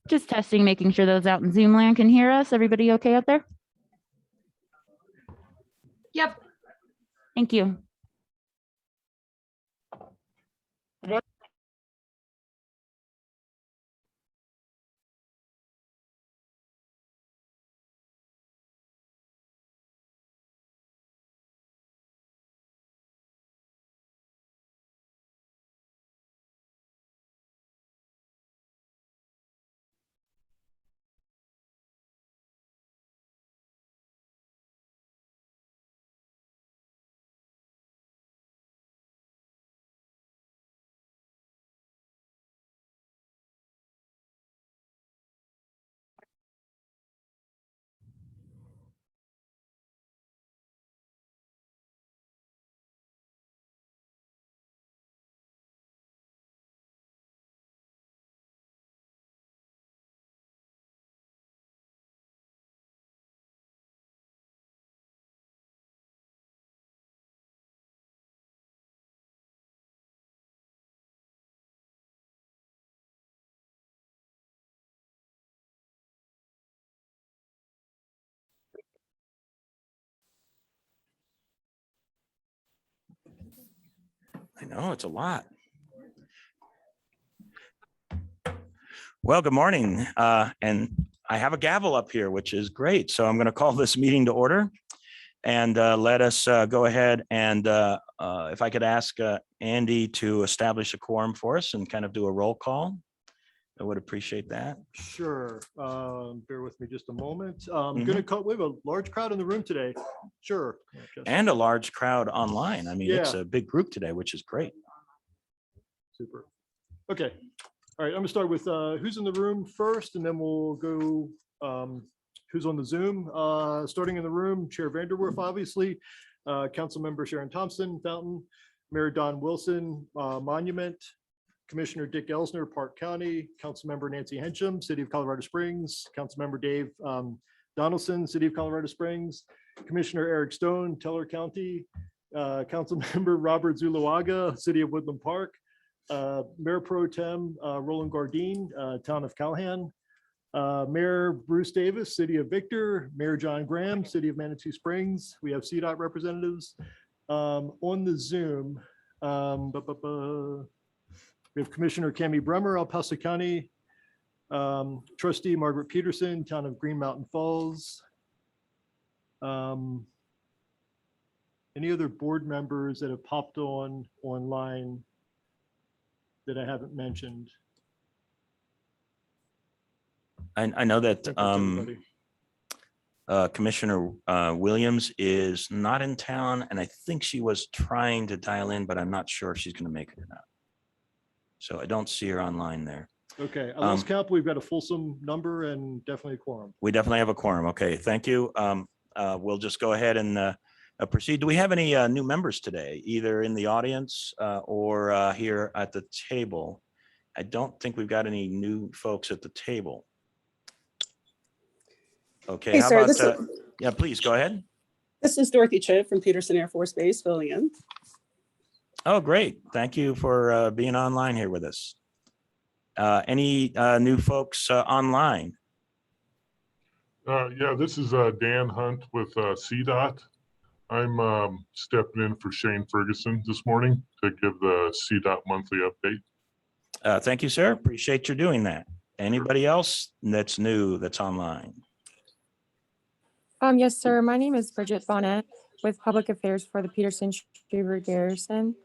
Just testing, making sure those out in Zoom land can hear us. Everybody okay out there? Yep. Thank you. I know it's a lot. Well, good morning. And I have a gavel up here, which is great. So I'm going to call this meeting to order and let us go ahead and if I could ask Andy to establish a quorum for us and kind of do a roll call, I would appreciate that. Sure. Bear with me just a moment. Mhm. Gonna call, we have a large crowd in the room today. Sure. And a large crowd online. I mean, it's Yeah. a big group today, which is great. Super. Okay. All right. I'm gonna start with who's in the room first, and then we'll go who's on the Zoom. Starting in the room, Chair Vanderwerf, obviously, Councilmember Sharon Thompson, Fountain, Mayor Don Wilson, Monument, Commissioner Dick Elsner, Park County, Councilmember Nancy Hensham, City of Colorado Springs, Councilmember Dave Donaldson, City of Colorado Springs, Commissioner Eric Stone, Teller County, Councilmember Robert Zuluaga, City of Woodland Park, Mayor Pro Tem Roland Gardine, Town of Calhan, Mayor Bruce Davis, City of Victor, Mayor John Graham, City of Manitou Springs. We have CDOT representatives on the Zoom. We have Commissioner Cami Bremer, El Paso County, Trustee Margaret Peterson, Town of Green Mountain Falls. Any other board members that have popped on online that I haven't mentioned? I know that I think that's everybody. Commissioner Williams is not in town, and I think she was trying to dial in, but I'm not sure if she's going to make it or not. So I don't see her online there. Okay, I lost count. We've got a fulsome number and definitely a quorum. We definitely have a quorum. Okay, thank you. We'll just go ahead and proceed. Do we have any new members today, either in the audience or here at the table? I don't think we've got any new folks at the table. Okay, Hey, how sir, about, yeah, please go ahead. This is Dorothy Chitt from Peterson Air Force Base, filling in. Oh, great. Thank you for being online here with us. Any new folks online? Yeah, this is Dan Hunt with CDOT. I'm stepping in for Shane Ferguson this morning to give the CDOT monthly update. Thank you, sir. Appreciate you doing that. Anybody else that's new that's online? Yes, sir. My name is Bridget Bonnet with Public Affairs for the Peterson-Shaver Garrison.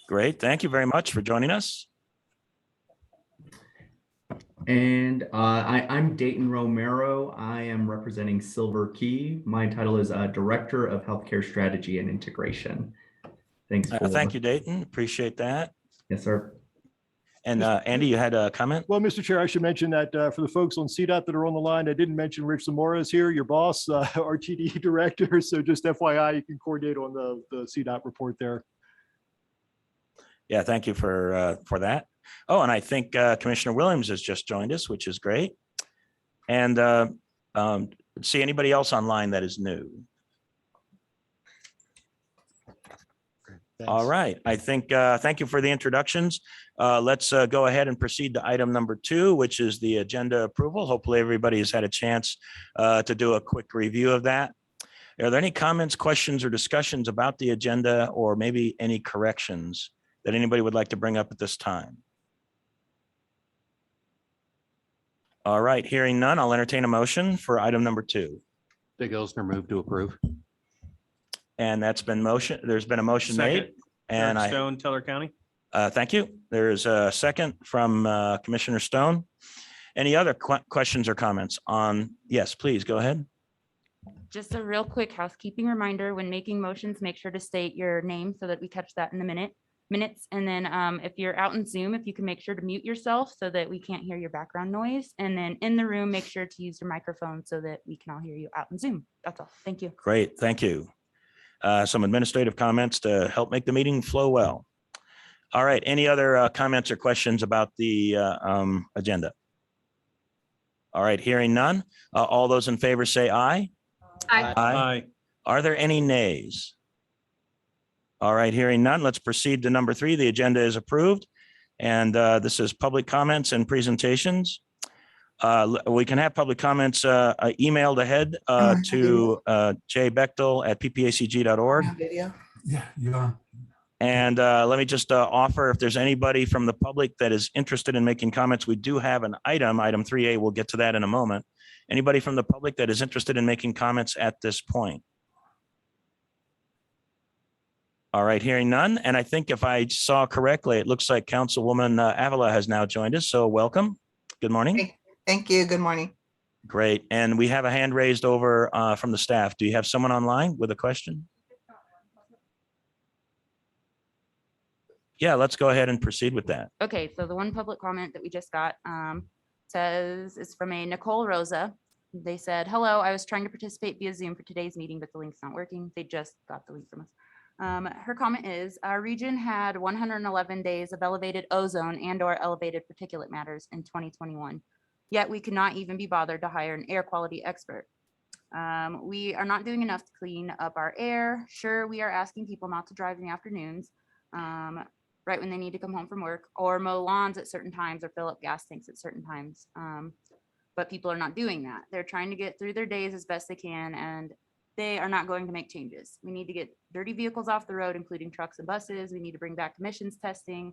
Great. Thank you very much for joining us. And I'm Dayton Romero. I am representing Silver Key. My title is Director of Healthcare Strategy and Integration. Thanks. Thank you, Dayton. Appreciate that. Yes, sir. And Andy, you had a comment? Well, Mr. Chair, I should mention that for the folks on CDOT that are on the line, I didn't mention Rich Zamora is here, your boss, RTD director. So just FYI, you can coordinate on the CDOT report there. Yeah, thank you for that. Oh, and I think Commissioner Williams has just joined us, which is great. And see anybody else online that is new? All right. I think, thank you for the introductions. Let's go ahead and proceed to item number 2, which is the agenda approval. Hopefully everybody has had a chance to do a quick review of that. Are there any comments, questions, or discussions about the agenda, or maybe any corrections that anybody would like to bring up at this time? All right, hearing none, I'll entertain a motion for item number 2. Big Elsner move to approve. And that's been motion, there's been a motion made. And Eric Stone, Teller County. thank you. There's a second from Commissioner Stone. Any other questions or comments on, yes, please go ahead. Just a real quick housekeeping reminder, when making motions, make sure to state your name so that we catch that in the minutes. And then if you're out in Zoom, if you can make sure to mute yourself so that we can't hear your background noise. And then in the room, make sure to use your microphone so that we can all hear you out in Zoom. That's all. Thank you. Great, thank you. Some administrative comments to help make the meeting flow well. All right, any other comments or questions about the agenda? All right, hearing none. All those in favor say aye. Aye. Aye. Are there any nays? All right, hearing none, let's proceed to number 3. The agenda is approved. And this is public comments and presentations. We can have public comments emailed ahead to jbechtel@ppacg.org. Yeah. And let me just offer, if there's anybody from the public that is interested in making comments, we do have an item 3A. We'll get to that in a moment. Anybody from the public that is interested in making comments at this point? All right, hearing none. And I think if I saw correctly, it looks like Councilwoman Avila has now joined us. So welcome. Good morning. Thank you. Good morning. Great. And we have a hand raised over from the staff. Do you have someone online with a question? Yeah, let's go ahead and proceed with that. Okay, so the one public comment that we just got says it's from a Nicole Rosa. They said, hello, I was trying to participate via Zoom for today's meeting, but the link's not working. They just got the link from us. Her comment is, our region had 111 days of elevated ozone and/or elevated particulate matters in 2021. Yet we could not even be bothered to hire an air quality expert. We are not doing enough to clean up our air. Sure, we are asking people not to drive in the afternoons, right when they need to come home from work, or mow lawns at certain times or fill up gas tanks at certain times. But people are not doing that. They're trying to get through their days as best they can, and they are not going to make changes. We need to get dirty vehicles off the road, including trucks and buses. We need to bring back emissions testing.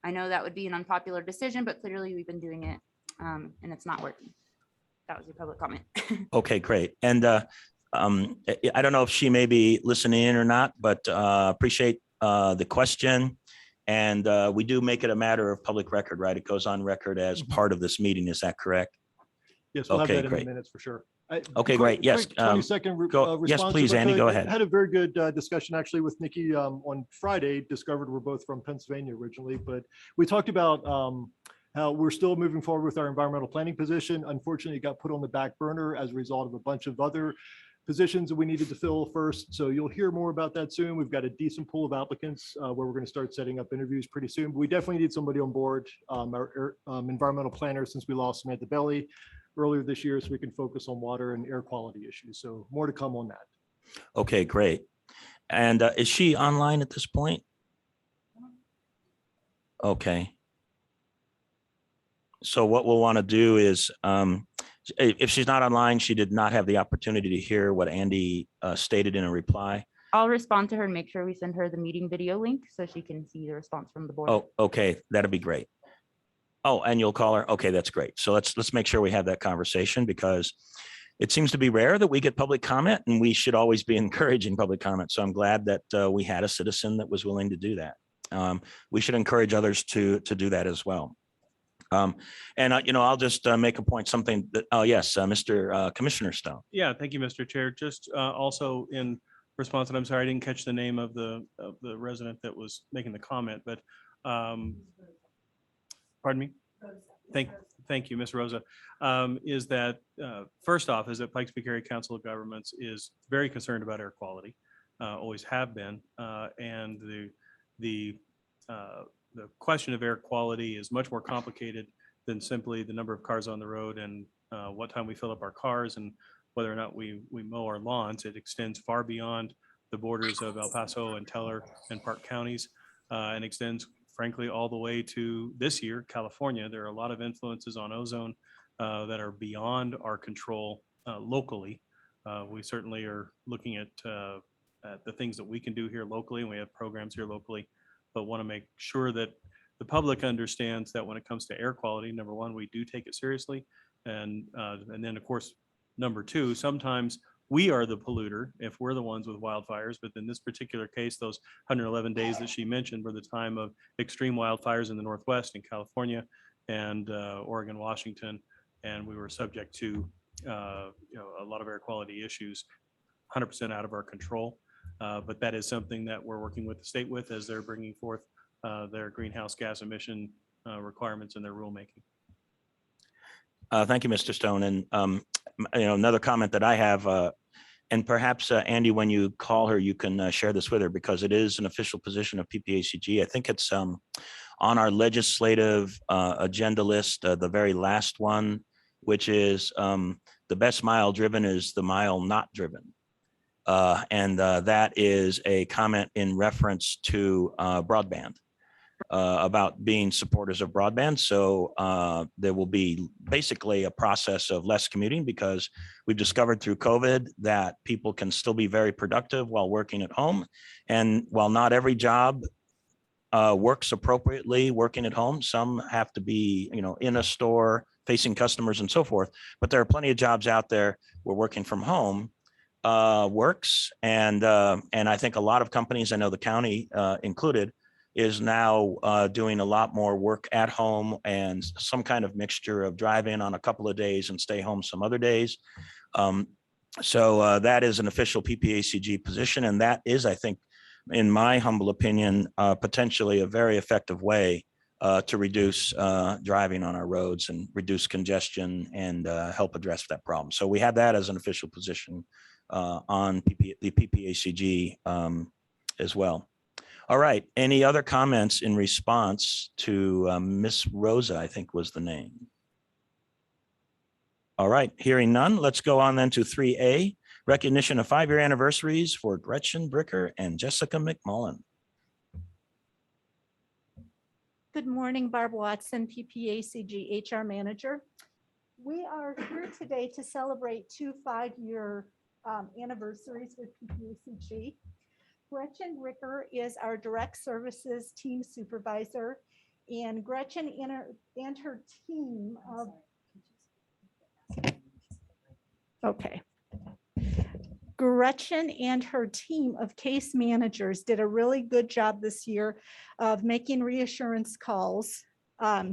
I know that would be an unpopular decision, but clearly we've been doing it and it's not working. That was your public comment. Okay, great. And I don't know if she may be listening in or not, but appreciate the question. And we do make it a matter of public record, right? It goes on record as part of this meeting. Is that correct? Yes, we'll have Okay, that in great. the minutes for sure. Okay, great. Yes. 20-second Yes, please, Andy, go ahead. I had a very good discussion actually with Nikki on Friday. Discovered we're both from Pennsylvania originally, but we talked about how we're still moving forward with our environmental planning position. Unfortunately, it got put on the back burner as a result of a bunch of other positions that we needed to fill first. So you'll hear more about that soon. We've got a decent pool of applicants where we're going to start setting up interviews pretty soon. But we definitely need somebody on board, our environmental planner, since we lost Samantha Belly earlier this year, so we can focus on water and air quality issues. So more to come on that. Okay, great. And is she online at this point? Okay. So what we'll want to do is, if she's not online, she did not have the opportunity to hear what Andy stated in a reply. I'll respond to her and make sure we send her the meeting video link so she can see the response from the board. Oh, okay, that'd be great. Oh, and you'll call her. Okay, that's great. So let's make sure we have that conversation, because it seems to be rare that we get public comment, and we should always be encouraging public comment. So I'm glad that we had a citizen that was willing to do that. We should encourage others to do that as well. And I'll just make a point, something that, oh yes, Mr. Commissioner Stone. Yeah, thank you, Mr. Chair. Just also in response, and I'm sorry, I didn't catch the name of the resident that was making the comment, but pardon me? Thank you, Ms. Rosa. Is that first off, is that Pikes Peak Area Council of Governments is very concerned about air quality, always have been, and the question of air quality is much more complicated than simply the number of cars on the road and what time we fill up our cars and whether or not we mow our lawns. It extends far beyond the borders of El Paso and Teller and Park counties, and extends frankly all the way to this year, California. There are a lot of influences on ozone that are beyond our control locally. We certainly are looking at the things that we can do here locally, and we have programs here locally, but want to make sure that the public understands that when it comes to air quality, number one, we do take it seriously. And then of course, number two, sometimes we are the polluter if we're the ones with wildfires. But in this particular case, those 111 days that she mentioned were the time of extreme wildfires in the Northwest, in California and Oregon, Washington. And we were subject to a lot of air quality issues, 100% out of our control. But that is something that we're working with the state with as they're bringing forth their greenhouse gas emission requirements in their rulemaking. Thank you, Mr. Stone. And another comment that I have, and perhaps Andy, when you call her, you can share this with her because it is an official position of PPACG. I think it's on our legislative agenda list, the very last one, which is the best mile driven is the mile not driven. And that is a comment in reference to broadband, about being supporters of broadband. So there will be basically a process of less commuting because we've discovered through COVID that people can still be very productive while working at home. And while not every job works appropriately working at home, some have to be, in a store facing customers and so forth. But there are plenty of jobs out there where working from home works. And I think a lot of companies, I know the county included, is now doing a lot more work at home and some kind of mixture of drive in on a couple of days and stay home some other days. So that is an official PPACG position. And that is, I think, in my humble opinion, potentially a very effective way to reduce driving on our roads and reduce congestion and help address that problem. So we have that as an official position on the PPACG as well. All right. Any other comments in response to Miss Rosa, I think was the name. All right. Hearing none, let's go on then to 3A, recognition of 5-year anniversaries for Gretchen Bricker and Jessica McMullen. Good morning, Barb Watson, PPACG HR Manager. We are here today to celebrate 2 5-year anniversaries with PPACG. Gretchen Bricker is our direct services team supervisor, and Gretchen and her team of Gretchen and her team of case managers did a really good job this year of making reassurance calls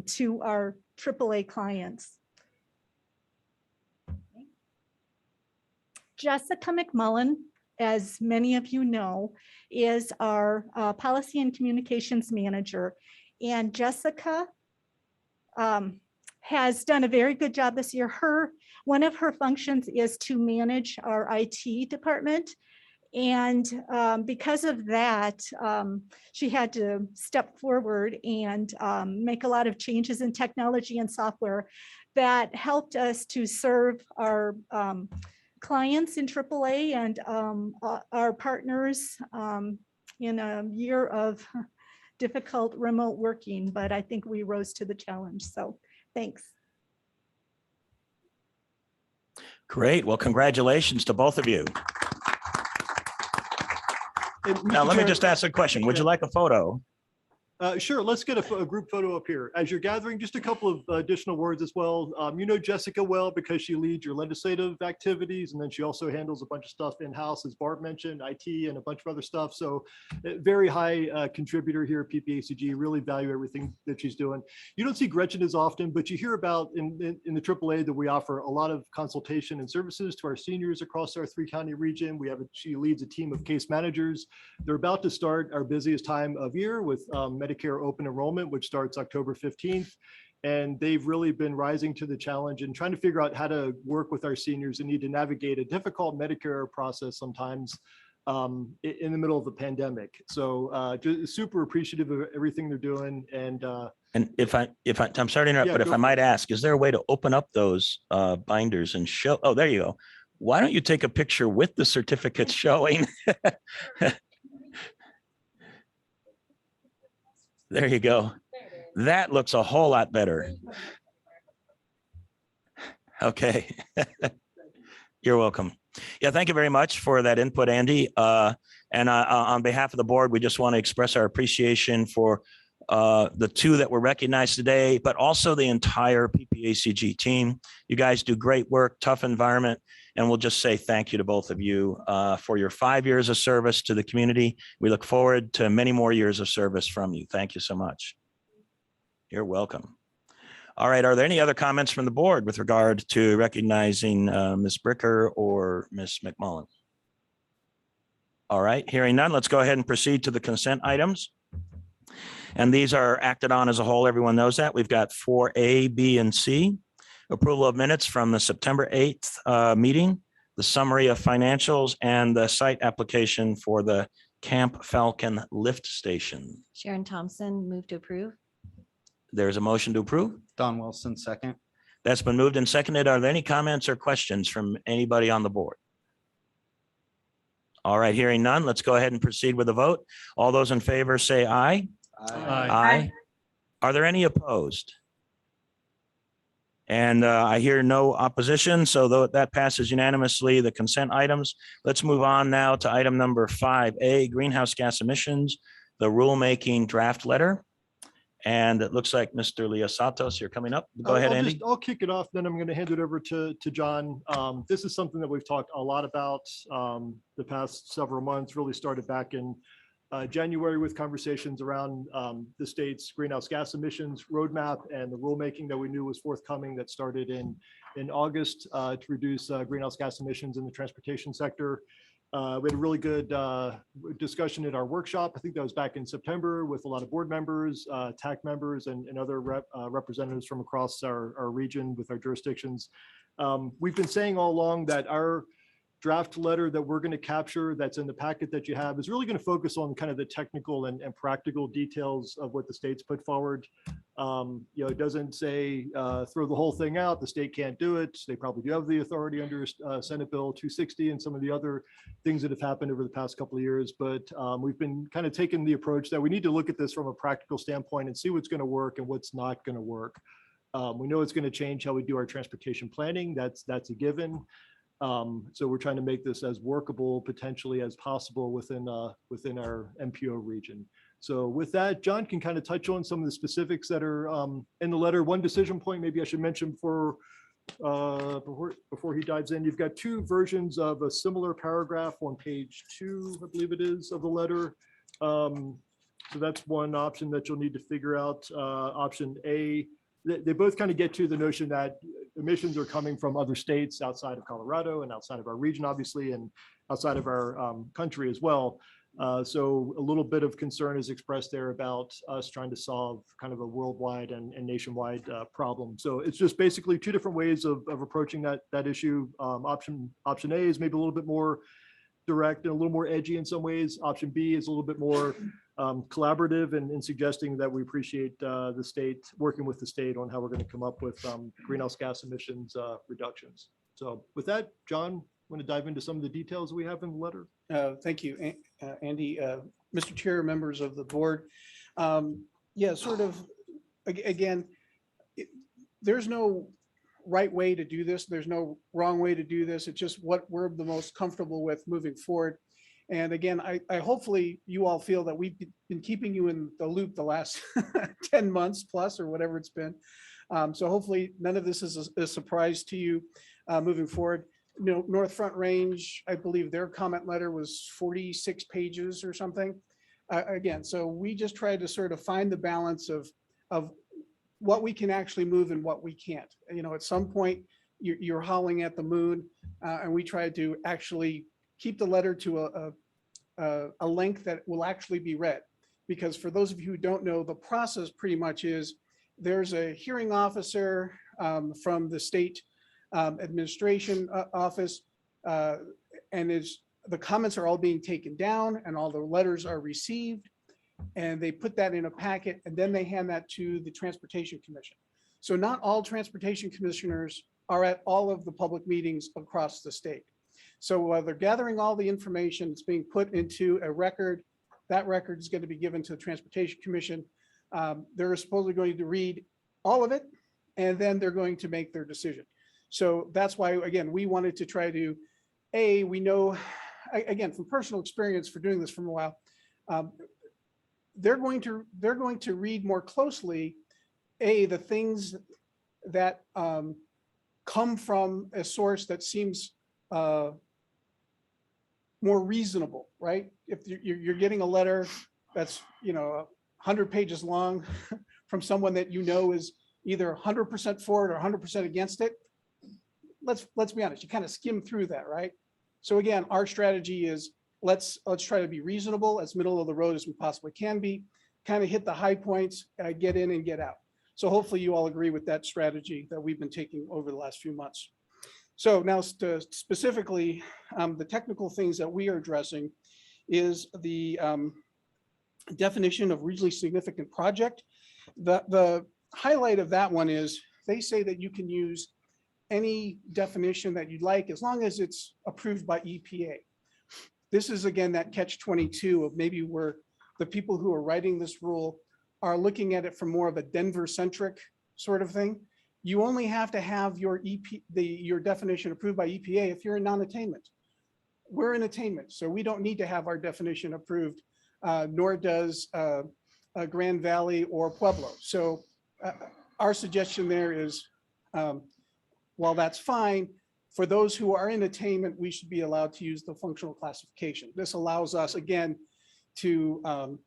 to our AAA clients. Jessica McMullen, as many of you know, is our policy and communications manager. And Jessica has done a very good job this year. One of her functions is to manage our IT department. And because of that, she had to step forward and make a lot of changes in technology and software that helped us to serve our clients in AAA and our partners in a year of difficult remote working, but I think we rose to the challenge. So thanks. Great. Well, congratulations to both of you. Now, let me just ask a question. Would you like a photo? Sure, let's get a group photo up here. As you're gathering, just a couple of additional words as well. You know Jessica well because she leads your legislative activities, and then she also handles a bunch of stuff in-house, as Barb mentioned, IT and a bunch of other stuff. So very high contributor here at PPACG, really value everything that she's doing. You don't see Gretchen as often, but you hear about in the AAA that we offer a lot of consultation and services to our seniors across our 3-county region. She leads a team of case managers. They're about to start our busiest time of year with Medicare open enrollment, which starts October 15th. And they've really been rising to the challenge and trying to figure out how to work with our seniors and need to navigate a difficult Medicare process sometimes in the middle of the pandemic. So just super appreciative of everything they're doing. And if I'm sorry to interrupt, but if I might ask, is there a way to open up those binders and show? Oh, there you go. Why don't you take a picture with the certificates showing? There you go. That looks a whole lot better. Okay. You're welcome. Yeah, thank you very much for that input, Andy. And on behalf of the board, we just want to express our appreciation for the two that were recognized today, but also the entire PPACG team. You guys do great work, tough environment, and we'll just say thank you to both of you for your 5 years of service to the community. We look forward to many more years of service from you. Thank you so much. You're welcome. All right, are there any other comments from the board with regard to recognizing Ms. Bricker or Ms. McMullen? All right, hearing none, let's go ahead and proceed to the consent items. And these are acted on as a whole. Everyone knows that. We've got 4A, B, and C. Approval of minutes from the September 8th meeting, the summary of financials, and the site application for the Camp Falcon lift station. Sharon Thompson, move to approve. There's a motion to approve. Don Wilson, second. That's been moved and seconded. Are there any comments or questions from anybody on the board? All right, hearing none, let's go ahead and proceed with the vote. All those in favor say aye. Aye. Are there any opposed? And I hear no opposition, so though that passes unanimously, the consent items. Let's move on now to item number 5A, greenhouse gas emissions, the rulemaking draft letter. And it looks like Mr. Leosatos, you're coming up. Go ahead, Andy. I'll kick it off, then I'm going to hand it over to John. This is something that we've talked a lot about the past several months, really started back in January with conversations around the state's greenhouse gas emissions roadmap and the rulemaking that we knew was forthcoming that started in August to reduce greenhouse gas emissions in the transportation sector. We had a really good discussion at our workshop. I think that was back in September with a lot of board members, TAC members, and other representatives from across our region with our jurisdictions. We've been saying all along that our draft letter that we're going to capture that's in the packet that you have is really going to focus on kind of the technical and practical details of what the state's put forward. It doesn't say throw the whole thing out. The state can't do it. They probably do have the authority under Senate Bill 260 and some of the other things that have happened over the past couple of years. But we've been kind of taking the approach that we need to look at this from a practical standpoint and see what's going to work and what's not going to work. We know it's going to change how we do our transportation planning. That's a given. So we're trying to make this as workable potentially as possible within our MPO region. So with that, John can kind of touch on some of the specifics that are in the letter. One decision point maybe I should mention before he dives in. You've got two versions of a similar paragraph on page 2, I believe it is, of the letter. So that's one option that you'll need to figure out. Option A, they both kind of get to the notion that emissions are coming from other states outside of Colorado and outside of our region, obviously, and outside of our country as well. So a little bit of concern is expressed there about us trying to solve kind of a worldwide and nationwide problem. So it's just basically two different ways of approaching that issue. Option A is maybe a little bit more direct and a little more edgy in some ways. Option B is a little bit more collaborative and suggesting that we appreciate the state working with the state on how we're going to come up with greenhouse gas emissions reductions. So with that, John, want to dive into some of the details we have in the letter? Thank you, Andy. Mr. Chair, members of the board. Again, there's no right way to do this. There's no wrong way to do this. It's just what we're the most comfortable with moving forward. And again, I hopefully you all feel that we've been keeping you in the loop the last 10 months plus or whatever it's been. So hopefully none of this is a surprise to you moving forward. North Front Range, I believe their comment letter was 46 pages or something. Again, so we just tried to sort of find the balance of what we can actually move and what we can't. At some point you're howling at the moon, and we tried to actually keep the letter to a length that will actually be read. Because for those of you who don't know, the process pretty much is there's a hearing officer from the state administration office, and the comments are all being taken down and all the letters are received, and they put that in a packet, and then they hand that to the Transportation Commission. So not all transportation commissioners are at all of the public meetings across the state. So they're gathering all the information. It's being put into a record. That record is going to be given to the Transportation Commission. They're supposedly going to read all of it, and then they're going to make their decision. So that's why, again, we wanted to try to, we know, again, from personal experience for doing this for a while, they're going to read more closely, the things that come from a source that seems more reasonable, right? If you're getting a letter that's 100 pages long from someone that you know is either 100% for it or 100% against it, let's be honest, you kind of skim through that, right? So again, our strategy is let's try to be reasonable, as middle of the road as we possibly can be, kind of hit the high points, get in and get out. So hopefully you all agree with that strategy that we've been taking over the last few months. So now specifically, the technical things that we are addressing is the definition of regionally significant project. The highlight of that one is they say that you can use any definition that you'd like as long as it's approved by EPA. This is again that catch-22 of maybe where the people who are writing this rule are looking at it from more of a Denver-centric sort of thing. You only have to have your your definition approved by EPA if you're in non-attainment. We're in attainment, so we don't need to have our definition approved, nor does Grand Valley or Pueblo. So our suggestion there is, while that's fine, for those who are in attainment, we should be allowed to use the functional classification. This allows us, again, to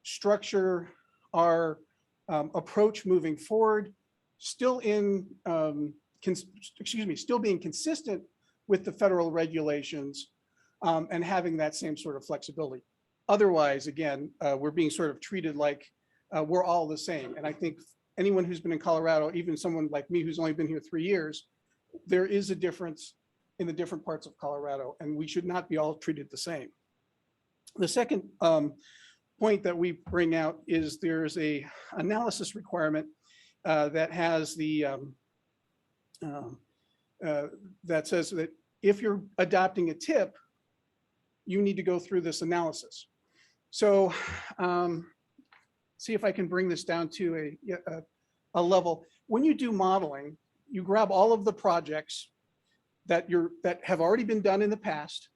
structure our approach moving forward, still in, still being consistent with the federal regulations and having that same sort of flexibility. Otherwise, again, we're being sort of treated like we're all the same. And I think anyone who's been in Colorado, even someone like me who's only been here 3 years, there is a difference in the different parts of Colorado, and we should not be all treated the same. The second point that we bring out is there's a analysis requirement that has the that says that if you're adopting a tip, you need to go through this analysis. So see if I can bring this down to a level. When you do modeling, you grab all of the projects that have already been done in the past,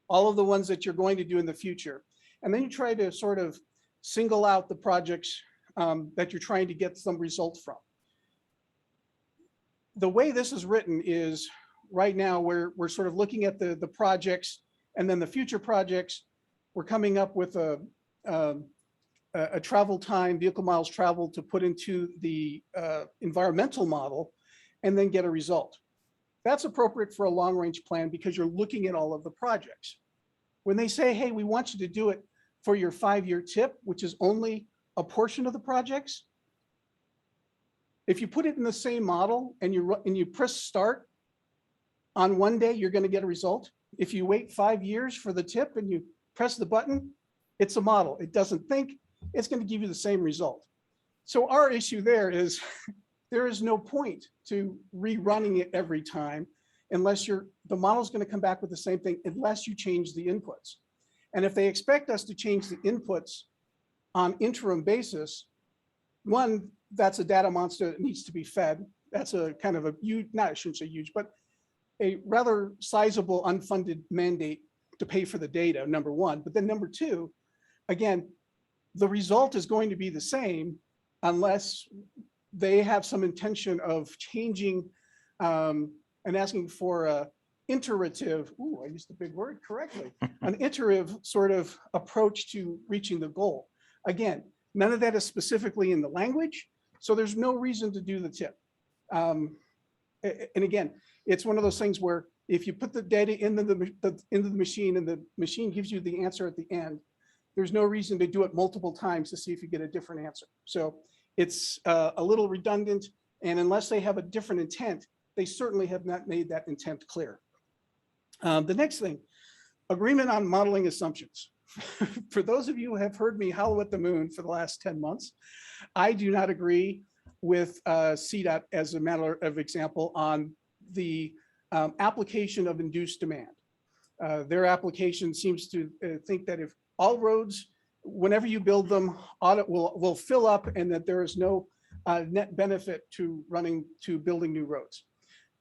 all of the ones that you're going to do in the future, and then you try to sort of single out the projects that you're trying to get some results from. The way this is written is right now we're sort of looking at the projects and then the future projects. We're coming up with a travel time, vehicle miles traveled to put into the environmental model and then get a result. That's appropriate for a long range plan because you're looking at all of the projects. When they say, hey, we want you to do it for your 5-year tip, which is only a portion of the projects, if you put it in the same model and you press start on one day, you're going to get a result. If you wait 5 years for the tip and you press the button, it's a model. It doesn't think, it's going to give you the same result. So our issue there is there is no point to rerunning it every time unless the model is going to come back with the same thing unless you change the inputs. And if they expect us to change the inputs on interim basis, one, that's a data monster that needs to be fed. That's a kind of a huge, not I shouldn't say huge, but a rather sizable unfunded mandate to pay for the data, number one. But then number two, again, the result is going to be the same unless they have some intention of changing and asking for a iterative, ooh, I used the big word correctly, an iterative sort of approach to reaching the goal. Again, none of that is specifically in the language, so there's no reason to do the tip. And again, it's one of those things where if you put the data into the machine and the machine gives you the answer at the end, there's no reason to do it multiple times to see if you get a different answer. So it's a little redundant, and unless they have a different intent, they certainly have not made that intent clear. The next thing, agreement on modeling assumptions. For those of you who have heard me howl at the moon for the last 10 months, I do not agree with CDOT as a matter of example on the application of induced demand. Their application seems to think that if all roads, whenever you build them, audit will fill up and that there is no net benefit to building new roads.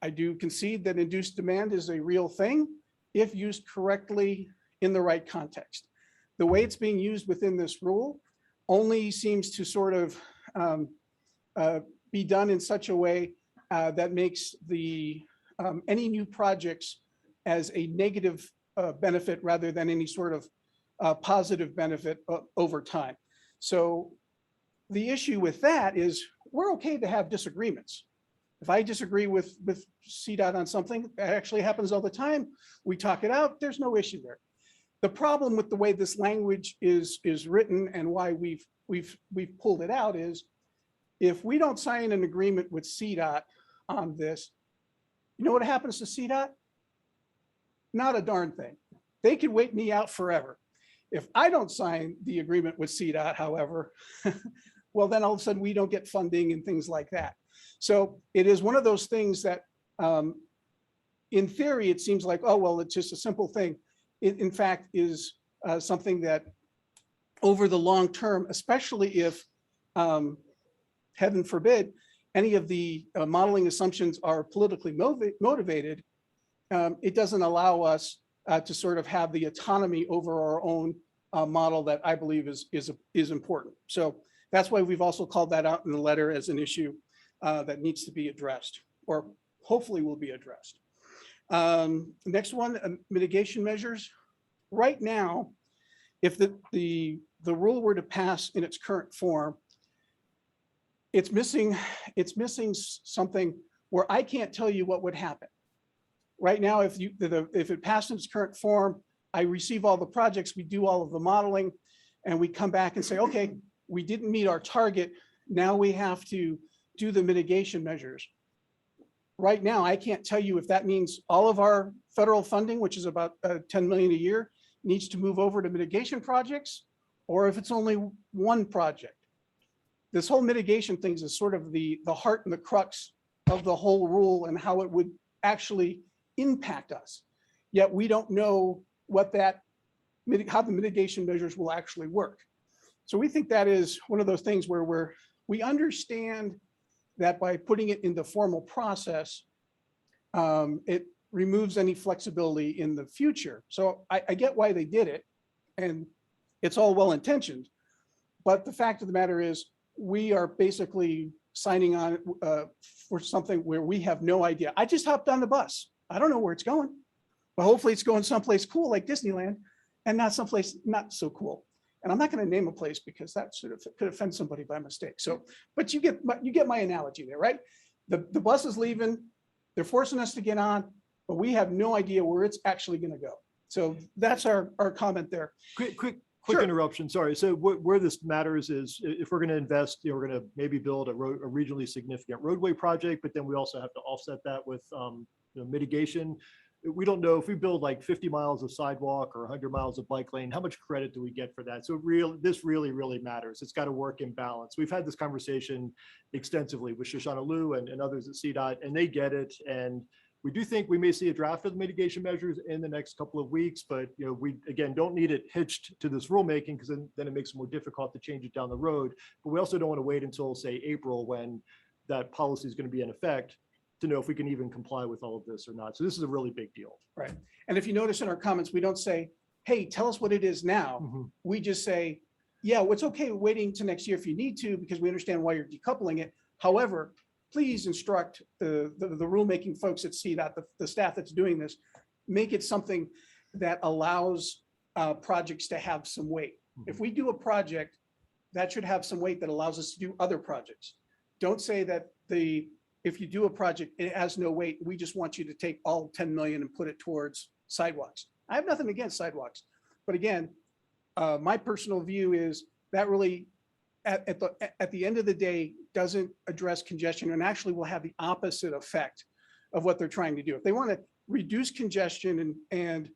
I do concede that induced demand is a real thing if used correctly in the right context. The way it's being used within this rule only seems to sort of be done in such a way that makes any new projects as a negative benefit rather than any sort of positive benefit over time. So the issue with that is we're okay to have disagreements. If I disagree with CDOT on something, that actually happens all the time. We talk it out, there's no issue there. The problem with the way this language is written and why we've pulled it out is if we don't sign an agreement with CDOT on this, you know what happens to CDOT? Not a darn thing. They could wait me out forever. If I don't sign the agreement with CDOT, however, well, then all of a sudden we don't get funding and things like that. So it is one of those things that in theory, it seems like, oh, well, it's just a simple thing. It in fact is something that over the long term, especially if heaven forbid, any of the modeling assumptions are politically motivated, it doesn't allow us to sort of have the autonomy over our own model that I believe is important. So that's why we've also called that out in the letter as an issue that needs to be addressed, or hopefully will be addressed. Next one, mitigation measures. Right now, if the rule were to pass in its current form, it's missing something where I can't tell you what would happen. Right now, if it passed in its current form, I receive all the projects, we do all of the modeling, and we come back and say, okay, we didn't meet our target. Now we have to do the mitigation measures. Right now, I can't tell you if that means all of our federal funding, which is about 10 million a year, needs to move over to mitigation projects, or if it's only one project. This whole mitigation thing is sort of the heart and the crux of the whole rule and how it would actually impact us. Yet we don't know how the mitigation measures will actually work. So we think that is one of those things where we understand that by putting it in the formal process, it removes any flexibility in the future. So I get why they did it, and it's all well-intentioned. But the fact of the matter is, we are basically signing on for something where we have no idea. I just hopped on the bus. I don't know where it's going, but hopefully it's going someplace cool like Disneyland and not someplace not so cool. And I'm not going to name a place because that sort of could offend somebody by mistake. So, but you get my analogy there, right? The bus is leaving, they're forcing us to get on, but we have no idea where it's actually going to go. So that's our comment there. Quick Sure. interruption. Sorry. So where this matters is if we're going to invest, we're going to maybe build a regionally significant roadway project, but then we also have to offset that with mitigation. We don't know if we build like 50 miles of sidewalk or 100 miles of bike lane, how much credit do we get for that? So this really matters. It's got to work in balance. We've had this conversation extensively with Shoshana Liu and others at CDOT, and they get it. And we do think we may see a draft of the mitigation measures in the next couple of weeks, but we again don't need it hitched to this rulemaking because then it makes it more difficult to change it down the road. But we also don't want to wait until say April when that policy is going to be in effect to know if we can even comply with all of this or not. So this is a really big deal. Right. And if you notice in our comments, we don't say, hey, tell us what it is now. Mm-hmm. We just say, yeah, it's okay waiting to next year if you need to, because we understand why you're decoupling it. However, please instruct the rulemaking folks at CDOT, the staff that's doing this, make it something that allows projects to have some weight. Mm-hmm. If we do a project, that should have some weight that allows us to do other projects. Don't say that if you do a project, it has no weight. We just want you to take all 10 million and put it towards sidewalks. I have nothing against sidewalks, but again, my personal view is that really at the end of the day doesn't address congestion and actually will have the opposite effect of what they're trying to do. If they want to reduce congestion and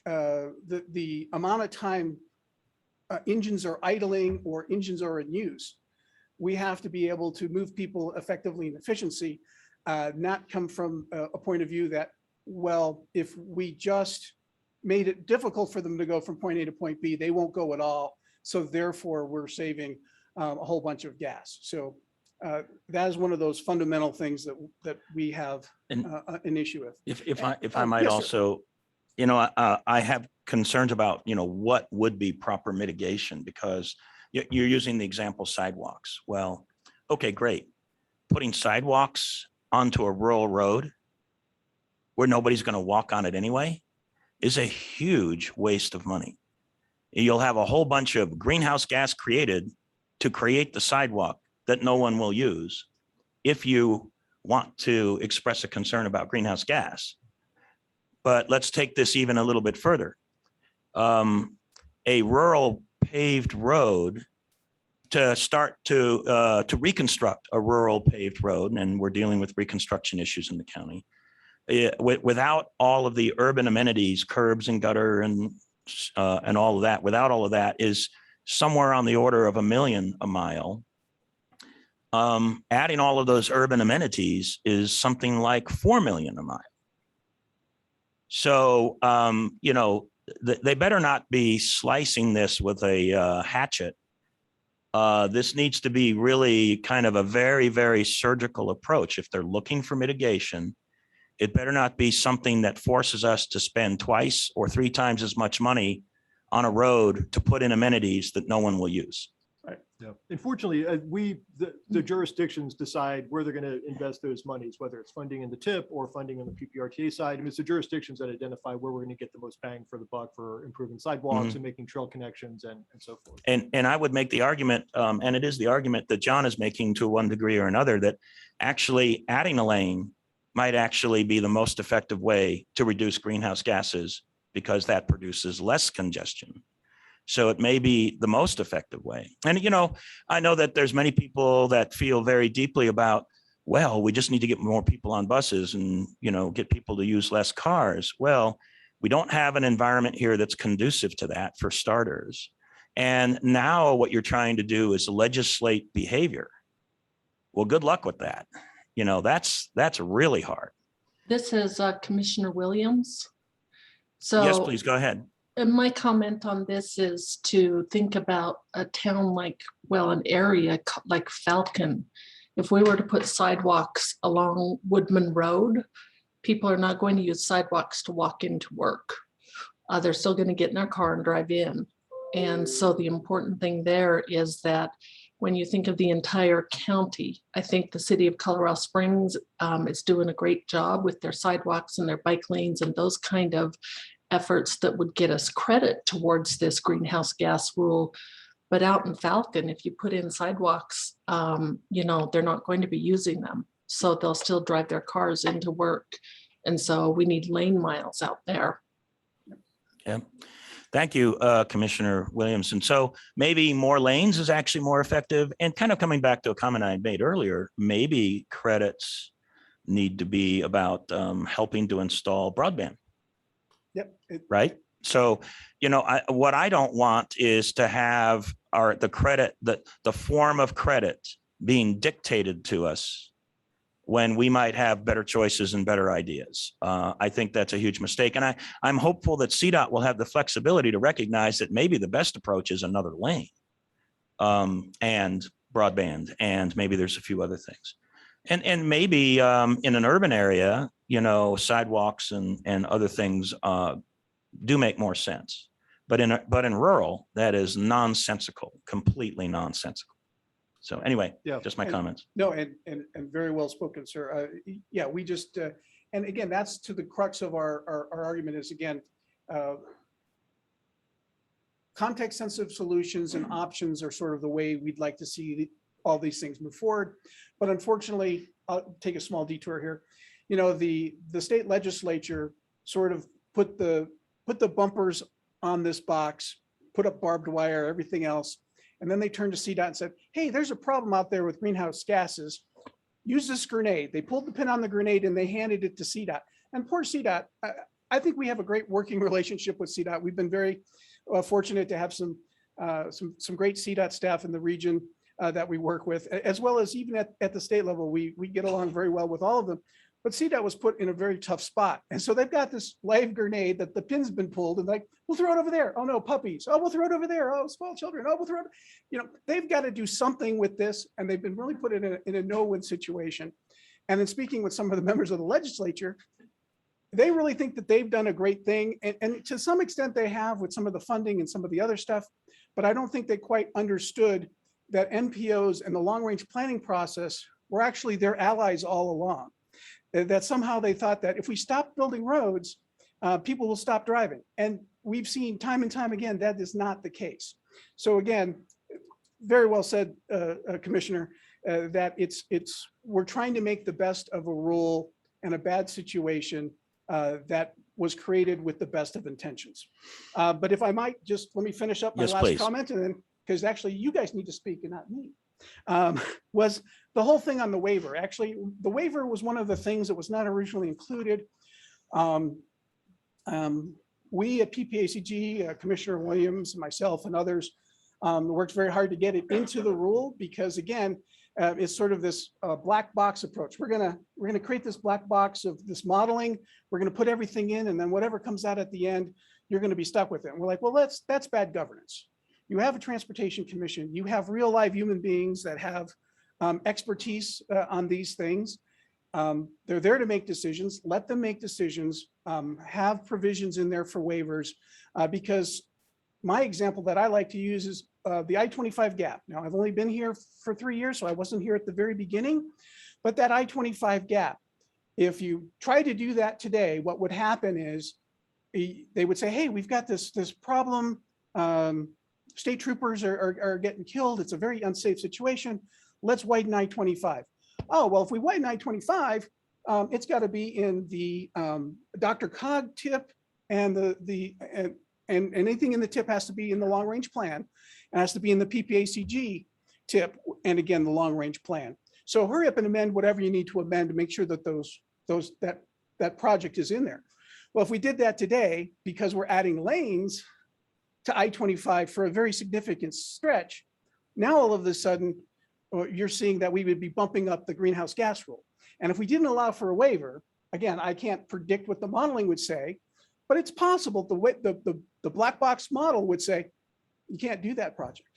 the amount of time engines are idling or engines are in use, we have to be able to move people effectively and efficiency, not come from a point of view that, well, if we just made it difficult for them to go from point A to point B, they won't go at all. So therefore, we're saving a whole bunch of gas. So that is one of those fundamental things that we have an issue with. If I might yes, sir. also, you know, I have concerns about, you know, what would be proper mitigation, because you're using the example sidewalks. Well, okay, great. Putting sidewalks onto a rural road where nobody's going to walk on it anyway is a huge waste of money. You'll have a whole bunch of greenhouse gas created to create the sidewalk that no one will use if you want to express a concern about greenhouse gas. But let's take this even a little bit further. A rural paved road, to start to reconstruct a rural paved road, and we're dealing with reconstruction issues in the county, without all of the urban amenities, curbs and gutter and all of that, without all of that, is somewhere on the order of $1 million a mile. Adding all of those urban amenities is something like $4 million a mile. So, you know, they better not be slicing this with a hatchet. This needs to be really kind of a very, very surgical approach. If they're looking for mitigation, it better not be something that forces us to spend 2 or 3 times as much money on a road to put in amenities that no one will use. Right. Yeah. Unfortunately, the jurisdictions decide where they're going to invest those monies, whether it's funding in the TIP or funding on the PPRTA side. I mean, it's the jurisdictions that identify where we're going to get the most bang for the buck for improving sidewalks and making trail connections and so forth. And I would make the argument, and it is the argument that John is making to one degree or another, that actually adding a lane might actually be the most effective way to reduce greenhouse gases, because that produces less congestion. So it may be the most effective way. And, you know, I know that there's many people that feel very deeply about, well, we just need to get more people on buses and, you know, get people to use less cars. Well, we don't have an environment here that's conducive to that, for starters. And now what you're trying to do is legislate behavior. Well, good luck with that. You know, that's really hard. This is Commissioner Williams. So yes, please go ahead. And my comment on this is to think about a town like, well, an area like Falcon. If we were to put sidewalks along Woodman Road, people are not going to use sidewalks to walk into work. They're still going to get in their car and drive in. And so the important thing there is that when you think of the entire county, I think the city of Colorado Springs is doing a great job with their sidewalks and their bike lanes and those kind of efforts that would get us credit towards this greenhouse gas rule. But out in Falcon, if you put in sidewalks, you know, they're not going to be using them. So they'll still drive their cars into work. And so we need lane miles out there. Yeah. Thank you, Commissioner Williamson. So maybe more lanes is actually more effective. And kind of coming back to a comment I made earlier, maybe credits need to be about helping to install broadband. Yep. Right. So, you know, what I don't want is to have the credit, the form of credit being dictated to us when we might have better choices and better ideas. I think that's a huge mistake. And I'm hopeful that CDOT will have the flexibility to recognize that maybe the best approach is another lane and broadband, and maybe there's a few other things. And maybe in an urban area, you know, sidewalks and other things do make more sense. But in rural, that is nonsensical, completely nonsensical. So anyway, yeah, just my comments. No, and very well spoken, sir. Yeah, we just, and again, that's to the crux of our argument is, again, context sensitive solutions and options are sort of the way we'd like to see all these things move forward. But unfortunately, I'll take a small detour here. You know, the state legislature sort of put the bumpers on this box, put up barbed wire, everything else. And then they turned to CDOT and said, hey, there's a problem out there with greenhouse gases. Use this grenade. They pulled the pin on the grenade and they handed it to CDOT. And poor CDOT, I think we have a great working relationship with CDOT. We've been very fortunate to have some great CDOT staff in the region. that we work with, as well as even at the state level, we get along very well with all of them. But CDOT was put in a very tough spot. And so they've got this live grenade that the pin's been pulled and like, we'll throw it over there. Oh no, puppies. Oh, we'll throw it over there. Oh, small children. Oh, we'll throw it. They've got to do something with this. And they've been really put in a no-win situation. And then speaking with some of the members of the legislature, they really think that they've done a great thing. And to some extent they have with some of the funding and some of the other stuff, but I don't think they quite understood that NPOs and the long-range planning process were actually their allies all along. That somehow they thought that if we stop building roads, people will stop driving. And we've seen time and time again, that is not the case. So again, very well said, Commissioner, that we're trying to make the best of a rule and a bad situation that was created with the best of intentions. But if I might just, let me finish up my Yes, last please. comment, and then, because actually you guys need to speak and not me. Was the whole thing on the waiver. Actually, the waiver was one of the things that was not originally included. We at PPACG, Commissioner Williams, myself, and others worked very hard to get it into the rule because, again, it's sort of this black box approach. We're gonna create this black box of this modeling. We're gonna put everything in, and then whatever comes out at the end, you're gonna be stuck with it. And we're like, well, that's bad governance. You have a transportation commission. You have real live human beings that have expertise on these things. They're there to make decisions. Let them make decisions. Have provisions in there for waivers, because my example that I like to use is the I-25 gap. Now, I've only been here for 3 years, so I wasn't here at the very beginning, but that I-25 gap, if you try to do that today, what would happen is they would say, hey, we've got this problem. State troopers are getting killed. It's a very unsafe situation. Let's widen I-25. Oh, well, if we widen I-25, it's got to be in the Dr. Cog tip, and and anything in the tip has to be in the long range plan. It has to be in the PPACG tip, and again, the long range plan. So hurry up and amend whatever you need to amend to make sure that that project is in there. Well, if we did that today, because we're adding lanes to I-25 for a very significant stretch, now all of a sudden, you're seeing that we would be bumping up the greenhouse gas rule. And if we didn't allow for a waiver, again, I can't predict what the modeling would say, but it's possible the black box model would say, you can't do that project.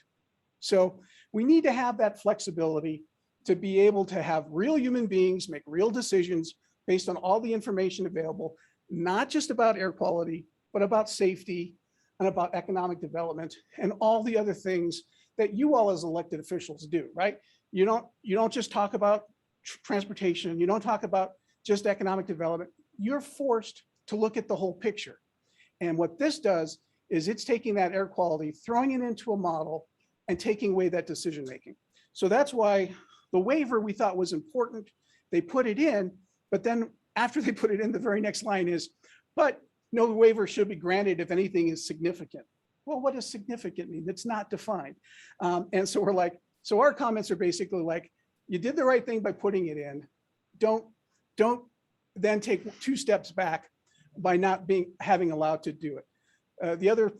So we need to have that flexibility to be able to have real human beings make real decisions based on all the information available, not just about air quality, but about safety and about economic development and all the other things that you all as elected officials do, right? You don't just talk about transportation. You don't talk about just economic development. You're forced to look at the whole picture. And what this does is it's taking that air quality, throwing it into a model and taking away that decision-making. So that's why the waiver we thought was important. They put it in, but then after they put it in, the very next line is, but no waiver should be granted if anything is significant. Well, what does significant mean? It's not defined. And so we're like, so our comments are basically like, you did the right thing by putting it in. Don't then take 2 steps back by not having allowed to do it. The other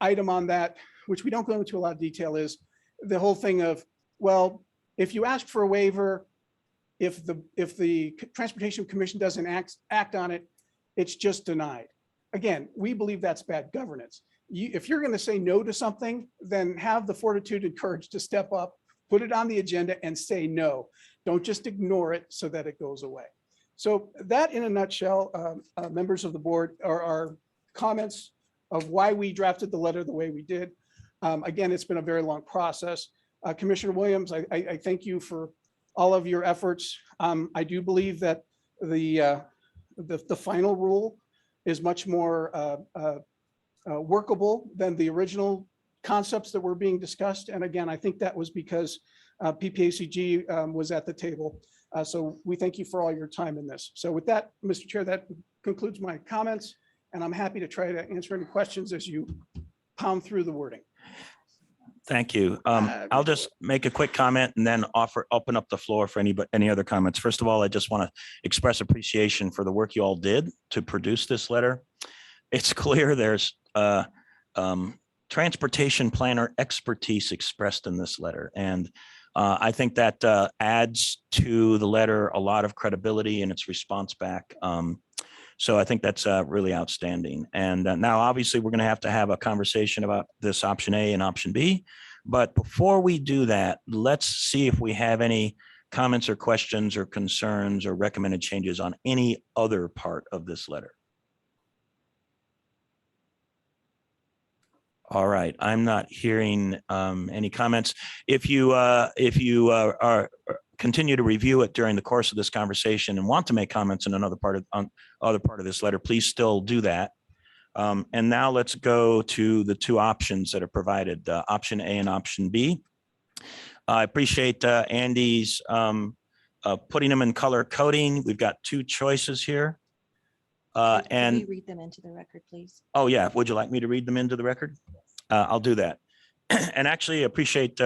item on that, which we don't go into a lot of detail, is the whole thing of, well, if you ask for a waiver, if the Transportation Commission doesn't act on it, it's just denied. Again, we believe that's bad governance. If you're going to say no to something, then have the fortitude and courage to step up, put it on the agenda and say no. Don't just ignore it so that it goes away. So that in a nutshell, members of the board, are our comments of why we drafted the letter the way we did. Again, it's been a very long process. Commissioner Williams, I thank you for all of your efforts. I do believe that the final rule is much more workable than the original concepts that were being discussed. And again, I think that was because PPACG was at the table. So we thank you for all your time in this. So with that, Mr. Chair, that concludes my comments, and I'm happy to try to answer any questions as you pound through the wording. Thank you. I'll just make a quick comment and then open up the floor for any other comments. First of all, I just want to express appreciation for the work you all did to produce this letter. It's clear there's transportation planner expertise expressed in this letter. And I think that adds to the letter a lot of credibility in its response back. So I think that's really outstanding. And now, obviously, we're going to have a conversation about this option A and option B. But before we do that, let's see if we have any comments or questions or concerns or recommended changes on any other part of this letter. All right, I'm not hearing any comments. If you continue to review it during the course of this conversation and want to make comments on another part of this letter, please still do that. And now let's go to the two options that are provided, option A and option B. I appreciate Andy's putting them in color coding. We've got two choices here. Can we read them into the record, please? Oh, yeah. Would you like me to read them into the record? I'll do that. And actually appreciate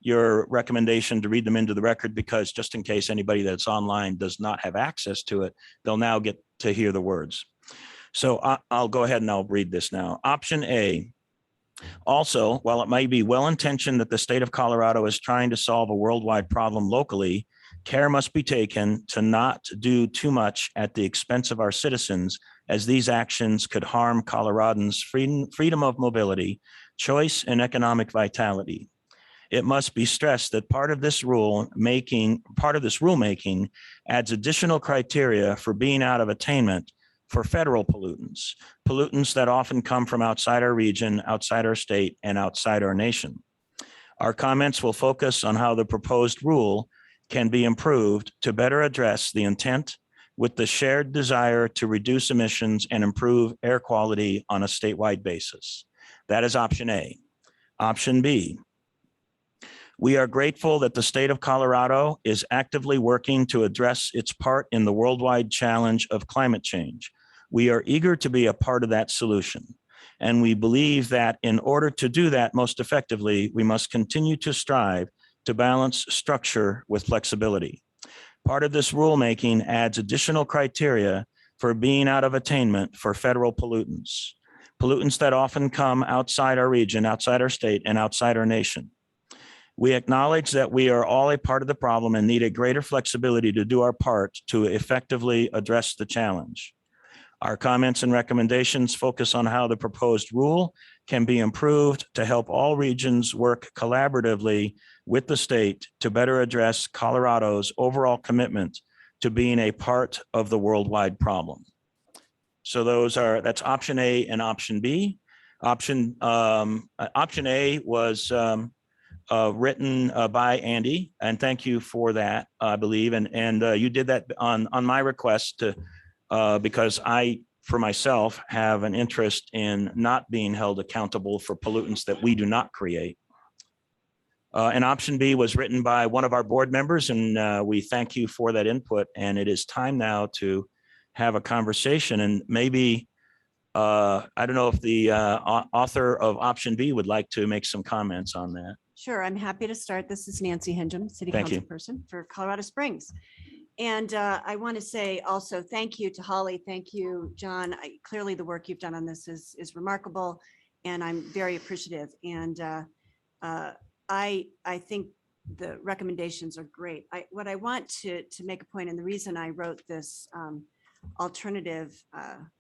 your recommendation to read them into the record, because just in case anybody that's online does not have access to it, they'll now get to hear the words. So I'll go ahead and I'll read this now. Option A. Also, while it may be well-intentioned that the state of Colorado is trying to solve a worldwide problem locally, care must be taken to not do too much at the expense of our citizens, as these actions could harm Coloradans' freedom of mobility, choice, and economic vitality. It must be stressed that part of this rulemaking adds additional criteria for being out of attainment for federal pollutants that often come from outside our region, outside our state, and outside our nation. Our comments will focus on how the proposed rule can be improved to better address the intent with the shared desire to reduce emissions and improve air quality on a statewide basis. That is option A. Option B. We are grateful that the state of Colorado is actively working to address its part in the worldwide challenge of climate change. We are eager to be a part of that solution. And we believe that in order to do that most effectively, we must continue to strive to balance structure with flexibility. Part of this rulemaking adds additional criteria for being out of attainment for federal pollutants that often come outside our region, outside our state, and outside our nation. We acknowledge that we are all a part of the problem and need a greater flexibility to do our part to effectively address the challenge. Our comments and recommendations focus on how the proposed rule can be improved to help all regions work collaboratively with the state to better address Colorado's overall commitment to being a part of the worldwide problem. So that's option A and option B. Option A was written by Andy, and thank you for that, I believe. And you did that on my request to because I, for myself, have an interest in not being held accountable for pollutants that we do not create. And option B was written by one of our board members, and we thank you for that input. And it is time now to have a conversation, and maybe, I don't know if the author of option B would like to make some comments on that. Sure, I'm happy to start. This is Nancy Hingham, City Council person for Colorado Springs. And I want to say also thank you to Holly. Thank you, John. Clearly the work you've done on this is remarkable, and I'm very appreciative. And I think the recommendations are great. What I want to make a point, and the reason I wrote this alternative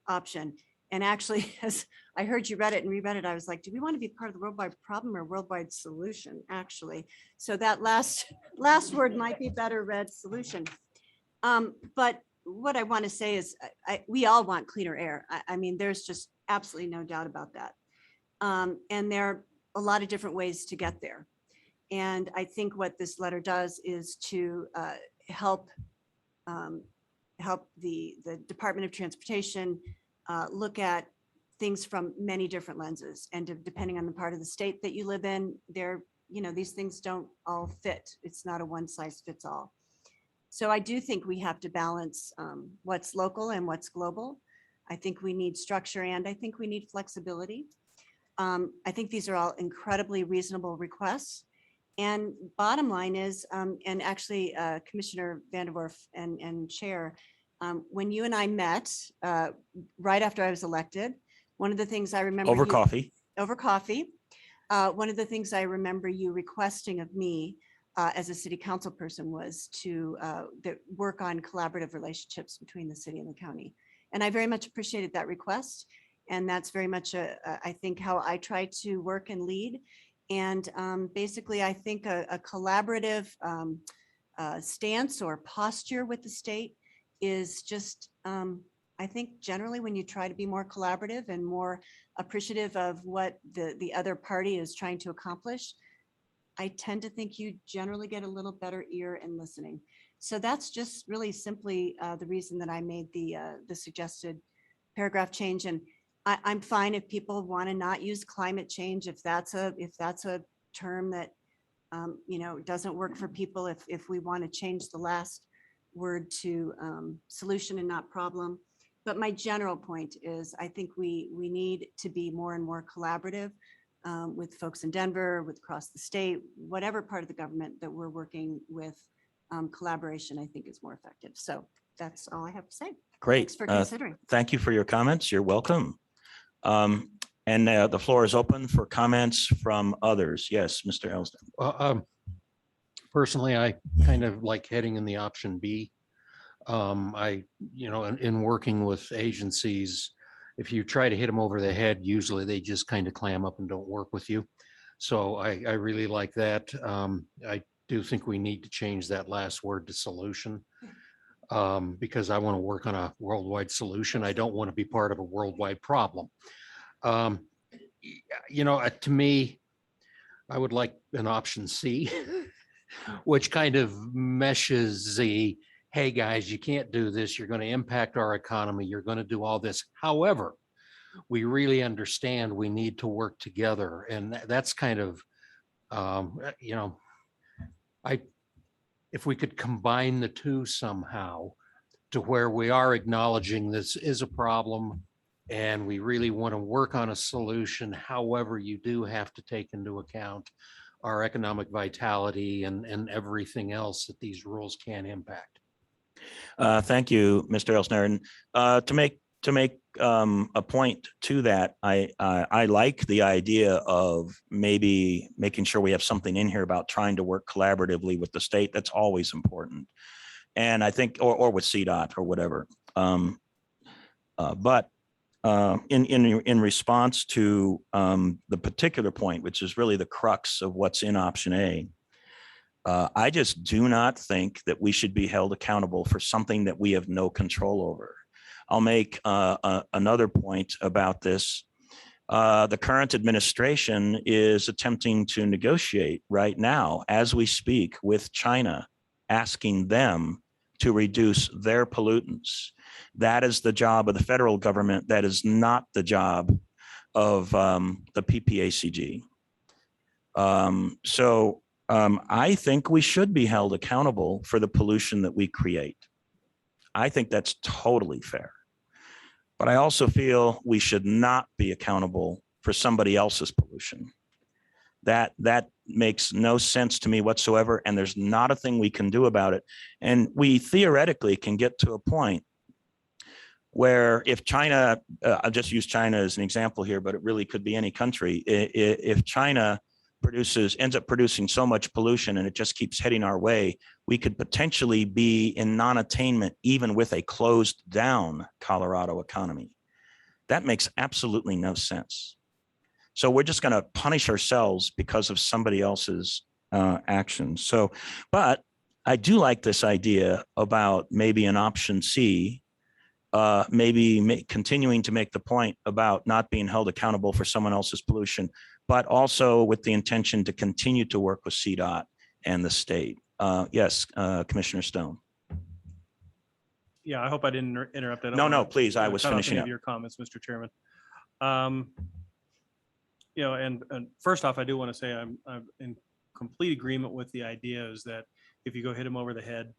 option, and actually, as I heard you read it and reread it, I was like, do we want to be part of the worldwide problem or worldwide solution, actually? So that last word might be better read, solution. But what I want to say is we all want cleaner air. I mean, there's just absolutely no doubt about that. And there are a lot of different ways to get there. And I think what this letter does is to help the Department of Transportation look at things from many different lenses, and depending on the part of the state that you live in, these things don't all fit. It's not a one size fits all. So I do think we have to balance what's local and what's global. I think we need structure, and I think we need flexibility. I think these are all incredibly reasonable requests. And bottom line is, and actually Commissioner Vanderwerf and Chair, when you and I met right after I was elected, one of the things I remember over coffee. over coffee. One of the things I remember you requesting of me as a city council person was to work on collaborative relationships between the city and the county. And I very much appreciated that request. And that's very much, I think, how I try to work and lead. And basically, I think a collaborative stance or posture with the state is just, I think generally when you try to be more collaborative and more appreciative of what the other party is trying to accomplish, I tend to think you generally get a little better ear in listening. So that's just really simply the reason that I made the suggested paragraph change. And I'm fine if people want to not use climate change, if that's a term that doesn't work for people, if we want to change the last word to solution and not problem. But my general point is I think we need to be more and more collaborative with folks in Denver, with across the state, whatever part of the government that we're working with. Collaboration, I think, is more effective. So that's all I have to say. Great. Thanks for considering. Thank you for your comments. You're welcome. And the floor is open for comments from others. Yes, Mr. Elston. Personally, I kind of like heading in the option B. In working with agencies, if you try to hit them over the head, usually they just kind of clam up and don't work with you. So I really like that. I do think we need to change that last word to solution, because I want to work on a worldwide solution. I don't want to be part of a worldwide problem. To me, I would like an option C, which kind of meshes the, hey guys, you can't do this. You're going to impact our economy. You're going to do all this. However, we really understand we need to work together. And that's kind of, if we could combine the two somehow to where we are acknowledging this is a problem and we really want to work on a solution. However, you do have to take into account our economic vitality and everything else that these rules can impact. Thank you, Mr. Elsner. And to make a point to that, I like the idea of maybe making sure we have something in here about trying to work collaboratively with the state. That's always important. And I think, or with CDOT or whatever. But in response to the particular point, which is really the crux of what's in option A, I just do not think that we should be held accountable for something that we have no control over. I'll make another point about this. The current administration is attempting to negotiate right now, as we speak, with China, asking them to reduce their pollutants. That is the job of the federal government. That is not the job of the PPACG. I think we should be held accountable for the pollution that we create. I think that's totally fair. But I also feel we should not be accountable for somebody else's pollution. That makes no sense to me whatsoever, and there's not a thing we can do about it. And we theoretically can get to a point where if China, I'll just use China as an example here, but it really could be any country. If China ends up producing so much pollution and it just keeps heading our way, we could potentially be in non-attainment even with a closed down Colorado economy. That makes absolutely no sense. So we're just going to punish ourselves because of somebody else's actions. So, but I do like this idea about maybe an option C, continuing to make the point about not being held accountable for someone else's pollution, but also with the intention to continue to work with CDOT and the state. Yes, Commissioner Stone. Yeah, I hope I didn't interrupt. I don't No, wanna, please, I was cut off finishing any up. of your comments, Mr. Chairman. And first off, I do want to say I'm in complete agreement with the idea is that if you go hit them over the head,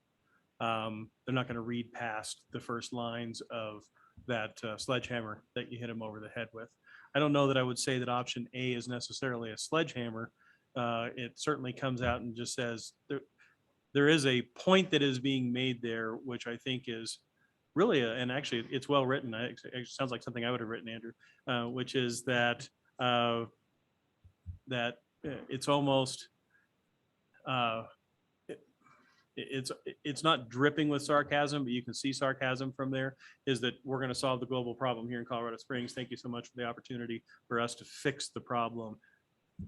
they're not going to read past the first lines of that sledgehammer that you hit them over the head with. I don't know that I would say that option A is necessarily a sledgehammer. It certainly comes out and just says there is a point that is being made there, which I think is really, and actually it's well written. It sounds like something I would have written, Andrew, which is that that it's almost, it's not dripping with sarcasm, but you can see sarcasm from there, is that we're going to solve the global problem here in Colorado Springs. Thank you so much for the opportunity for us to fix the problem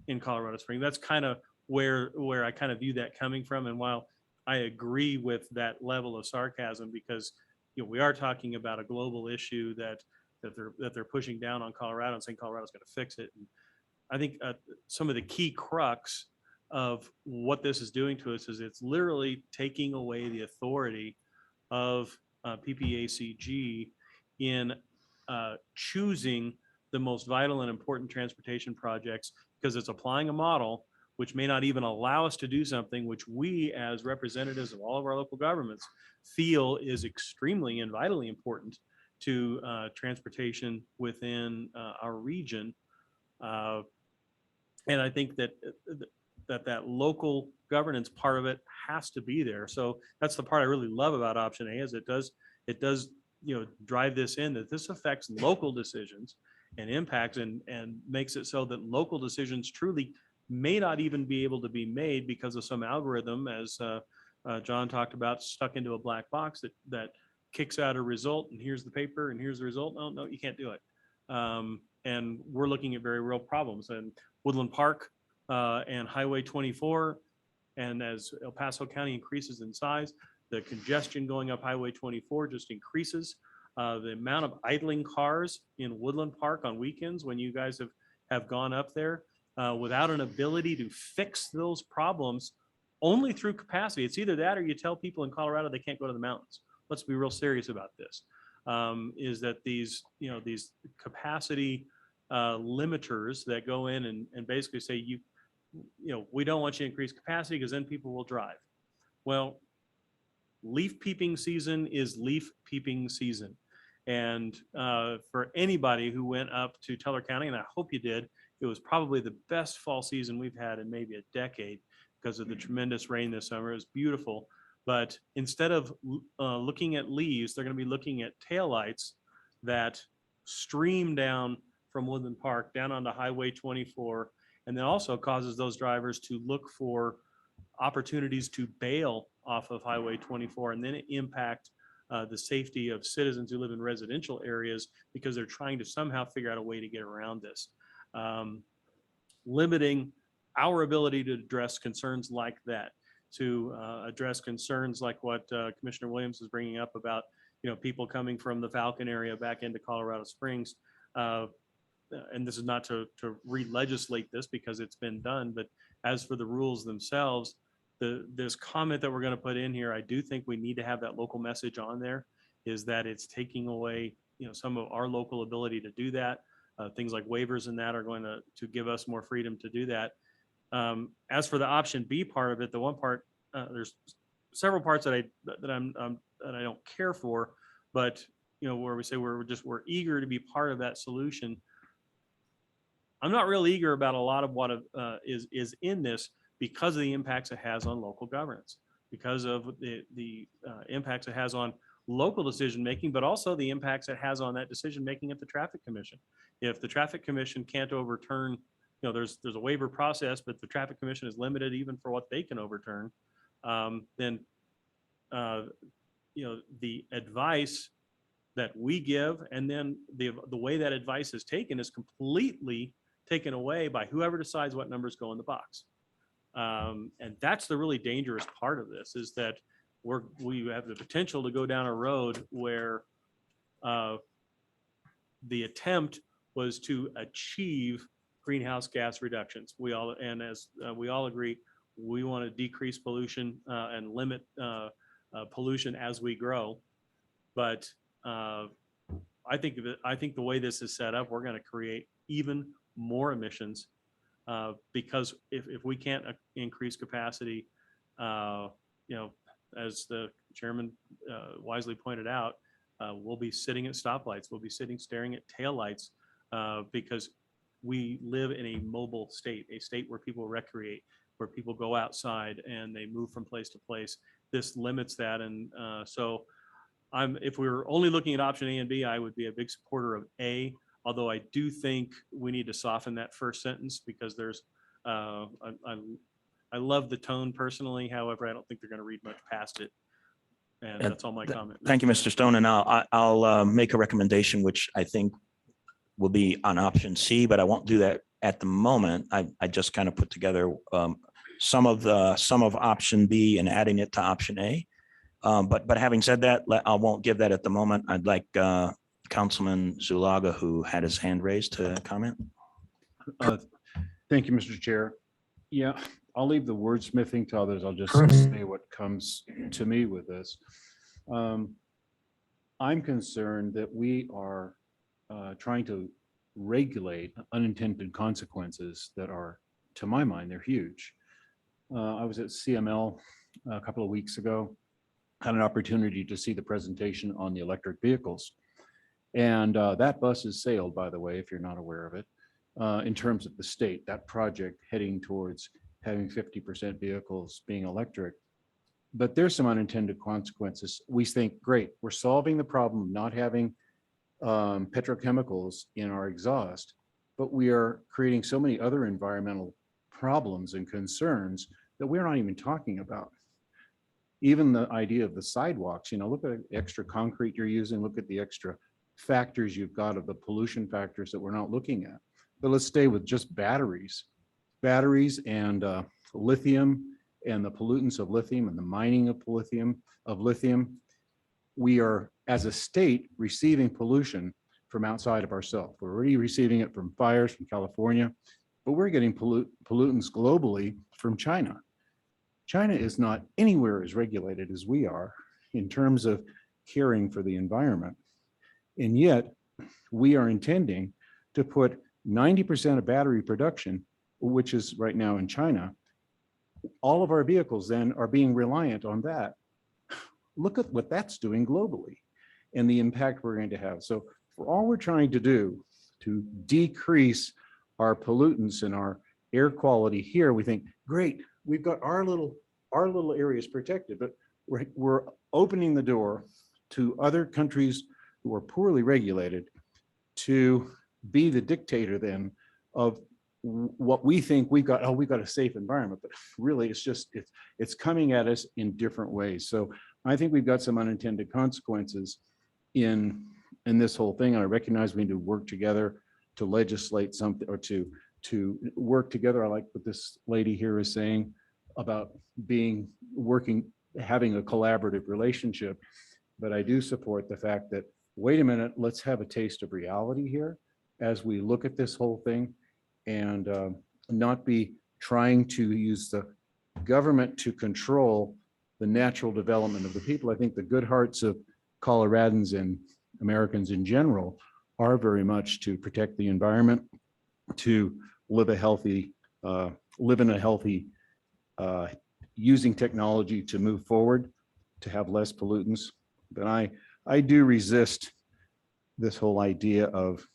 in Colorado Springs. That's kind of where I kind of view that coming from. And while I agree with that level of sarcasm, because we are talking about a global issue that they're pushing down on Colorado and saying Colorado's going to fix it. And I think some of the key crux of what this is doing to us is it's literally taking away the authority of PPACG in choosing the most vital and important transportation projects, because it's applying a model which may not even allow us to do something which we as representatives of all of our local governments feel is extremely and vitally important to transportation within our region. And I think that that local governance part of it has to be there. So that's the part I really love about option A, is it does drive this in, that this affects local decisions and impacts and makes it so that local decisions truly may not even be able to be made because of some algorithm, as John talked about, stuck into a black box that kicks out a result, and here's the paper and here's the result. No, you can't do it. And we're looking at very real problems. And Woodland Park and Highway 24, and as El Paso County increases in size, the congestion going up Highway 24 just increases. The amount of idling cars in Woodland Park on weekends, when you guys have gone up there, without an ability to fix those problems only through capacity. It's either that or you tell people in Colorado they can't go to the mountains. Let's be real serious about this. Is that these capacity limiters that go in and basically say, we don't want you to increase capacity because then people will drive. Well, leaf peeping season is leaf peeping season. And for anybody who went up to Teller County, and I hope you did, it was probably the best fall season we've had in maybe a decade because of the tremendous rain this summer. It was beautiful. But instead of looking at leaves, they're going to be looking at taillights that stream down from Woodland Park down onto Highway 24, and then also causes those drivers to look for opportunities to bail off of Highway 24 and then impact the safety of citizens who live in residential areas because they're trying to somehow figure out a way to get around this. Limiting our ability to address concerns like that, to address concerns like what Commissioner Williams is bringing up about, people coming from the Falcon area back into Colorado Springs. And this is not to re-legislate this because it's been done, but as for the rules themselves, this comment that we're going to put in here, I do think we need to have that local message on there, is that it's taking away, some of our local ability to do that. Things like waivers and that are going to give us more freedom to do that. As for the option B part of it, the one part, there's several parts that I don't care for, but where we say we're eager to be part of that solution. I'm not real eager about a lot of what is in this because of the impacts it has on local governance, because of the impacts it has on local decision making, but also the impacts it has on that decision making at the Traffic Commission. If the Traffic Commission can't overturn, there's a waiver process, but the Traffic Commission is limited even for what they can overturn, then the advice that we give and then the way that advice is taken is completely taken away by whoever decides what numbers go in the box. And that's the really dangerous part of this, is that we have the potential to go down a road where the attempt was to achieve greenhouse gas reductions. As we all agree, we want to decrease pollution and limit pollution as we grow. But I think the way this is set up, we're going to create even more emissions because if we can't increase capacity, as the chairman wisely pointed out, we'll be sitting at stoplights, we'll be staring at taillights because we live in a mobile state, a state where people recreate, where people go outside and they move from place to place. This limits that. And so if we were only looking at option A and B, I would be a big supporter of A. Although I do think we need to soften that first sentence because there's, I love the tone personally. However, I don't think they're going to read much past it. And that's all my comment. Thank you, Mr. Stone. And I'll make a recommendation, which I think will be on option C, but I won't do that at the moment. I just kind of put together some of option B and adding it to option A. But having said that, I won't give that at the moment. I'd like Councilman Zulaga, who had his hand raised, to comment. Thank you, Mr. Chair. Yeah, I'll leave the wordsmithing to others. I'll just say what comes to me with this. I'm concerned that we are trying to regulate unintended consequences that are, to my mind, they're huge. I was at CML a couple of weeks ago, had an opportunity to see the presentation on the electric vehicles. And that bus has sailed, by the way, if you're not aware of it, in terms of the state, that project heading towards having 50% vehicles being electric. But there's some unintended consequences. We think, great, we're solving the problem of not having petrochemicals in our exhaust, but we are creating so many other environmental problems and concerns that we're not even talking about. Even the idea of the sidewalks, look at the extra concrete you're using, look at the extra factors you've got of the pollution factors that we're not looking at. But let's stay with just batteries and lithium and the pollutants of lithium and the mining of lithium. We are, as a state, receiving pollution from outside of ourselves. We're already receiving it from fires from California, but we're getting pollutants globally from China. China is not anywhere as regulated as we are in terms of caring for the environment. And yet we are intending to put 90% of battery production, which is right now in China. All of our vehicles then are being reliant on that. Look at what that's doing globally and the impact we're going to have. So for all we're trying to do to decrease our pollutants and our air quality here, we think, great, we've got our little areas protected, but we're opening the door to other countries who are poorly regulated to be the dictator then of what we think we've got. Oh, we've got a safe environment, but really it's coming at us in different ways. So I think we've got some unintended consequences in this whole thing. And I recognize we need to work together to legislate something or to work together. I like what this lady here is saying about having a collaborative relationship. But I do support the fact that, wait a minute, let's have a taste of reality here as we look at this whole thing and not be trying to use the government to control the natural development of the people. I think the good hearts of Coloradans and Americans in general are very much to protect the environment, to live in a healthy, using technology to move forward, to have less pollutants. But I do resist this whole idea of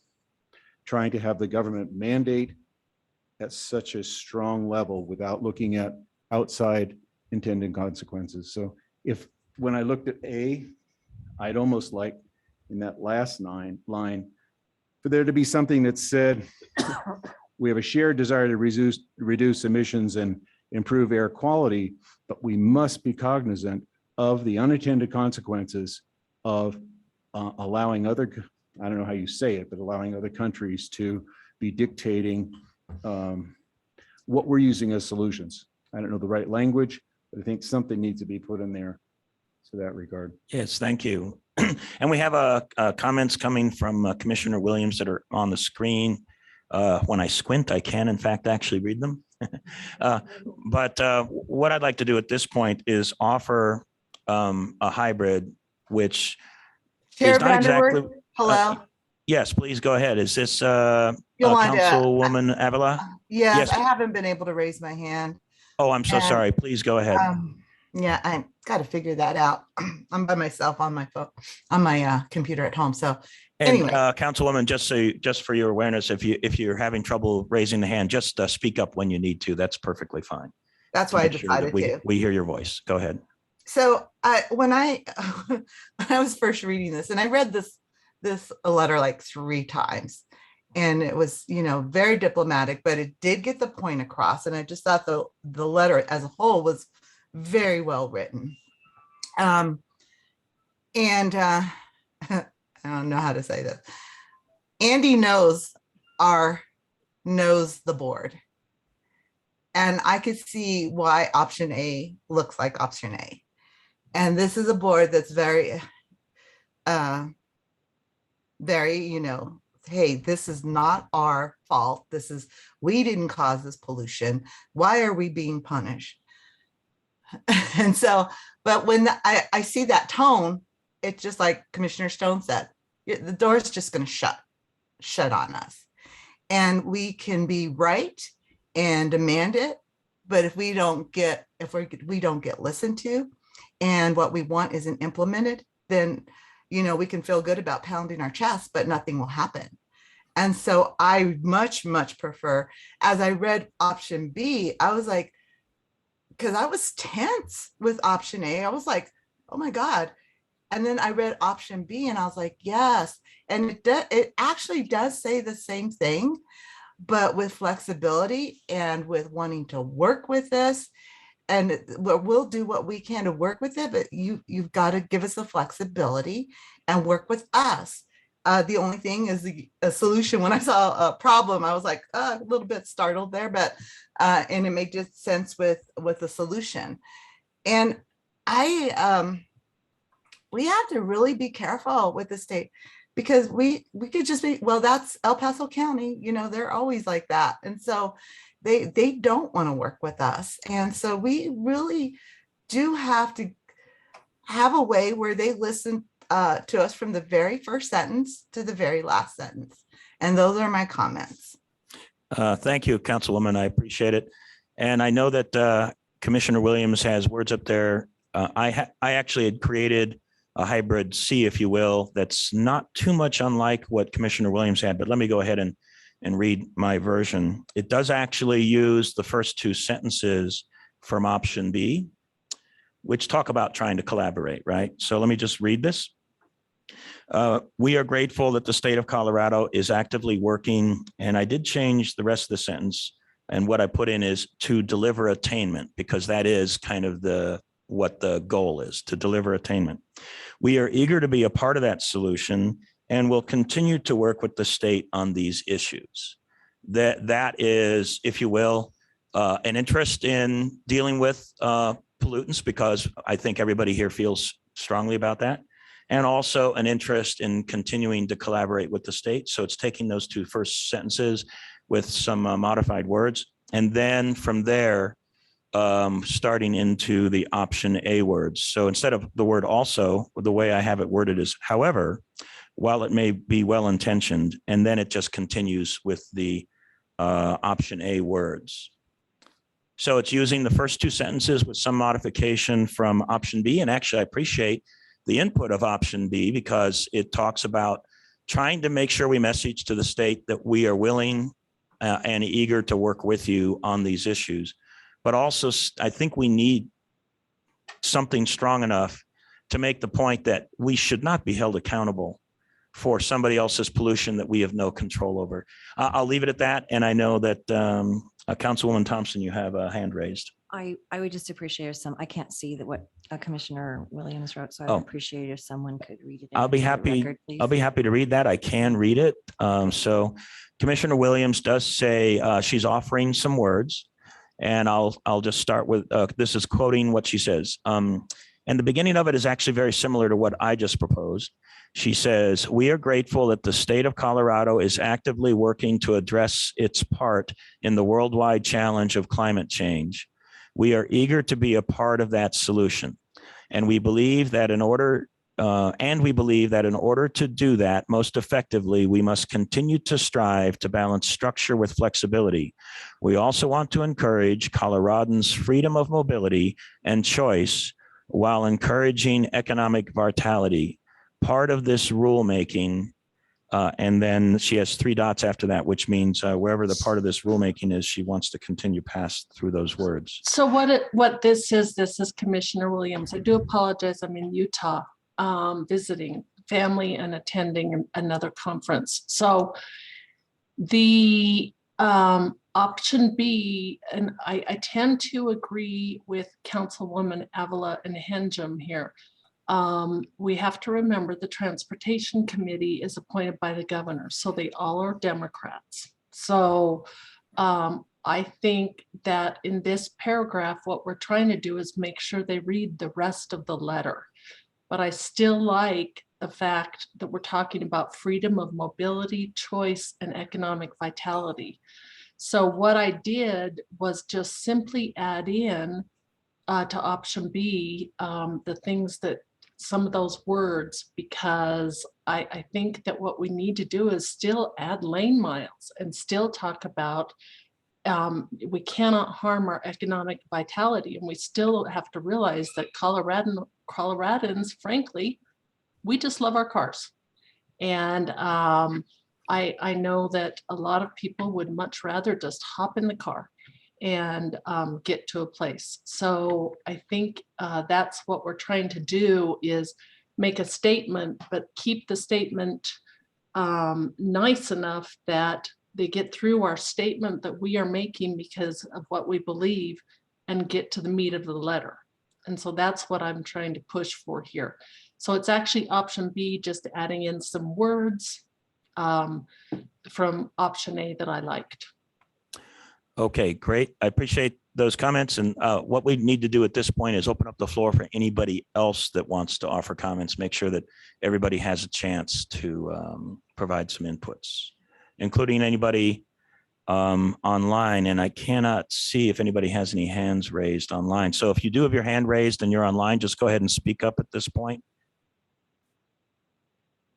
trying to have the government mandate at such a strong level without looking at outside intended consequences. So when I looked at A, I'd almost like in that last line for there to be something that said, we have a shared desire to reduce emissions and improve air quality, but we must be cognizant of the unintended consequences of allowing other, I don't know how you say it, but allowing other countries to be dictating what we're using as solutions. I don't know the right language, but I think something needs to be put in there to that regard. Yes, thank you. And we have comments coming from Commissioner Williams that are on the screen. When I squint, I can in fact actually read them. But what I'd like to do at this point is offer a hybrid, which is not exactly. Hello. Yes, please go ahead. Is this Yolanda, Councilwoman Avila? Yes, I haven't been able to raise my hand. Oh, I'm so sorry. Please go ahead. Yeah, I got to figure that out. I'm by myself on my phone, on my computer at home. So anyway, Councilwoman, just for your awareness, if you're having trouble raising the hand, just speak up when you need to. That's perfectly fine. That's why I decided to. We hear your voice. Go ahead. So when I was first reading this, and I read this letter like 3 times, And it was, very diplomatic, but it did get the point across. And I just thought the letter as a whole was very well written. And I don't know how to say this. Andy knows the board. And I could see why option A looks like option A. And this is a board that's very, hey, this is not our fault. We didn't cause this pollution. Why are we being punished? And so, but when I see that tone, it's just like Commissioner Stone said, the door's just going to shut on us. And we can be right and demand it. But if we don't get listened to and what we want isn't implemented, then, we can feel good about pounding our chest, but nothing will happen. And so I much, much prefer, as I read option B, I was like, because I was tense with option A. I was like, oh my God. And then I read option B and I was like, yes. And it actually does say the same thing, but with flexibility and with wanting to work with this. And we'll do what we can to work with it, but you've got to give us the flexibility and work with us. The only thing is a solution. When I saw a problem, I was like a little bit startled there, but and it made just sense with the solution. And we have to really be careful with the state, because we could just be, well, that's El Paso County, they're always like that. And so they don't want to work with us. And so we really do have to have a way where they listen to us from the very first sentence to the very last sentence. And those are my comments. Thank you, Councilwoman. I appreciate it. And I know that Commissioner Williams has words up there. I actually had created a hybrid C, if you will, that's not too much unlike what Commissioner Williams had, but let me go ahead and read my version. It does actually use the first two sentences from option B, which talk about trying to collaborate, right? So let me just read this. We are grateful that the state of Colorado is actively working, and I did change the rest of the sentence, and what I put in is to deliver attainment, because that is kind of what the goal is, to deliver attainment. We are eager to be a part of that solution and will continue to work with the state on these issues. That is, if you will, an interest in dealing with pollutants, because I think everybody here feels strongly about that, and also an interest in continuing to collaborate with the state. So it's taking those two first sentences with some modified words, and then from there, starting into the option A words. So instead of the word also, the way I have it worded is, however, while it may be well-intentioned, and then it just continues with the option A words. So it's using the first two sentences with some modification from option B. And actually, I appreciate the input of option B, because it talks about trying to make sure we message to the state that we are willing and eager to work with you on these issues. But also, I think we need something strong enough to make the point that we should not be held accountable for somebody else's pollution that we have no control over. I'll leave it at that. And I know that Councilwoman Thompson, you have a hand raised. I would just appreciate if I can't see that what Commissioner Williams wrote, so I would appreciate if someone could read it. I'll be happy to read that. I can read it. So Commissioner Williams does say she's offering some words. And I'll just start with, this is quoting what she says. And the beginning of it is actually very similar to what I just proposed. She says, we are grateful that the state of Colorado is actively working to address its part in the worldwide challenge of climate change. We are eager to be a part of that solution. And we believe that in order to do that most effectively, we must continue to strive to balance structure with flexibility. We also want to encourage Coloradans' freedom of mobility and choice while encouraging economic vitality. Part of this rulemaking, and then she has 3 dots after that, which means wherever the part of this rulemaking is, she wants to continue past through those words. So what this is Commissioner Williams. I do apologize. I'm in Utah visiting family and attending another conference. So The option B, and I tend to agree with Councilwoman Avila and Henjum here. We have to remember the Transportation Committee is appointed by the governor, so they all are Democrats. So I think that in this paragraph, what we're trying to do is make sure they read the rest of the letter. But I still like the fact that we're talking about freedom of mobility, choice, and economic vitality. So what I did was just simply add in to option B, the things that some of those words, because I think that what we need to do is still add lane miles and still talk about we cannot harm our economic vitality. And we still have to realize that Coloradans, frankly, we just love our cars. And I know that a lot of people would much rather just hop in the car and get to a place. So I think that's what we're trying to do, is make a statement, but keep the statement nice enough that they get through our statement that we are making because of what we believe and get to the meat of the letter. And so that's what I'm trying to push for here. So it's actually option B, just adding in some words from option A that I liked. Okay, great. I appreciate those comments. And what we need to do at this point is open up the floor for anybody else that wants to offer comments. Make sure that everybody has a chance to provide some inputs, including anybody online. And I cannot see if anybody has any hands raised online. So if you do have your hand raised and you're online, just go ahead and speak up at this point.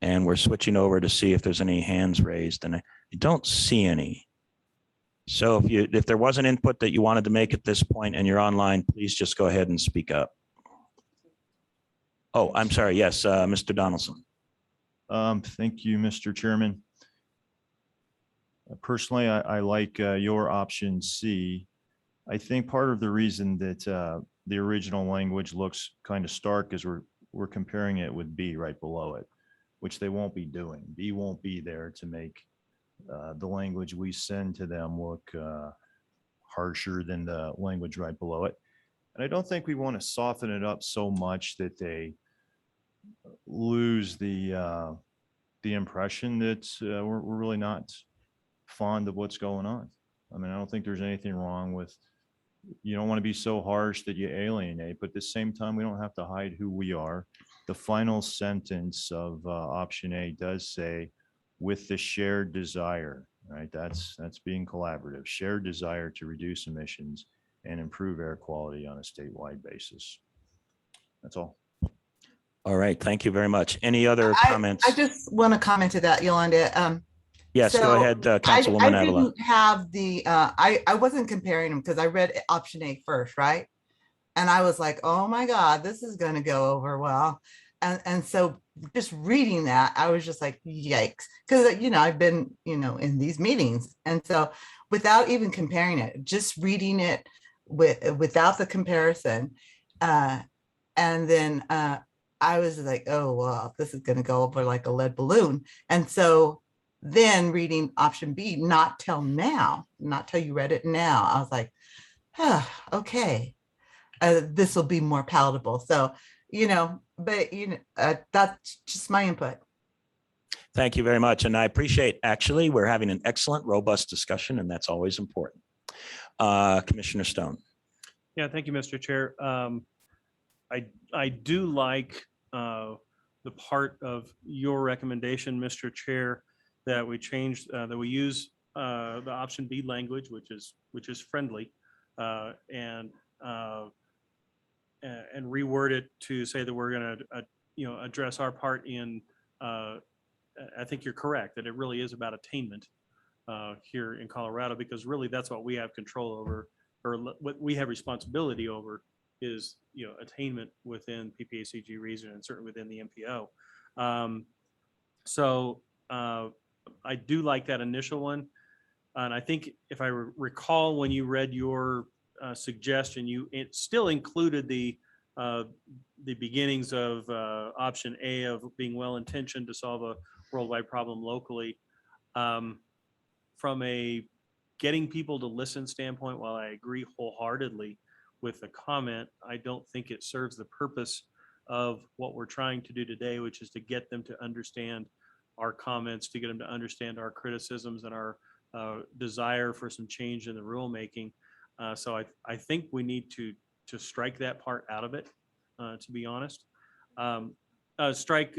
And we're switching over to see if there's any hands raised, and I don't see any. So if there was an input that you wanted to make at this point and you're online, please just go ahead and speak up. Oh, I'm sorry. Yes, Mr. Donaldson. Thank you, Mr. Chairman. Personally, I like your option C. I think part of the reason that the original language looks kind of stark is we're comparing it with B right below it, which they won't be doing. B won't be there to make the language we send to them look harsher than the language right below it. And I don't think we want to soften it up so much that they lose the impression that we're really not fond of what's going on. I mean, I don't think there's anything wrong with, you don't want to be so harsh that you alienate, but at the same time, we don't have to hide who we are. The final sentence of option A does say, with the shared desire, right? That's being collaborative, shared desire to reduce emissions and improve air quality on a statewide basis. That's all. All right. Thank you very much. Any other comments? I just want to comment to that, Yolanda. Yes, go ahead, Councilwoman I Avila. didn't have the, I wasn't comparing them because I read option A first, right? And I was like, oh my God, this is going to go over well. And so just reading that, I was just like, yikes. Because, I've been, in these meetings. And so without even comparing it, just reading it without the comparison. And then I was like, oh, well, this is going to go over like a lead balloon. And so then reading option B, not till now, not till you read it now, I was like, okay, this will be more palatable. So, but that's just my input. Thank you very much. And I appreciate, actually, we're having an excellent, robust discussion, and that's always important. Commissioner Stone. Yeah, thank you, Mr. Chair. I do like the part of your recommendation, Mr. Chair, that we change, that we use the option B language, which is friendly, and reword it to say that we're going to, address our part in. I think you're correct that it really is about attainment here in Colorado, because really that's what we have control over, or what we have responsibility over is, attainment within PPACG region and certainly within the MPO. So I do like that initial one. And I think if I recall, when you read your suggestion, it still included the beginnings of option A of being well-intentioned to solve a worldwide problem locally. from a getting people to listen standpoint, while I agree wholeheartedly with the comment, I don't think it serves the purpose of what we're trying to do today, which is to get them to understand our comments, to get them to understand our criticisms and our desire for some change in the rulemaking. So I think we need to strike that part out of it, to be honest. Strike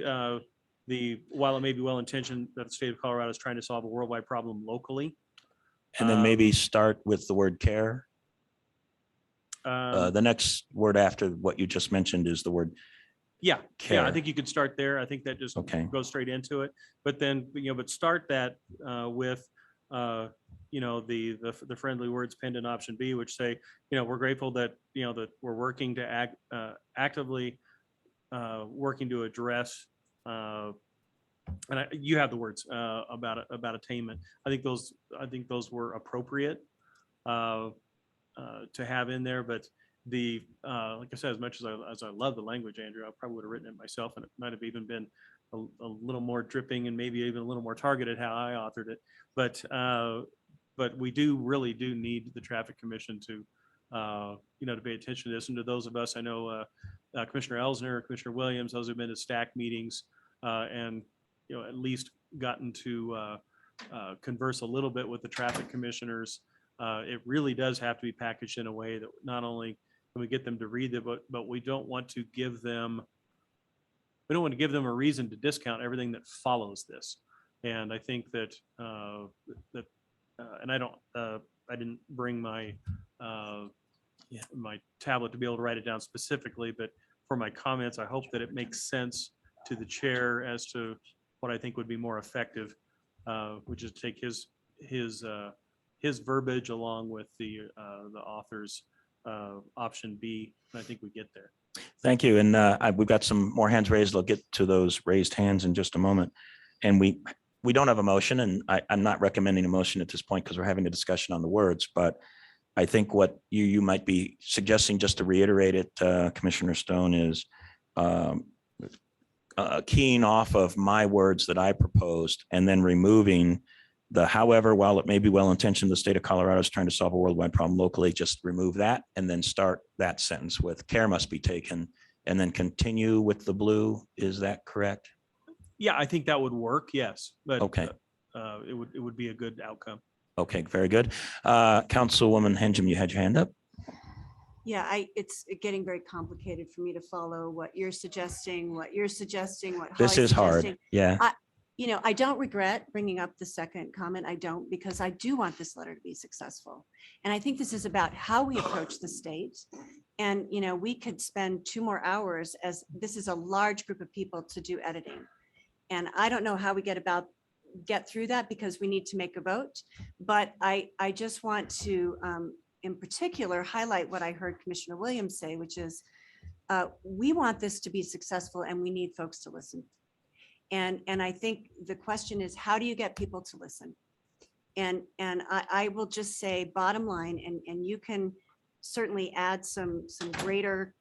while it may be well-intentioned that the state of Colorado is trying to solve a worldwide problem locally. And then maybe start with the word care. The next word after what you just mentioned is the word Yeah, care. I think you could start there. I think that just goes straight into it. But then, but start that with, the friendly words pinned in option B, which say, we're grateful that, that we're working to actively working to address, and you have the words about attainment. I think those were appropriate to have in there, but like I said, as much as I love the language, Andrew, I probably would have written it myself, and it might have even been a little more dripping and maybe even a little more targeted how I authored it. But we really do need the Traffic Commission to to pay attention to this. And to those of us, I know Commissioner Elsner, Commissioner Williams, those who've been to stack meetings and at least gotten to converse a little bit with the traffic commissioners. It really does have to be packaged in a way that not only can we get them to read it, but we don't want to give them a reason to discount everything that follows this. And I think that and I didn't bring my my tablet to be able to write it down specifically, but for my comments, I hope that it makes sense to the chair as to what I think would be more effective, which is to take his verbiage along with the author's option B. And I think we get there. Thank you. And we've got some more hands raised. I'll get to those raised hands in just a moment. And we don't have a motion, and I'm not recommending a motion at this point because we're having a discussion on the words, but I think what you might be suggesting, just to reiterate it, Commissioner Stone, is keying off of my words that I proposed and then removing the however, while it may be well-intentioned, the state of Colorado is trying to solve a worldwide problem locally, just remove that and then start that sentence with care must be taken and then continue with the blue. Is that correct? Yeah, I think that would work. Yes, but okay, it would be a good outcome. Okay, very good. Councilwoman Henjum, you had your hand up. Yeah, it's getting very complicated for me to follow what you're suggesting, what This is hard. Yeah. I don't regret bringing up the second comment. I don't, because I do want this letter to be successful. And I think this is about how we approach the state. And, we could spend 2 more hours, as this is a large group of people to do editing. And I don't know how we get through that because we need to make a vote. But I just want to, in particular, highlight what I heard Commissioner Williams say, which is we want this to be successful and we need folks to listen. And I think the question is, how do you get people to listen? And I will just say bottom line, and you can certainly add some greater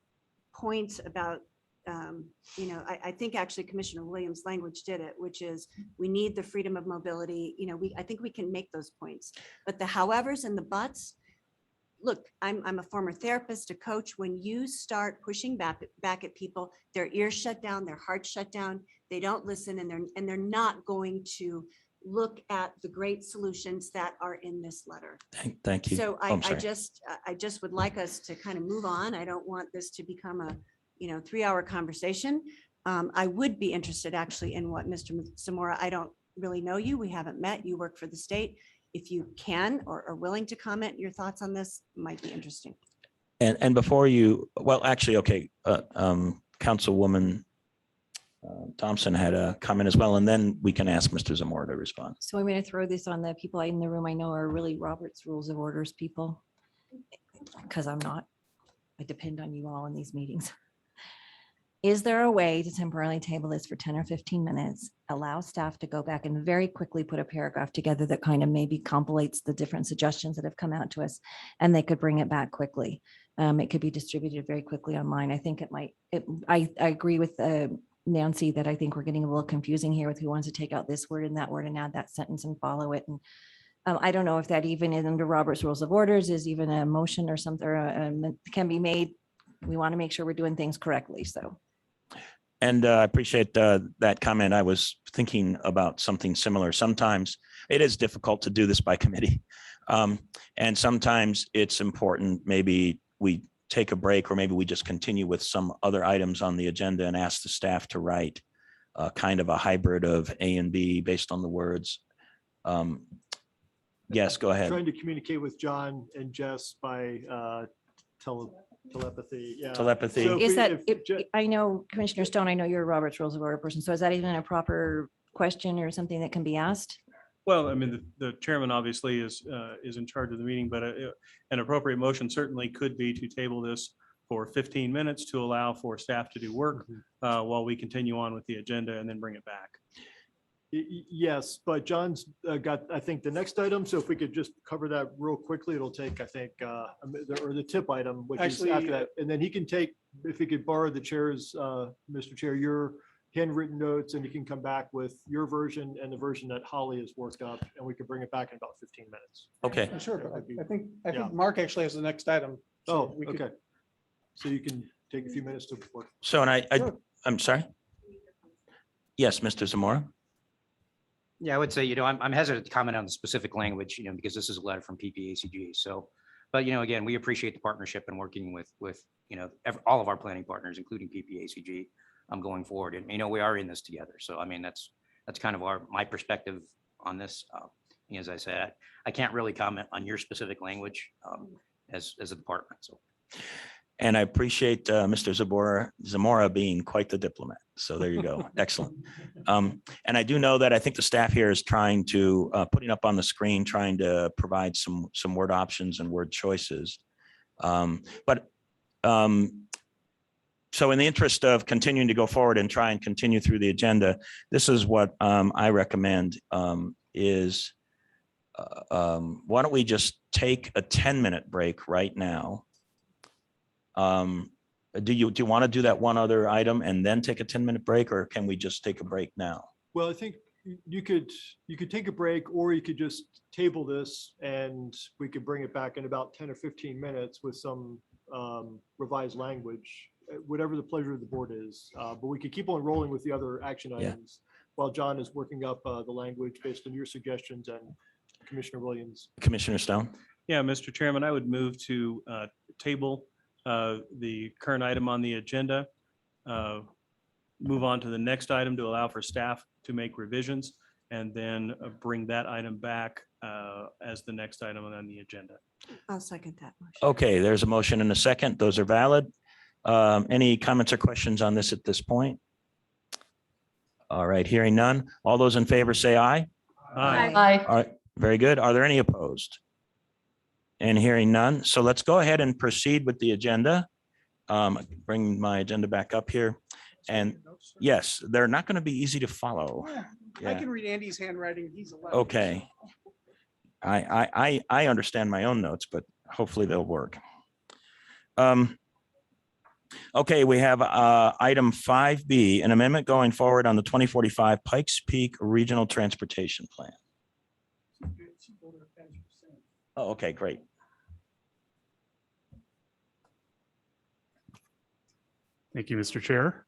points about, I think actually Commissioner Williams' language did it, which is we need the freedom of mobility. I think we can make those points, but the howevers and the buts, look, I'm a former therapist, a coach. When you start pushing back at people, their ears shut down, their hearts shut down, they don't listen, and they're not going to look at the great solutions that are in this letter. Thank you. So I just would like us to kind of move on. I don't want this to become a 3-hour conversation. I would be interested actually in what Mr. Zamora, I don't really know you. We haven't met. You work for the state. If you can or are willing to comment your thoughts on this, might be interesting. And before you, well, actually, okay, Councilwoman Thompson had a comment as well, and then we can ask Mr. Zamora to respond. So I'm going to throw this on the people in the room I know are really Robert's Rules of Orders people, because I'm not. I depend on you all in these meetings. Is there a way to temporarily table this for 10 or 15 minutes, allow staff to go back and very quickly put a paragraph together that kind of maybe compilates the different suggestions that have come out to us, and they could bring it back quickly. It could be distributed very quickly online. I think it might, I agree with Nancy that I think we're getting a little confusing here with who wants to take out this word and that word and add that sentence and follow it. And I don't know if that even is under Robert's Rules of Orders is even a motion or something, can be made. We want to make sure we're doing things correctly, so. And I appreciate that comment. I was thinking about something similar. Sometimes it is difficult to do this by committee. And sometimes it's important, maybe we take a break or maybe we just continue with some other items on the agenda and ask the staff to write kind of a hybrid of A and B based on the words. Yes, go ahead. Trying to communicate with John and Jess by telepathy. Yeah. Telepathy. So if Is we- that, if I know Commissioner Stone, I know you're a Robert's Rules of Order person, so is that even a proper question or something that can be asked? Well, I mean, the chairman obviously is in charge of the meeting, but an appropriate motion certainly could be to table this for 15 minutes to allow for staff to do work while we continue on with the agenda and then bring it back. Yes, but John's got, I think, the next item. So if we could just cover that real quickly, it'll take, I think, or the tip item, which is Actually, after that. And then he can take, if he could borrow the chairs, Mr. Chair, your handwritten notes, and you can come back with your version and the version that Holly has worked up, and we can bring it back in about 15 minutes. Okay. Sure, but I think Yeah. Mark actually has the next item. so Oh, we could- okay. So you can take a few minutes to work. So, and I'm sorry. Yes, Mr. Zamora. Yeah, I would say, I'm hesitant to comment on the specific language, because this is a letter from PPACG. So, but, again, we appreciate the partnership and working with, all of our planning partners, including PPACG, going forward. And, we are in this together. So, I mean, that's kind of my perspective on this. As I said, I can't really comment on your specific language as a department. So. And I appreciate Mr. Zamora being quite the diplomat. So there you go. Excellent. And I do know that I think the staff here is trying to, putting up on the screen, trying to provide some word options and word choices. So in the interest of continuing to go forward and try and continue through the agenda, this is what I recommend is why don't we just take a 10-minute break right now? Do you want to do that one other item and then take a 10-minute break, or can we just take a break now? Well, I think you could take a break, or you could just table this and we could bring it back in about 10 or 15 minutes with some revised language, whatever the pleasure of the board is. But we could keep on rolling with the other action items while John is working up the language based on your suggestions and Commissioner Williams. Commissioner Stone. Yeah, Mr. Chairman, I would move to table the current item on the agenda, move on to the next item to allow for staff to make revisions, and then bring that item back as the next item on the agenda. I'll second that motion. Okay, there's a motion and a second. Those are valid. Any comments or questions on this at this point? All right, hearing none. All those in favor say aye. Aye. All right, very good. Are there any opposed? And hearing none. So let's go ahead and proceed with the agenda. Bring my agenda back up here. And yes, they're not going to be easy to follow. I Yeah. can read Andy's handwriting. He's 11. Okay. I understand my own notes, but hopefully they'll work. Okay, we have item 5B, an amendment going forward on the 2045 Pikes Peak Regional Transportation Plan. Oh, okay, great. Thank you, Mr. Chair.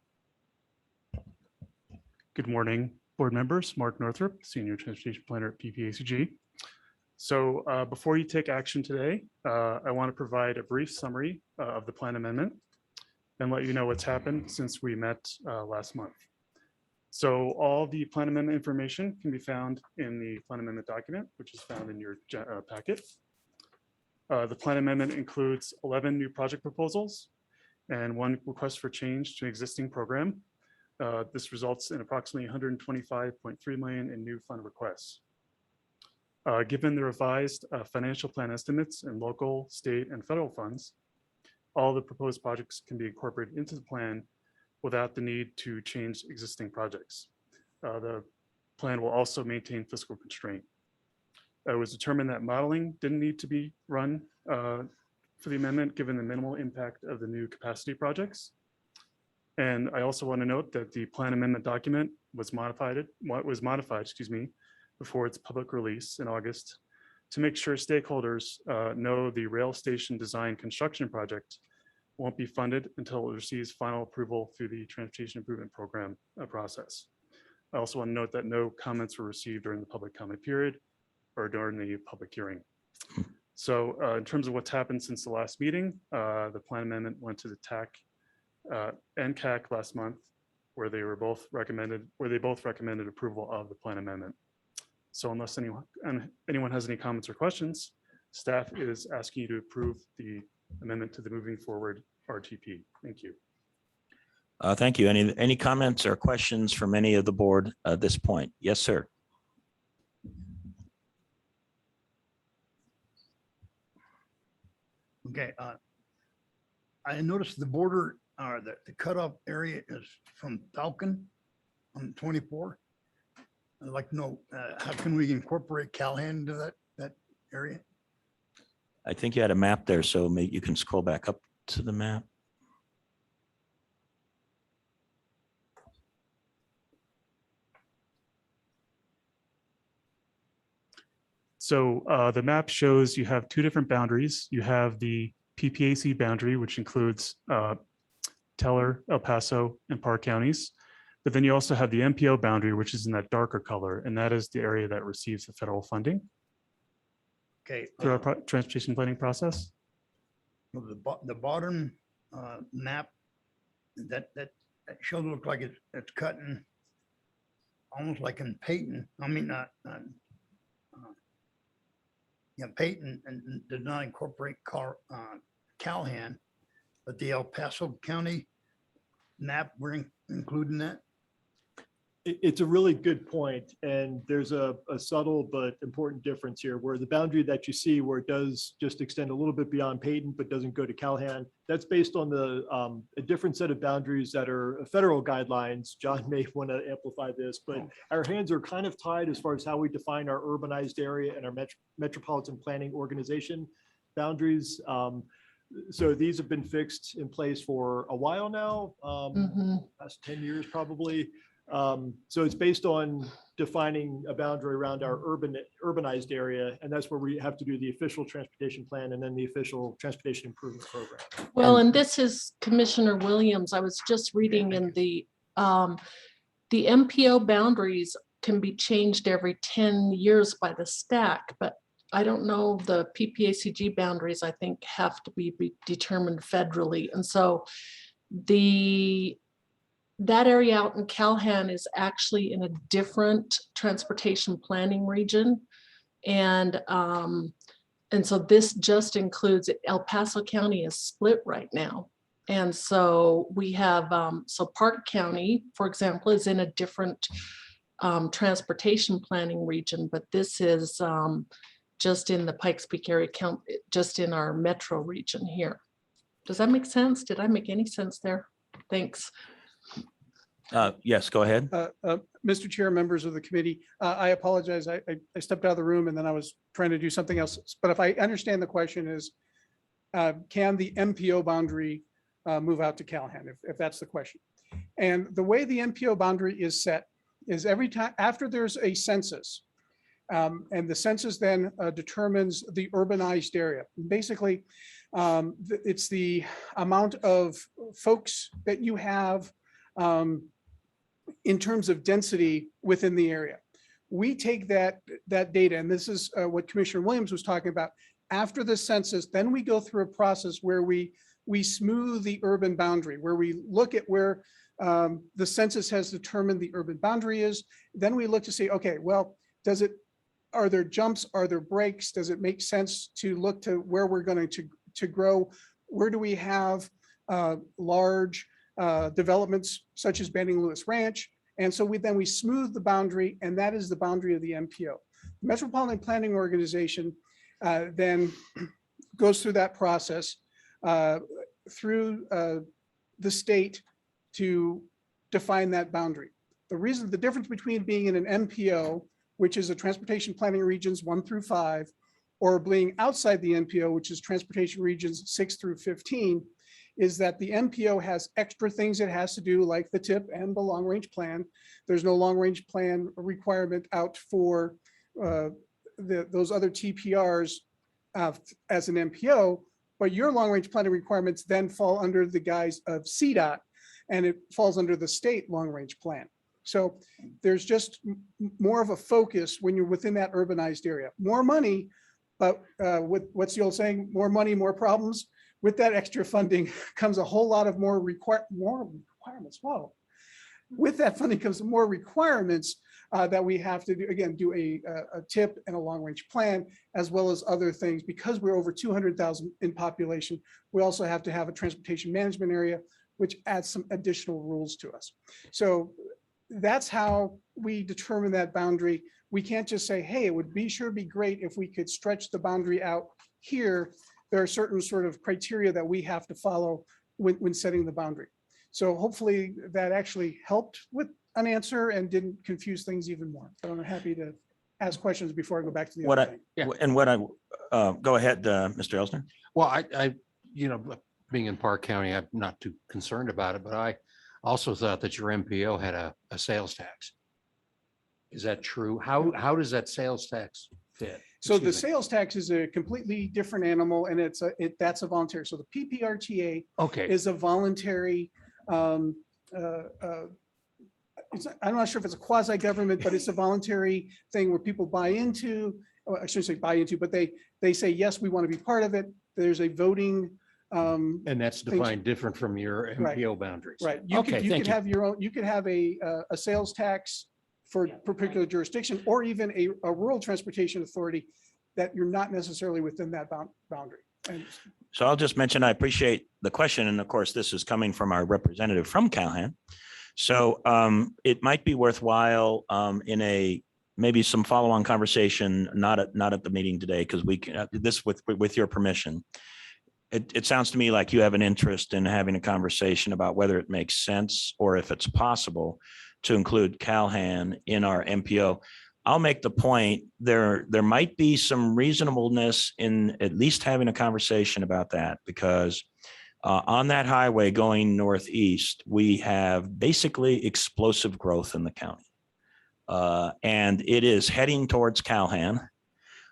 Good morning, board members. Mark Northrup, Senior Transportation Planner at PPACG. So before you take action today, I want to provide a brief summary of the plan amendment and let you know what's happened since we met last month. So all the plan amendment information can be found in the plan amendment document, which is found in your packet. The plan amendment includes 11 new project proposals and 1 request for change to an existing program. This results in approximately $125.3 million in new fund requests. Given the revised financial plan estimates and local, state, and federal funds, all the proposed projects can be incorporated into the plan without the need to change existing projects. The plan will also maintain fiscal constraint. It was determined that modeling didn't need to be run for the amendment, given the minimal impact of the new capacity projects. And I also want to note that the plan amendment document was modified, before its public release in August to make sure stakeholders know the rail station design construction project won't be funded until it receives final approval through the Transportation Improvement Program process. I also want to note that no comments were received during the public comment period or during the public hearing. So in terms of what's happened since the last meeting, the plan amendment went to the TAC and CAC last month, where they both recommended approval of the plan amendment. So unless anyone has any comments or questions, staff is asking you to approve the amendment to the moving forward RTP. Thank you. Thank you. Any comments or questions from any of the board at this point? Yes, sir. Okay. I noticed the border, the cutoff area is from Falcon on 24. I'd like to know, how can we incorporate Callahan into that area? I think you had a map there, so maybe you can scroll back up to the map. So the map shows you have two different boundaries. You have the PPAC boundary, which includes Teller, El Paso, and Park counties. But then you also have the MPO boundary, which is in that darker color, and that is the area that receives the federal funding Okay. through our transportation planning process. Well, the bottom map, that shows look like it's cutting almost like in Peyton. I mean, yeah, Peyton and did not incorporate Callahan, but the El Paso County map, we're including that. It's a really good point, and there's a subtle but important difference here, where the boundary that you see where it does just extend a little bit beyond Peyton but doesn't go to Callahan, that's based on a different set of boundaries that are federal guidelines. John may want to amplify this, but our hands are kind of tied as far as how we define our urbanized area and our metropolitan planning organization boundaries. So these have been fixed in place for a while now, past 10 years probably. So it's based on defining a boundary around our urbanized area, and that's where we have to do the official transportation plan and then the official transportation improvement program. Well, and this is Commissioner Williams. I was just reading in the MPO boundaries can be changed every 10 years by the stack, but I don't know, the PPACG boundaries, I think, have to be determined federally. And so that area out in Callahan is actually in a different transportation planning region. And so this just includes El Paso County is split right now. And so we have, so Park County, for example, is in a different transportation planning region, but this is just in the Pikes Peak area, just in our metro region here. Does that make sense? Did I make any sense there? Thanks. Yes, go ahead. Mr. Chair, members of the committee, I apologize. I stepped out of the room and then I was trying to do something else. But if I understand the question is, can the MPO boundary move out to Callahan, if that's the question? And the way the MPO boundary is set is every time after there's a census, and the census then determines the urbanized area. Basically, it's the amount of folks that you have in terms of density within the area. We take that data, and this is what Commissioner Williams was talking about. After the census, then we go through a process where we smooth the urban boundary, where we look at where the census has determined the urban boundary is. Then we look to see, okay, well, are there jumps? Are there breaks? Does it make sense to look to where we're going to grow? Where do we have large developments such as Banding Lewis Ranch? And so we smooth the boundary, and that is the boundary of the MPO. The Metropolitan Planning Organization then goes through that process through the state to define that boundary. The difference between being in an MPO, which is a transportation planning regions 1 through 5, or being outside the MPO, which is transportation regions 6 through 15, is that the MPO has extra things it has to do, like the TIP and the long range plan. There's no long range plan requirement out for those other TPRs as an MPO, but your long-range planning requirements then fall under the guise of CDOT, and it falls under the state long-range plan. So there's just more of a focus when you're within that urbanized area. More money, but with what's the old saying, more money, more problems. With that extra funding comes a whole lot of more requirements. Whoa. With that funding comes more requirements that we have to do, again, do a TIP and a long-range plan, as well as other things. Because we're over 200,000 in population, we also have to have a transportation management area, which adds some additional rules to us. So that's how we determine that boundary. We can't just say, hey, it would be great if we could stretch the boundary out here. There are certain sort of criteria that we have to follow when setting the boundary. So hopefully that actually helped with an answer and didn't confuse things even more. But I'm happy to ask questions before I go back to the other thing. Go ahead, Mr. Elsner. Well, I, you know, being in Park County, I'm not too concerned about it, but I also thought that your MPO had a sales tax. Is that true? How does that sales tax fit? So the sales tax is a completely different animal, and that's a voluntary. So the PPRTA is a voluntary. I'm not sure if it's a quasi-government, but it's a voluntary thing where people buy into. I shouldn't say buy into, but they say yes, we want to be part of it. There's a voting. And that's defined different from your MPO boundaries. Right. You could have your own. You could have a sales tax for a particular jurisdiction, or even a rural transportation authority that you're not necessarily within that boundary. And so I'll just mention, I appreciate the question. And of course, this is coming from our representative from Calhan. So it might be worthwhile in maybe some follow-on conversation, not at the meeting today, because we can this with your permission. It sounds to me like you have an interest in having a conversation about whether it makes sense or if it's possible to include Calhan in our MPO. I'll make the point there might be some reasonableness in at least having a conversation about that, because on that highway going northeast, we have basically explosive growth in the county. And it is heading towards Calhan.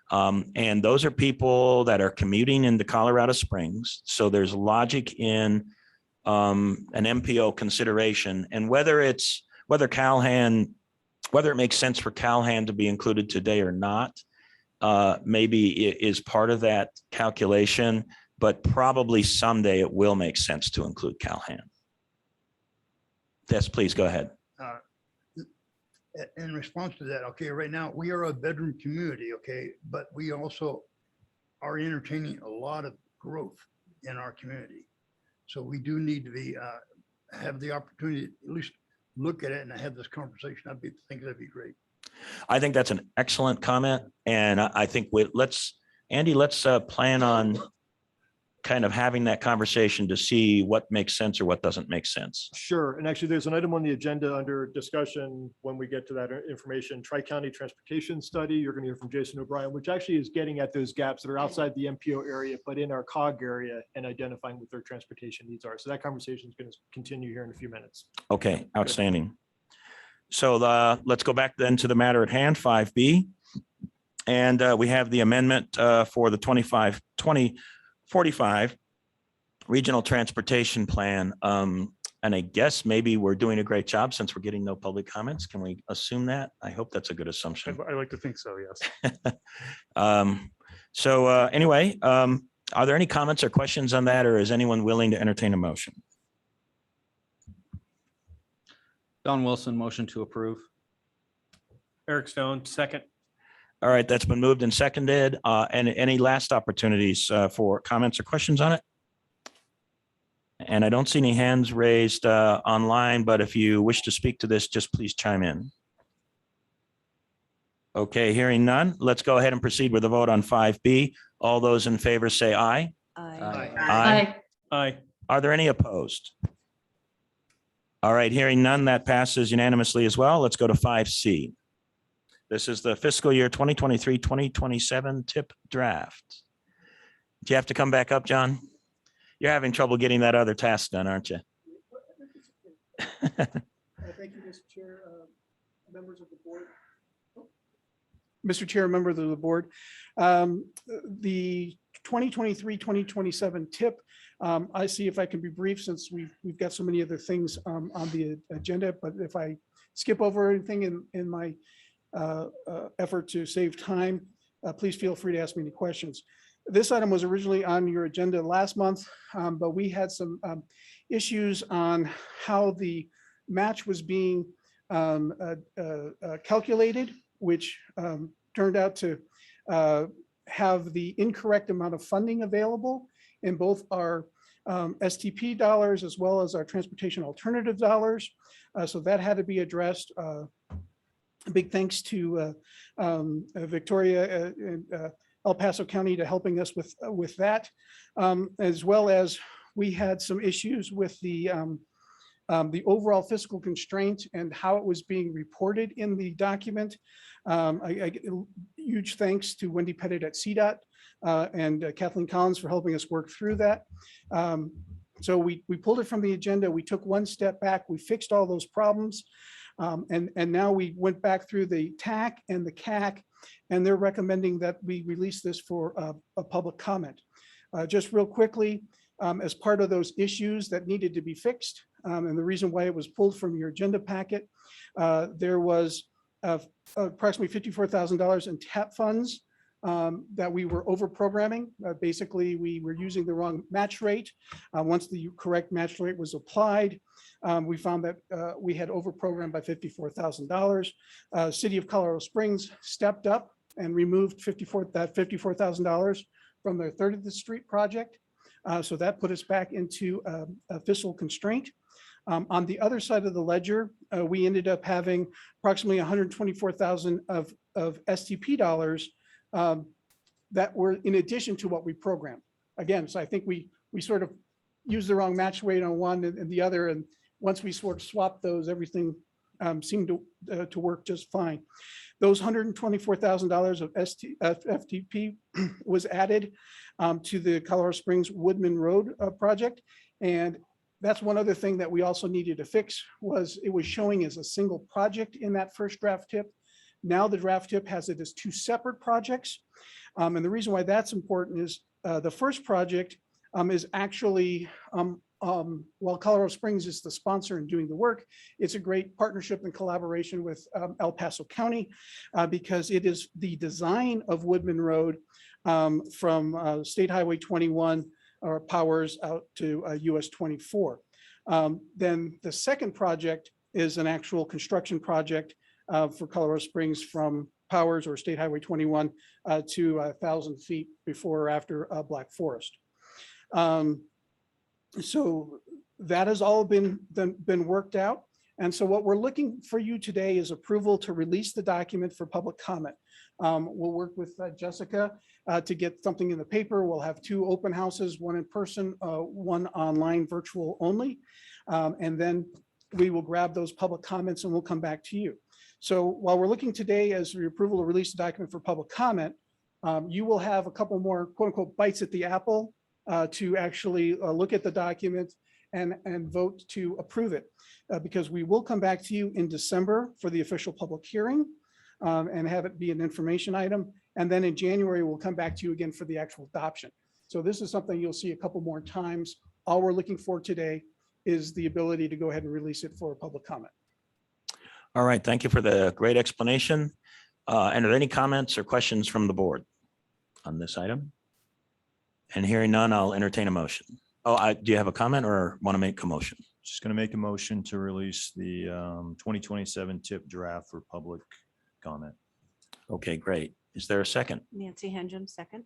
And those are people that are commuting into Colorado Springs. So there's logic in an MPO consideration, and whether it makes sense for Calhan to be included today or not, maybe it is part of that calculation, but probably someday it will make sense to include Calhan. Yes, please go ahead. In response to that, okay, right now we are a bedroom community, okay, but we also are entertaining a lot of growth in our community. So we do need to be have the opportunity to at least look at it and have this conversation. Think that'd be great. I think that's an excellent comment, and I think let's plan on kind of having that conversation to see what makes sense or what doesn't make sense. Sure. And actually, there's an item on the agenda under discussion when we get to that information, Tri-County Transportation Study. You're going to hear from Jason O'Brien, which actually is getting at those gaps that are outside the MPO area, but in our COG area, and identifying what their transportation needs are. So that conversation is going to continue here in a few minutes. Okay, outstanding. So let's go back then to the matter at hand, 5B. And we have the amendment for the 2045 Regional Transportation Plan. And I guess maybe we're doing a great job since we're getting no public comments. Can we assume that? I hope that's a good assumption. I like to think so, yes. Anyway, are there any comments or questions on that, or is anyone willing to entertain a motion? Don Wilson, motion to approve. Eric Stone, second. All right, that's been moved and seconded. And any last opportunities for comments or questions on it? And I don't see any hands raised online, but if you wish to speak to this, just please chime in. Okay, hearing none, let's go ahead and proceed with the vote on 5B. All those in favor say aye. Aye. Aye. Aye. Are there any opposed? All right, hearing none, that passes unanimously as well. Let's go to 5C. This is the fiscal year 2023-2027 TIP draft. Do you have to come back up, John? You're having trouble getting that other task done, aren't you? thank you, Mr. Chair, members of the board. Mr. Chair, members of the board, the 2023-2027 tip. I see if I can be brief since we've got so many other things on the agenda, but if I skip over anything in my effort to save time, please feel free to ask me any questions. This item was originally on your agenda last month, but we had some issues on how the match was being calculated, which turned out to have the incorrect amount of funding available in both our STP dollars as well as our transportation alternative dollars. So that had to be addressed. A big thanks to Victoria and El Paso County to helping us with that, as well as we had some issues with the overall fiscal constraint and how it was being reported in the document. Huge thanks to Wendy Pettit at CDOT and Kathleen Collins for helping us work through that. So we pulled it from the agenda. We took one step back. We fixed all those problems. And now we went back through the TAC and the CAC, and they're recommending that we release this for a public comment. Just real quickly, as part of those issues that needed to be fixed, and the reason why it was pulled from your agenda packet, there was approximately $54,000 in TAP funds that we were over programming. Basically, we were using the wrong match rate. Once the correct match rate was applied, we found that we had over programmed by $54,000. City of Colorado Springs stepped up and removed $54,000 from their 30th Street project. So that put us back into a fiscal constraint. On the other side of the ledger, we ended up having approximately $124,000 of STP dollars that were in addition to what we programmed. Again, so I think we sort of used the wrong match rate on one and the other, and once we sort of swapped those, everything seemed to work just fine. Those $124,000 of FTP was added to the Colorado Springs Woodman Road project, and that's one other thing that we also needed to fix. Was it was showing as a single project in that first draft tip. Now the draft tip has it as two separate projects. And the reason why that's important is the first project is actually, while Colorado Springs is the sponsor and doing the work, it's a great partnership and collaboration with El Paso County because it is the design of Woodman Road from State Highway 21 or Powers out to US 24. Then the second project is an actual construction project for Colorado Springs from Powers or State Highway 21 to 1,000 feet before or after Black Forest. So that has all been worked out. And so what we're looking for you today is approval to release the document for public comment. We'll work with Jessica to get something in the paper. We'll have two open houses, one in person, one online, virtual only. And then we will grab those public comments and we'll come back to you. So while we're looking today as the approval to release the document for public comment, you will have a couple more quote unquote bites at the apple to actually look at the document and vote to approve it. Because we will come back to you in December for the official public hearing and have it be an information item. And then in January, we'll come back to you again for the actual adoption. So this is something you'll see a couple more times. All we're looking for today is the ability to go ahead and release it for a public comment. All right, thank you for the great explanation. And are there any comments or questions from the board on this item? And hearing none, I'll entertain a motion. Oh, do you have a comment or want to make a motion? Just going to make a motion to release the 2027 tip draft for public comment. Okay, great. Is there a second? Nancy Henjum, second.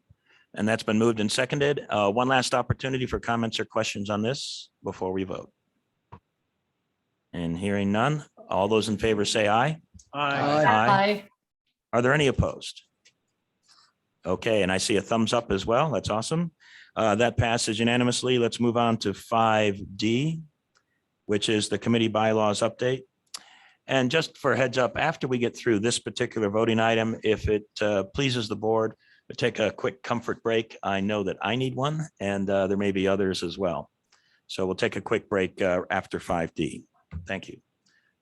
And that's been moved and seconded. One last opportunity for comments or questions on this before we vote. And hearing none, all those in favor say aye. Aye. Are there any opposed? Okay, and I see a thumbs up as well. That's awesome. That passes unanimously. Let's move on to 5D, which is the committee bylaws update. And just for a heads up, after we get through this particular voting item, if it pleases the board, we'll take a quick comfort break. I know that I need one, and there may be others as well. So we'll take a quick break after 5D. Thank you.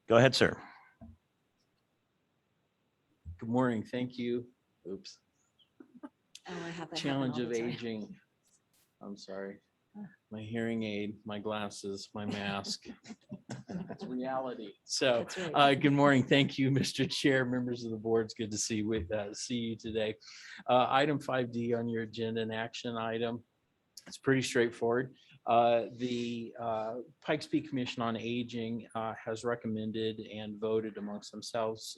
Go ahead, sir. Good morning. Thank you. Oops. Oh, I have that happen Challenge all of the time. aging. I'm sorry. My hearing aid, my glasses, my mask. It's reality. So, That's right. good morning. Thank you, Mr. Chair, members of the board. It's good to see you today. Item 5D on your agenda, an action item. It's pretty straightforward. The Pikes Peak Commission on Aging has recommended and voted amongst themselves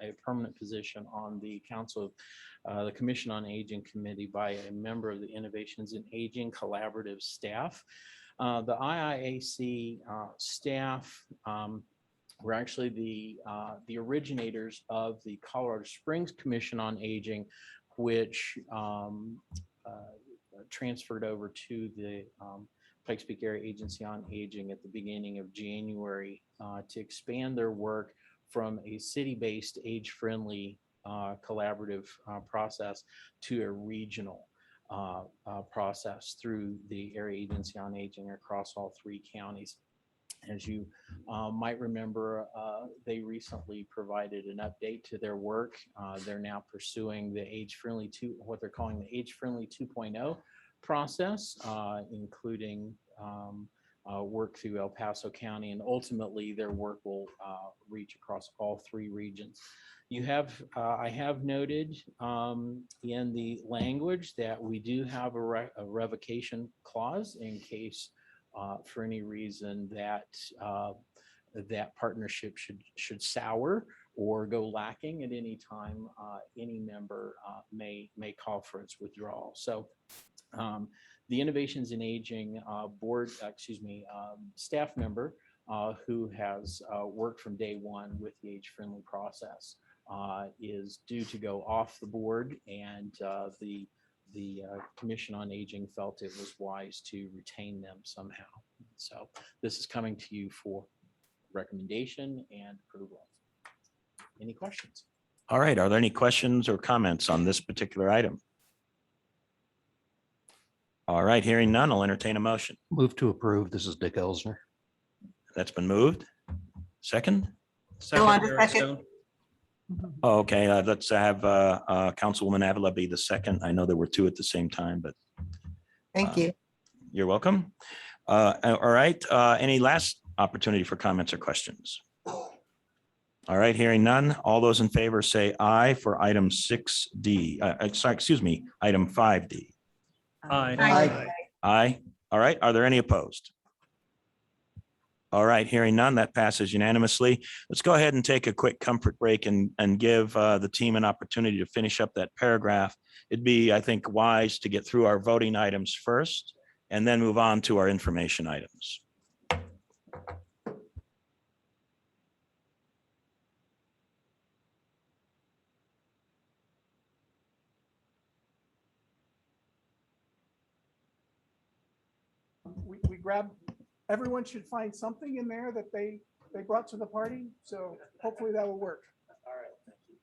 a permanent position on the Council of the Commission on Aging Committee by a member of the Innovations in Aging Collaborative staff. The IIAC staff were actually the originators of the Colorado Springs Commission on Aging, which transferred over to the Pikes Peak Area Agency on Aging at the beginning of January to expand their work from a city-based, age-friendly collaborative process to a regional process through the Area Agency on Aging across all 3 counties. As you might remember, they recently provided an update to their work. They're now pursuing the age-friendly what they're calling the age-friendly 2.0 process, including work through El Paso County, and ultimately their work will reach across all 3 regions. You have, I have noted in the language that we do have a revocation clause in case for any reason that that partnership should sour or go lacking at any time. Any member may call for its withdrawal. So the Innovations in Aging staff member who has worked from day one with the age-friendly process is due to go off the board, and the Commission on Aging felt it was wise to retain them somehow. So this is coming to you for recommendation and approval. Any questions? All right. Are there any questions or comments on this particular item? All right. Hearing none, I'll entertain a motion. Move to approve. This is Dick Elsner. That's been moved. Second? Second. Oh, okay. Let's have Councilwoman Avila be the second. I know there were 2 at the same time, but Thank you. you're welcome. All right. Any last opportunity for comments or questions? All right. Hearing none. All those in favor say aye for item 6D. Item 5D. Aye. Aye. All right. Are there any opposed? All right. Hearing none, that passes unanimously. Let's go ahead and take a quick comfort break and give the team an opportunity to finish up that paragraph. It'd be, I think, wise to get through our voting items first and then move on to our information items. We grabbed, everyone should find something in there that they brought to the party. So hopefully that will work. All right. Thank you.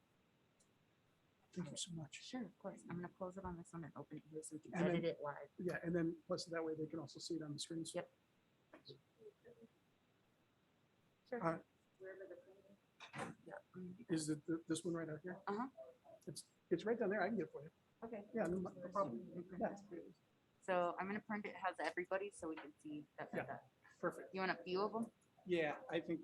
Thank you so much. Sure, of course. I'm gonna close it on this one and open it here so we can And then- edit it live. Yeah, and then plus that way they can also see it on the screens. Yep. Sure. All right. Yeah. Is it this one right out here? Uh-huh. It's right down there. I can get it for you. Okay. Yeah, no problem. Yeah. So I'm gonna print it, has everybody, so we can see that. Yeah. Perfect. You want a few of them? Yeah, I think.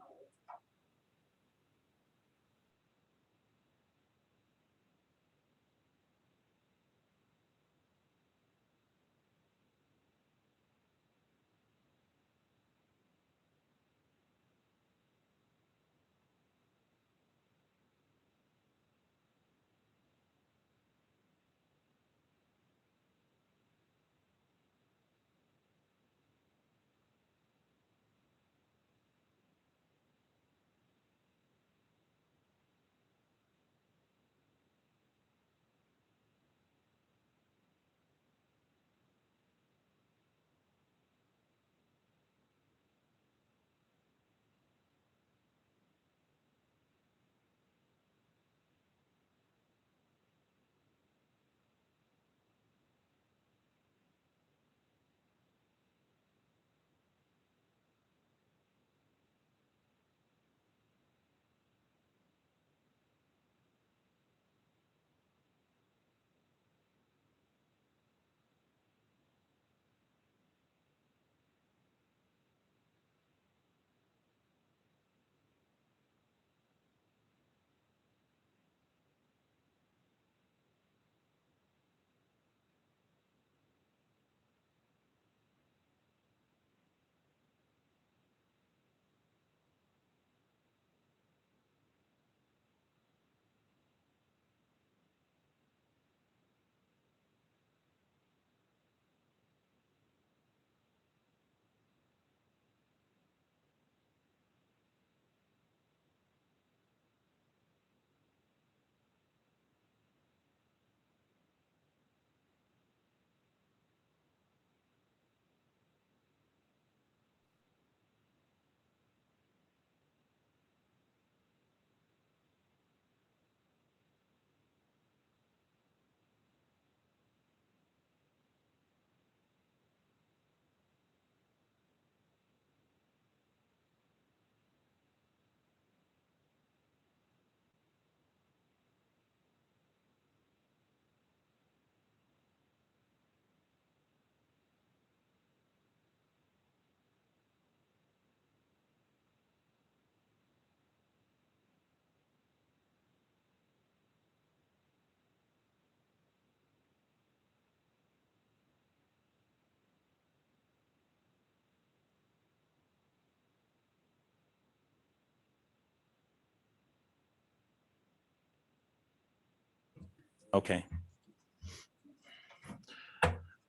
Okay.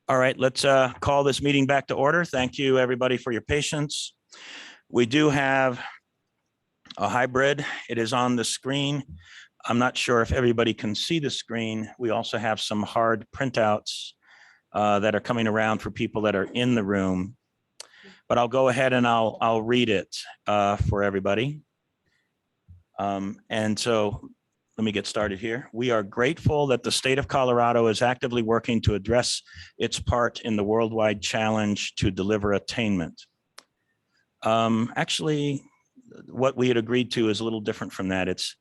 All right, let's call this meeting back to order. Thank you, everybody, for your patience. We do have a hybrid. It is on the screen. I'm not sure if everybody can see the screen. We also have some hard printouts that are coming around for people that are in the room. But I'll go ahead and I'll read it for everybody. And so let me get started here. We are grateful that the state of Colorado is actively working to address its part in the worldwide challenge to deliver attainment. Actually, what we had agreed to is a little different from that. It's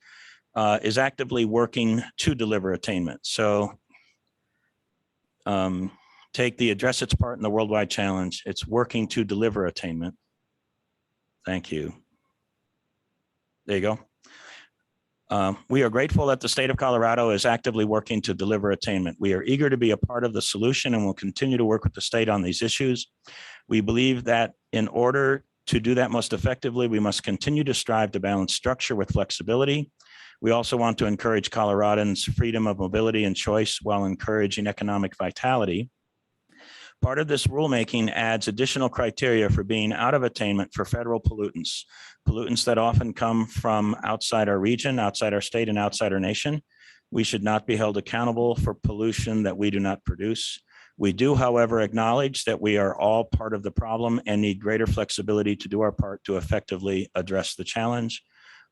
is actively working to deliver attainment. So take the address its part in the worldwide challenge. It's working to deliver attainment. Thank you. There you go. We are grateful that the state of Colorado is actively working to deliver attainment. We are eager to be a part of the solution and will continue to work with the state on these issues. We believe that in order to do that most effectively, we must continue to strive to balance structure with flexibility. We also want to encourage Coloradans' freedom of mobility and choice while encouraging economic vitality. Part of this rulemaking adds additional criteria for being out of attainment for federal pollutants that often come from outside our region, outside our state, and outside our nation. We should not be held accountable for pollution that we do not produce. We do, however, acknowledge that we are all part of the problem and need greater flexibility to do our part to effectively address the challenge.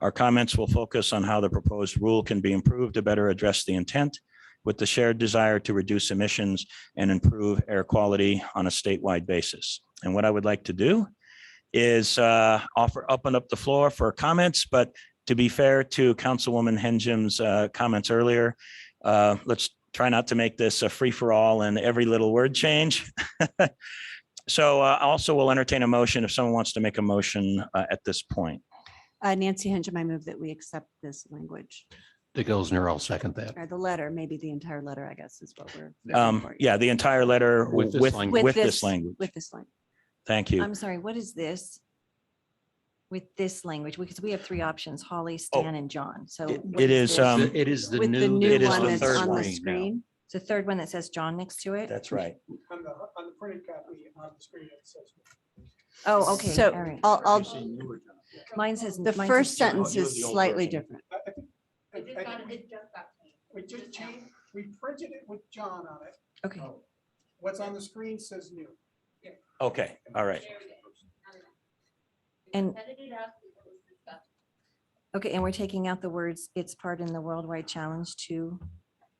Our comments will focus on how the proposed rule can be improved to better address the intent, with the shared desire to reduce emissions and improve air quality on a statewide basis. And what I would like to do is open up the floor for comments, but to be fair to Councilwoman Henjum's comments earlier, let's try not to make this a free-for-all and every little word change. So also we'll entertain a motion if someone wants to make a motion at this point. Nancy Henjum, I move that we accept this language. Dick Elsner, I'll second that. Or the letter, maybe the entire letter, I guess, is what we're. Yeah, the entire letter With this language. with this language. With this language. Thank you. I'm sorry, what is this? With this language, because we have three options, Holly, Stan, and John. So what It is, this? It is the With the new. new it is one the that's third on the one now. screen. It's the third one that says John next to it. That's right. On the printed copy on the screen, it says. Oh, okay. So all right. I'll, Mine says. the mine first says John. sentence is slightly different. We just changed, we printed it with John on it. Okay. What's on the screen says new. Okay, all right. And okay, and we're taking out the words, it's part in the worldwide challenge to.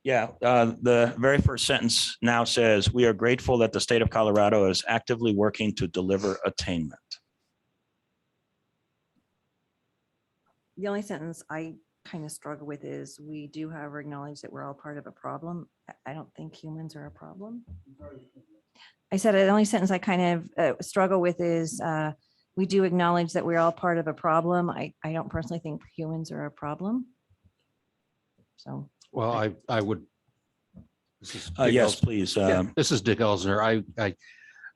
Yeah, the very first sentence now says, we are grateful that the state of Colorado is actively working to deliver attainment. The only sentence I kind of struggle with is, we do however acknowledge that we're all part of a problem. I don't think humans are a problem. I said the only sentence I kind of struggle with is, we do acknowledge that we're all part of a problem. I don't personally think humans are a problem. So. Well, I would. This is Dick Yes, Els- please. Yeah, this is Dick Elsner.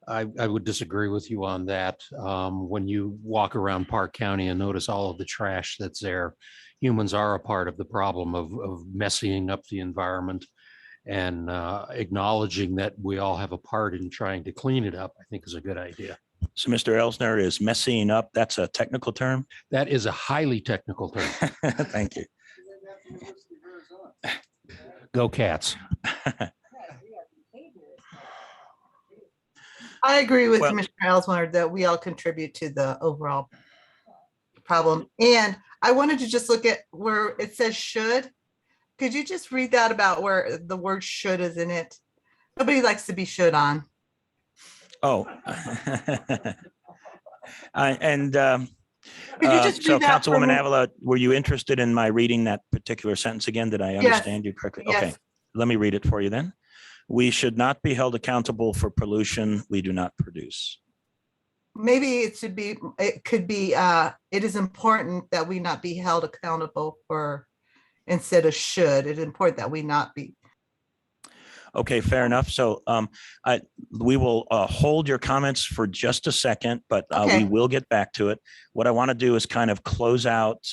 I would disagree with you on that. When you walk around Park County and notice all of the trash that's there, humans are a part of the problem of messying up the environment, and acknowledging that we all have a part in trying to clean it up, I think is a good idea. So Mr. Elsner is messing up. That's a technical term? That is a highly technical term. Thank you. Go Cats. I agree with Well- Mr. Elsner that we all contribute to the overall problem. And I wanted to just look at where it says should. Could you just read that about where the word should is in it? Nobody likes to be should on. Oh. And Could you just so read that for Councilwoman me? Avila, were you interested in my reading that particular sentence again? Did I Yes. understand you correctly? Yes. Okay, let me read it for you then. We should not be held accountable for pollution we do not produce. Maybe it should be, it could be, it is important that we not be held accountable for, instead of should. It is important that we not be. Okay, fair enough. So we will hold your comments for just a second, but we Okay. will get back to it. What I want to do is kind of close out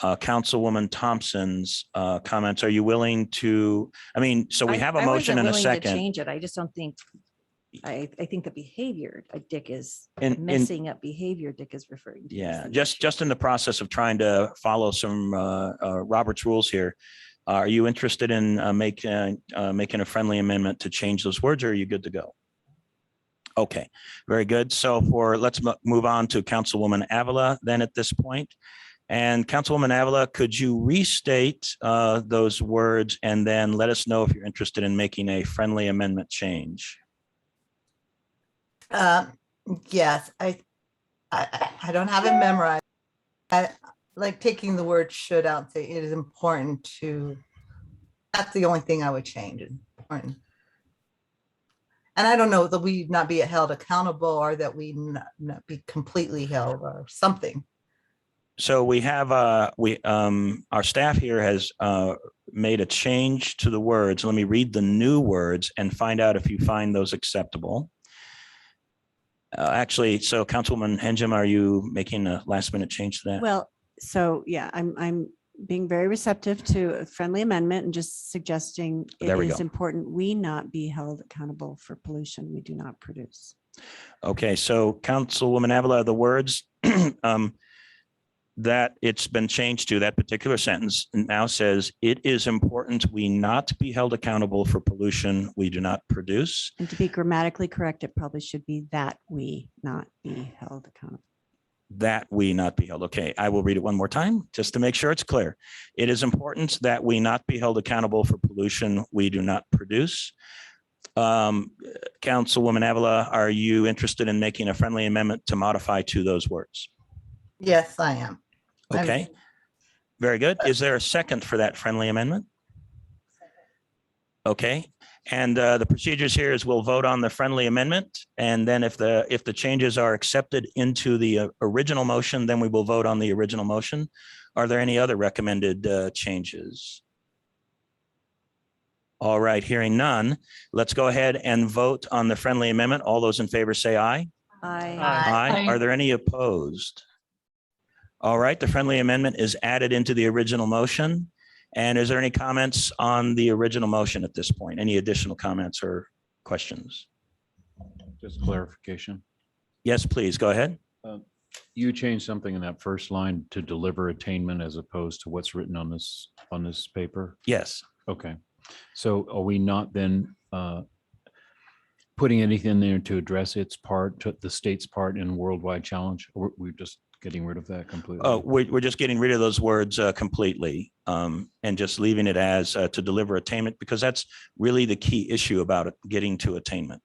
Councilwoman Thompson's comments. Are you willing to, I mean, so we have a motion and a willing to second. change it. I just don't think, I think the behavior, Dick is In- messing up behavior Dick is referring to. is Yeah, the just in the process of trying to follow some Robert's rules here. Are you interested in making a friendly amendment to change those words, or are you good to go? Okay, very good. So let's move on to Councilwoman Avila then at this point. And Councilwoman Avila, could you restate those words and then let us know if you're interested in making a friendly amendment change? Yes, I don't have it memorized. I like taking the word should out, and say it is important to, that's the only thing I would change. Important. And I don't know that we not be held accountable or that we not be completely held or something. So we have our staff here has made a change to the words. Let me read the new words and find out if you find those acceptable. Actually, so Councilwoman Henjum, are you making a last minute change to that? Well, so yeah, I'm being very receptive to a friendly amendment and just suggesting it There we is go. important we not be held accountable for pollution we do not produce. Okay, so Councilwoman Avila, the words that it's been changed to, that particular sentence now says, it is important we not be held accountable for pollution we do not produce. And to be grammatically correct, it probably should be that we not be held accountable. That we not be held. Okay, I will read it one more time just to make sure it's clear. It is important that we not be held accountable for pollution we do not produce. Councilwoman Avila, are you interested in making a friendly amendment to modify to those words? Yes, I am. Okay, very good. Is there a second for that friendly amendment? Okay, and the procedures here is we'll vote on the friendly amendment, and then if the changes are accepted into the original motion, then we will vote on the original motion. Are there any other recommended changes? All right, hearing none, let's go ahead and vote on the friendly amendment. All those in favor say aye. Aye. Aye. Are there any opposed? All right, the friendly amendment is added into the original motion. And is there any comments on the original motion at this point? Any additional comments or questions? Just clarification. Yes, please, go ahead. You changed something in that first line to deliver attainment as opposed to what's written on this paper? Yes. Okay. So are we not then putting anything there to address its part, to the state's part in worldwide challenge? Or we're just getting rid of that completely? Oh, we're just getting rid of those words completely and just leaving it as to deliver attainment, because that's really the key issue about it, getting to attainment.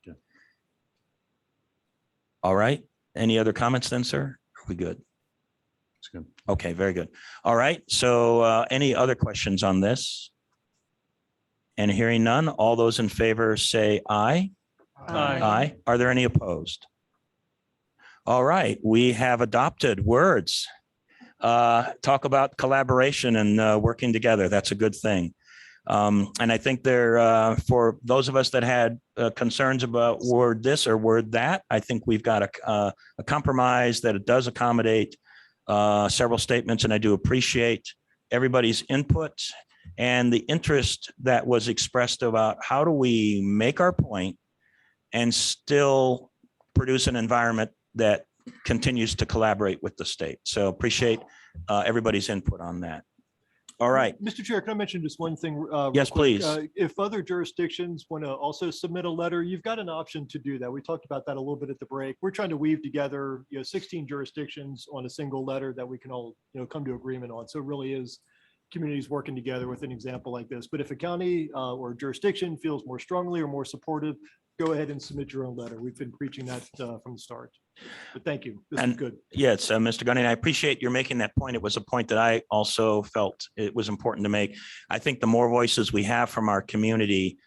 Okay. All right. Any other comments then, sir? Are we good? It's good. Okay, very good. All right. So any other questions on this? And hearing none, all those in favor say aye. Aye. Aye. Are there any opposed? All right, we have adopted words. Talk about collaboration and working together. That's a good thing. And I think there, for those of us that had concerns about word this or word that, I think we've got a compromise that it does accommodate several statements, and I do appreciate everybody's input and the interest that was expressed about how do we make our point and still produce an environment that continues to collaborate with the state. So appreciate everybody's input on that. All right. Mr. Chair, can I mention just one thing? Yes, please. If other jurisdictions want to also submit a letter, you've got an option to do that. We talked about that a little bit at the break. We're trying to weave together, 16 jurisdictions on a single letter that we can all, come to agreement on. So it really is communities working together with an example like this. But if a county or jurisdiction feels more strongly or more supportive, go ahead and submit your own letter. We've been preaching that from the start. But thank you. This is good. Yes, Mr. Gunning, I appreciate your making that point. It was a point that I also felt it was important to make. I think the more voices we have from our community,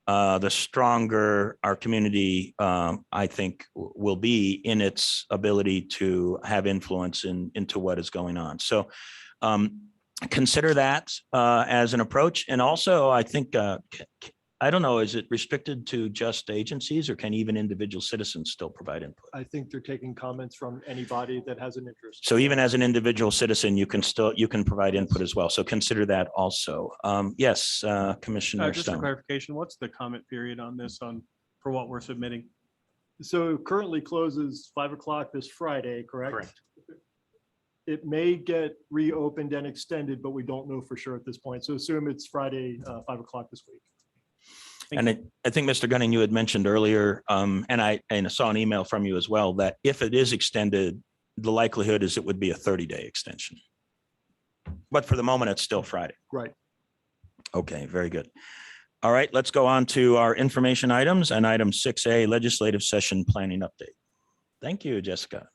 the stronger our community, I think, will be in its ability to have influence into what is going on. So consider that as an approach. And also, I think I don't know, is it restricted to just agencies or can even individual citizens still provide input? I think they're taking comments from anybody that has an interest. So even as an individual citizen, you can provide input as well. So consider that also. Yes, Commissioner Just for Stone. clarification, what's the comment period on this for what we're submitting? So currently closes 5 o'clock this Friday, correct? Correct. It may get reopened and extended, but we don't know for sure at this point. So assume it's Friday, 5 o'clock this week. And I think, Mr. Gunning, you had mentioned earlier, and I saw an email from you as well, that if it is extended, the likelihood is it would be a 30-day extension. But for the moment, it's still Friday. Right. Okay, very good. All right, let's go on to our information items and item 6A, legislative session planning update. Thank you, Jessica.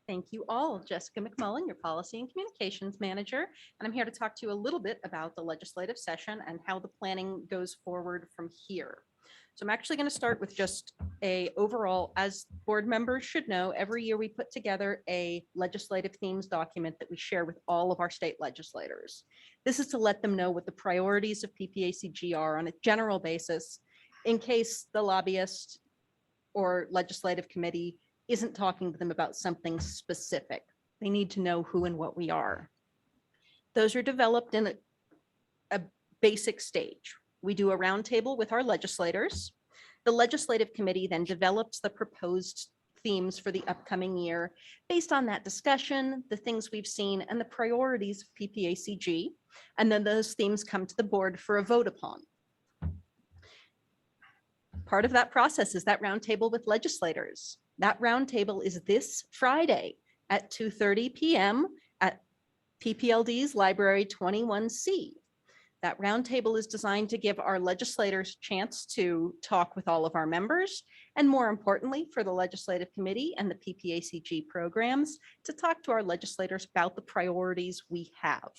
Thank you all. Jessica Mcmullen, your Policy and Communications Manager, and I'm here to talk to you a little bit about the legislative session and how the planning goes forward from here. So I'm actually going to start with just a overall, as board members should know, every year we put together a legislative themes document that we share with all of our state legislators. This is to let them know what the priorities of PPACG are on a general basis in case the lobbyist or legislative committee isn't talking to them about something specific. They need to know who and what we are. Those are developed in a basic stage. We do a roundtable with our legislators. The legislative committee then develops the proposed themes for the upcoming year based on that discussion, the things we've seen, and the priorities of PPACG. And then those themes come to the board for a vote upon. Part of that process is that roundtable with legislators. That roundtable is this Friday at 2:30 p.m. at PPLD's Library 21C. That roundtable is designed to give our legislators a chance to talk with all of our members, and more importantly, for the legislative committee and the PPACG programs to talk to our legislators about the priorities we have.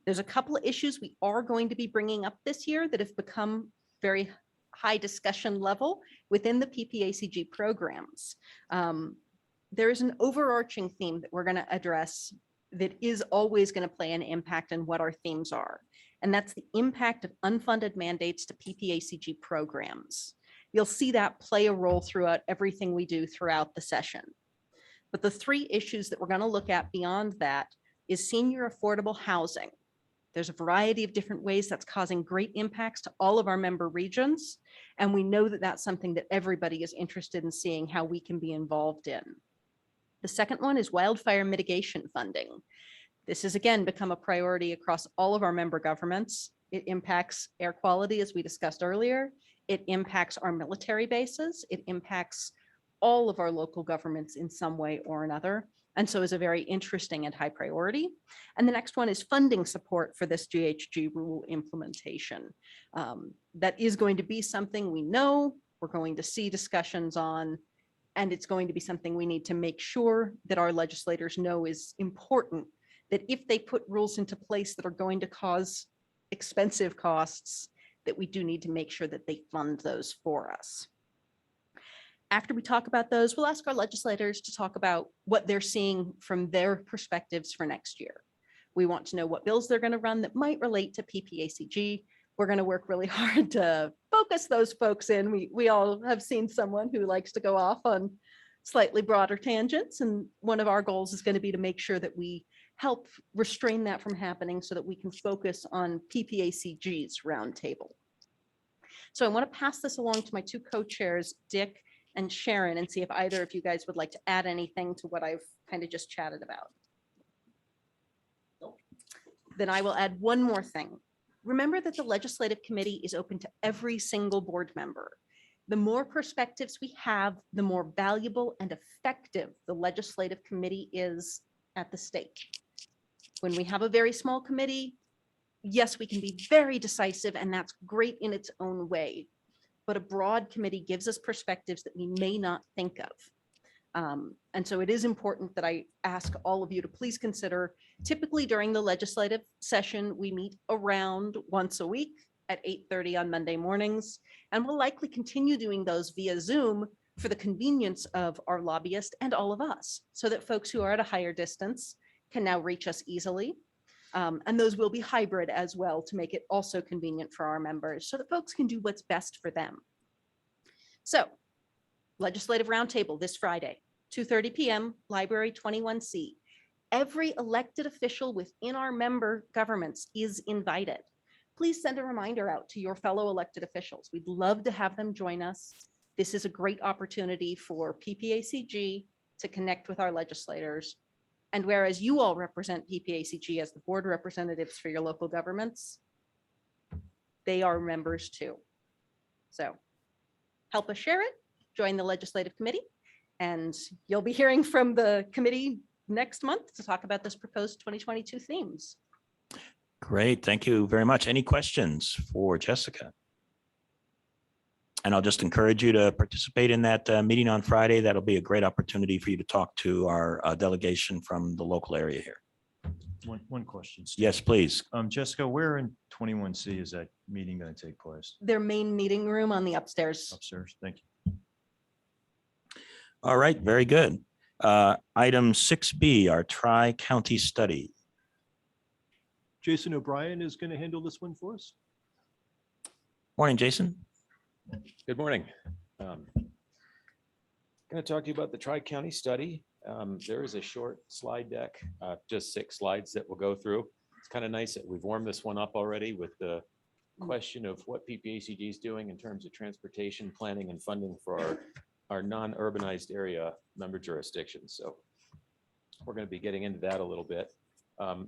There's a couple of issues we are going to be bringing up this year that have become very high discussion level within the PPACG programs. There is an overarching theme that we're going to address that is always going to play an impact on what our themes are. And that's the impact of unfunded mandates to PPACG programs. You'll see that play a role throughout everything we do throughout the session. But the three issues that we're going to look at beyond that is senior affordable housing. There's a variety of different ways that's causing great impacts to all of our member regions. And we know that that's something that everybody is interested in seeing how we can be involved in. The second one is wildfire mitigation funding. This has again become a priority across all of our member governments. It impacts air quality, as we discussed earlier. It impacts our military bases. It impacts all of our local governments in some way or another. And so is a very interesting and high priority. And the next one is funding support for this GHG rule implementation. That is going to be something we know we're going to see discussions on, and it's going to be something we need to make sure that our legislators know is important, that if they put rules into place that are going to cause expensive costs, that we do need to make sure that they fund those for us. After we talk about those, we'll ask our legislators to talk about what they're seeing from their perspectives for next year. We want to know what bills they're going to run that might relate to PPACG. We're going to work really hard to focus those folks in. We all have seen someone who likes to go off on slightly broader tangents. And one of our goals is going to be to make sure that we help restrain that from happening so that we can focus on PPACG's roundtable. So I want to pass this along to my two co-chairs, Dick and Sharon, and see if either of you guys would like to add anything to what I've kind of just chatted about. Then I will add one more thing. Remember that the legislative committee is open to every single board member. The more perspectives we have, the more valuable and effective the legislative committee is at the state. When we have a very small committee, yes, we can be very decisive, and that's great in its own way. But a broad committee gives us perspectives that we may not think of. And so it is important that I ask all of you to please consider, typically during the legislative session, we meet around once a week at 8:30 on Monday mornings, and we'll likely continue doing those via Zoom for the convenience of our lobbyist and all of us, so that folks who are at a higher distance can now reach us easily. And those will be hybrid as well to make it also convenient for our members so that folks can do what's best for them. So Legislative Roundtable this Friday, 2:30 p.m., Library 21C. Every elected official within our member governments is invited. Please send a reminder out to your fellow elected officials. We'd love to have them join us. This is a great opportunity for PPACG to connect with our legislators. And whereas you all represent PPACG as the board representatives for your local governments, they are members too. So help us share it, join the legislative committee, and you'll be hearing from the committee next month to talk about this proposed 2022 themes. Great. Thank you very much. Any questions for Jessica? And I'll just encourage you to participate in that meeting on Friday. That'll be a great opportunity for you to talk to our delegation from the local area here. One question. Steve. Yes, please. Jessica, where in 21C is that meeting going to take place? Their main meeting room on the upstairs. Upstairs. Thank you. All right, very good. Item 6B, our tri-county study. Jason O'Brien is going to handle this one for us. Morning, Jason. Good morning. Going to talk to you about the Tri-County study. There is a short slide deck, just 6 slides that we'll go through. It's kind of nice that we've warmed this one up already with the question of what PPACG is doing in terms of transportation planning and funding for our non-urbanized area member jurisdictions. So we're going to be getting into that a little bit.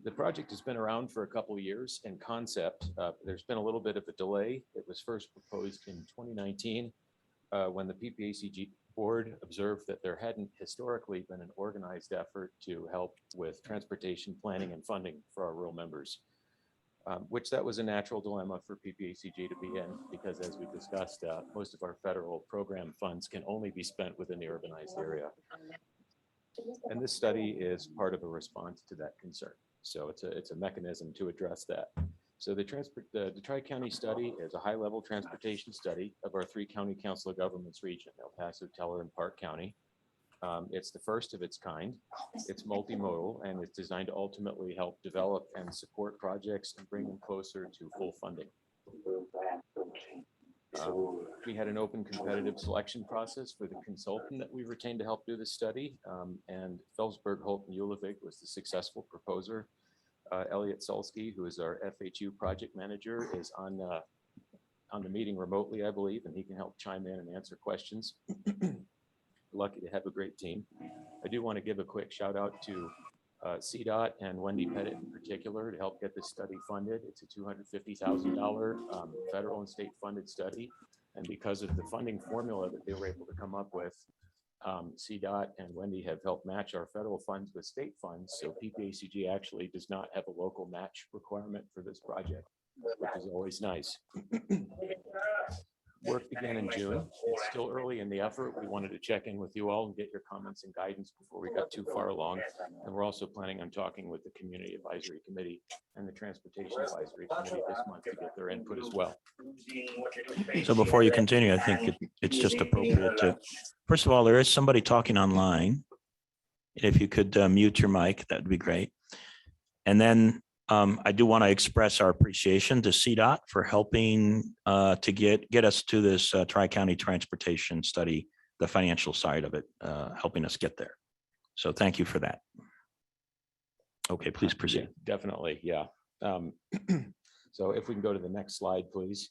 The project has been around for a couple of years in concept. There's been a little bit of a delay. It was first proposed in 2019 when the PPACG board observed that there hadn't historically been an organized effort to help with transportation planning and funding for our rural members, which that was a natural dilemma for PPACG to be in, because as we discussed, most of our federal program funds can only be spent within the urbanized area. And this study is part of a response to that concern. So it's a mechanism to address that. So the Tri-County study is a high-level transportation study of our 3 county council of governments region, El Paso, Teller, and Park County. It's the first of its kind. It's multimodal, and it's designed to ultimately help develop and support projects and bring them closer to full funding. We had an open competitive selection process for the consultant that we retained to help do this study, and Felsberg, Holt, and Ulevig was the successful proposer. Elliot Sulsky, who is our FHU project manager, is on the meeting remotely, I believe, and he can help chime in and answer questions. Lucky to have a great team. I do want to give a quick shout out to CDOT and Wendy Pettit in particular to help get this study funded. It's a $250,000 federal and state funded study. And because of the funding formula that they were able to come up with, CDOT and Wendy have helped match our federal funds with state funds. So PPACG actually does not have a local match requirement for this project, which is always nice. Work began in June. It's still early in the effort. We wanted to check in with you all and get your comments and guidance before we got too far along. And we're also planning on talking with the Community Advisory Committee and the Transportation Advisory Committee this month to get their input as well. So before you continue, I think it's just appropriate to, first of all, there is somebody talking online. If you could mute your mic, that would be great. And then I do want to express our appreciation to CDOT for helping to get us to this Tri-County transportation study, the financial side of it, helping us get there. So thank you for that. Okay, please proceed. Yeah, definitely, yeah. So if we can go to the next slide, please.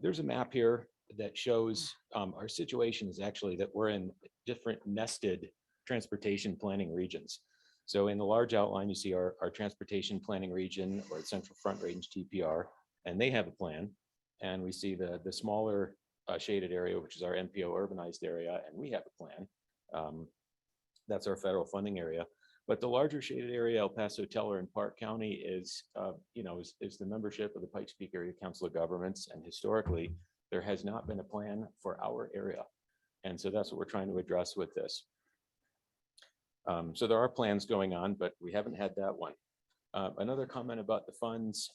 There's a map here that shows our situation is actually that we're in different nested transportation planning regions. So in the large outline, you see our transportation planning region, or Central Front Range TPR, and they have a plan. And we see the smaller shaded area, which is our MPO urbanized area, and we have a plan. That's our federal funding area. But the larger shaded area, El Paso, Teller, and Park County is the membership of the Pikes Peak Area Council of Governments. And historically, there has not been a plan for our area. And so that's what we're trying to address with this. So there are plans going on, but we haven't had that one. Another comment about the funds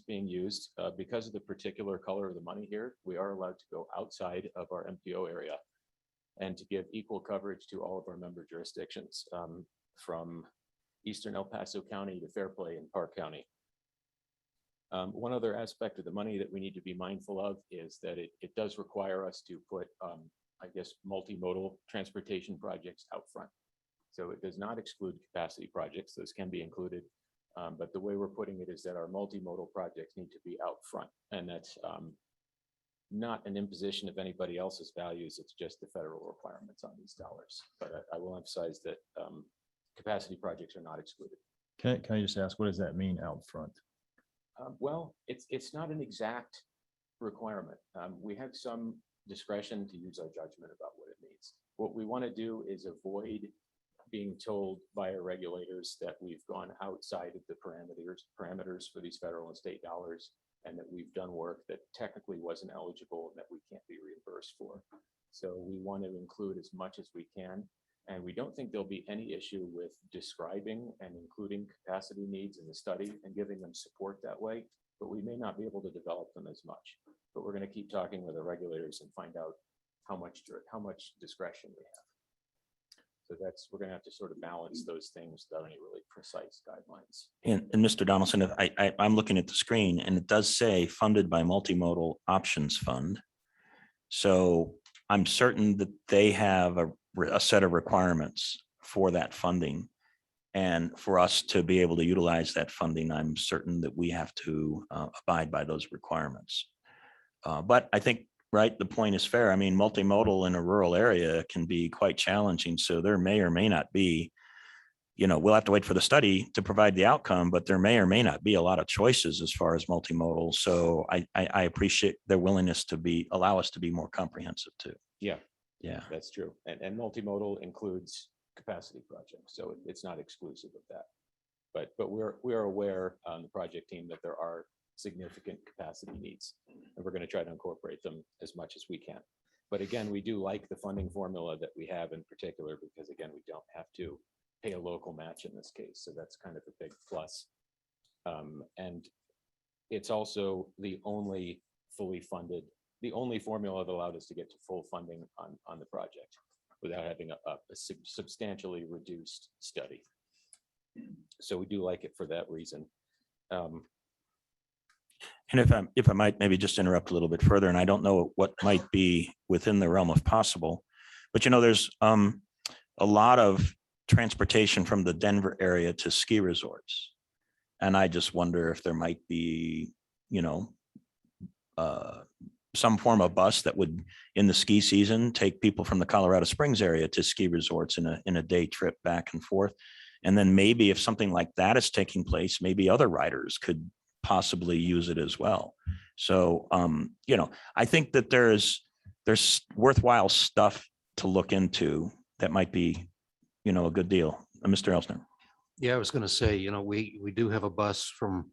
being used, because of the particular color of the money here, we are allowed to go outside of our MPO area and to give equal coverage to all of our member jurisdictions, from Eastern El Paso County to Fairplay in Park County. One other aspect of the money that we need to be mindful of is that it does require us to put, I guess, multimodal transportation projects out front. So it does not exclude capacity projects. Those can be included. But the way we're putting it is that our multimodal projects need to be out front. And that's not an imposition of anybody else's values. It's just the federal requirements on these dollars. But I will emphasize that capacity projects are not excluded. Can I just ask, what does that mean out front? Well, it's not an exact requirement. We have some discretion to use our judgment about what it means. What we want to do is avoid being told by our regulators that we've gone outside of the parameters for these federal and state dollars, and that we've done work that technically wasn't eligible and that we can't be reimbursed for. So we want to include as much as we can. And we don't think there'll be any issue with describing and including capacity needs in the study and giving them support that way, but we may not be able to develop them as much. But we're going to keep talking with the regulators and find out how much discretion we have. So we're going to have to sort of balance those things without any really precise guidelines. And Mr. Donaldson, if I'm looking at the screen and it does say funded by Multimodal Options Fund. So I'm certain that they have a set of requirements for that funding. And for us to be able to utilize that funding, I'm certain that we have to abide by those requirements. But I think, right, the point is fair. I mean, multimodal in a rural area can be quite challenging. So there may or may not be, we'll have to wait for the study to provide the outcome, but there may or may not be a lot of choices as far as multimodal. So I appreciate their willingness to allow us to be more comprehensive too. Yeah, that's true. And multimodal includes capacity projects, so it's not exclusive of that. But we're aware on the project team that there are significant capacity needs, and we're going to try to incorporate them as much as we can. But again, we do like the funding formula that we have in particular, because again, we don't have to pay a local match in this case. So that's kind of a big plus. And it's also the only fully funded, the only formula that allowed us to get to full funding on the project without having a substantially reduced study. So we do like it for that reason. And if I might maybe just interrupt a little bit further, and I don't know what might be within the realm of possible, but there's a lot of transportation from the Denver area to ski resorts. And I just wonder if there might be, some form of bus that would, in the ski season, take people from the Colorado Springs area to ski resorts in a day trip back and forth. And then maybe if something like that is taking place, maybe other riders could possibly use it as well. So, I think that there's worthwhile stuff to look into that might be, a good deal. Mr. Elsner. Yeah, I was going to say, we do have a bus from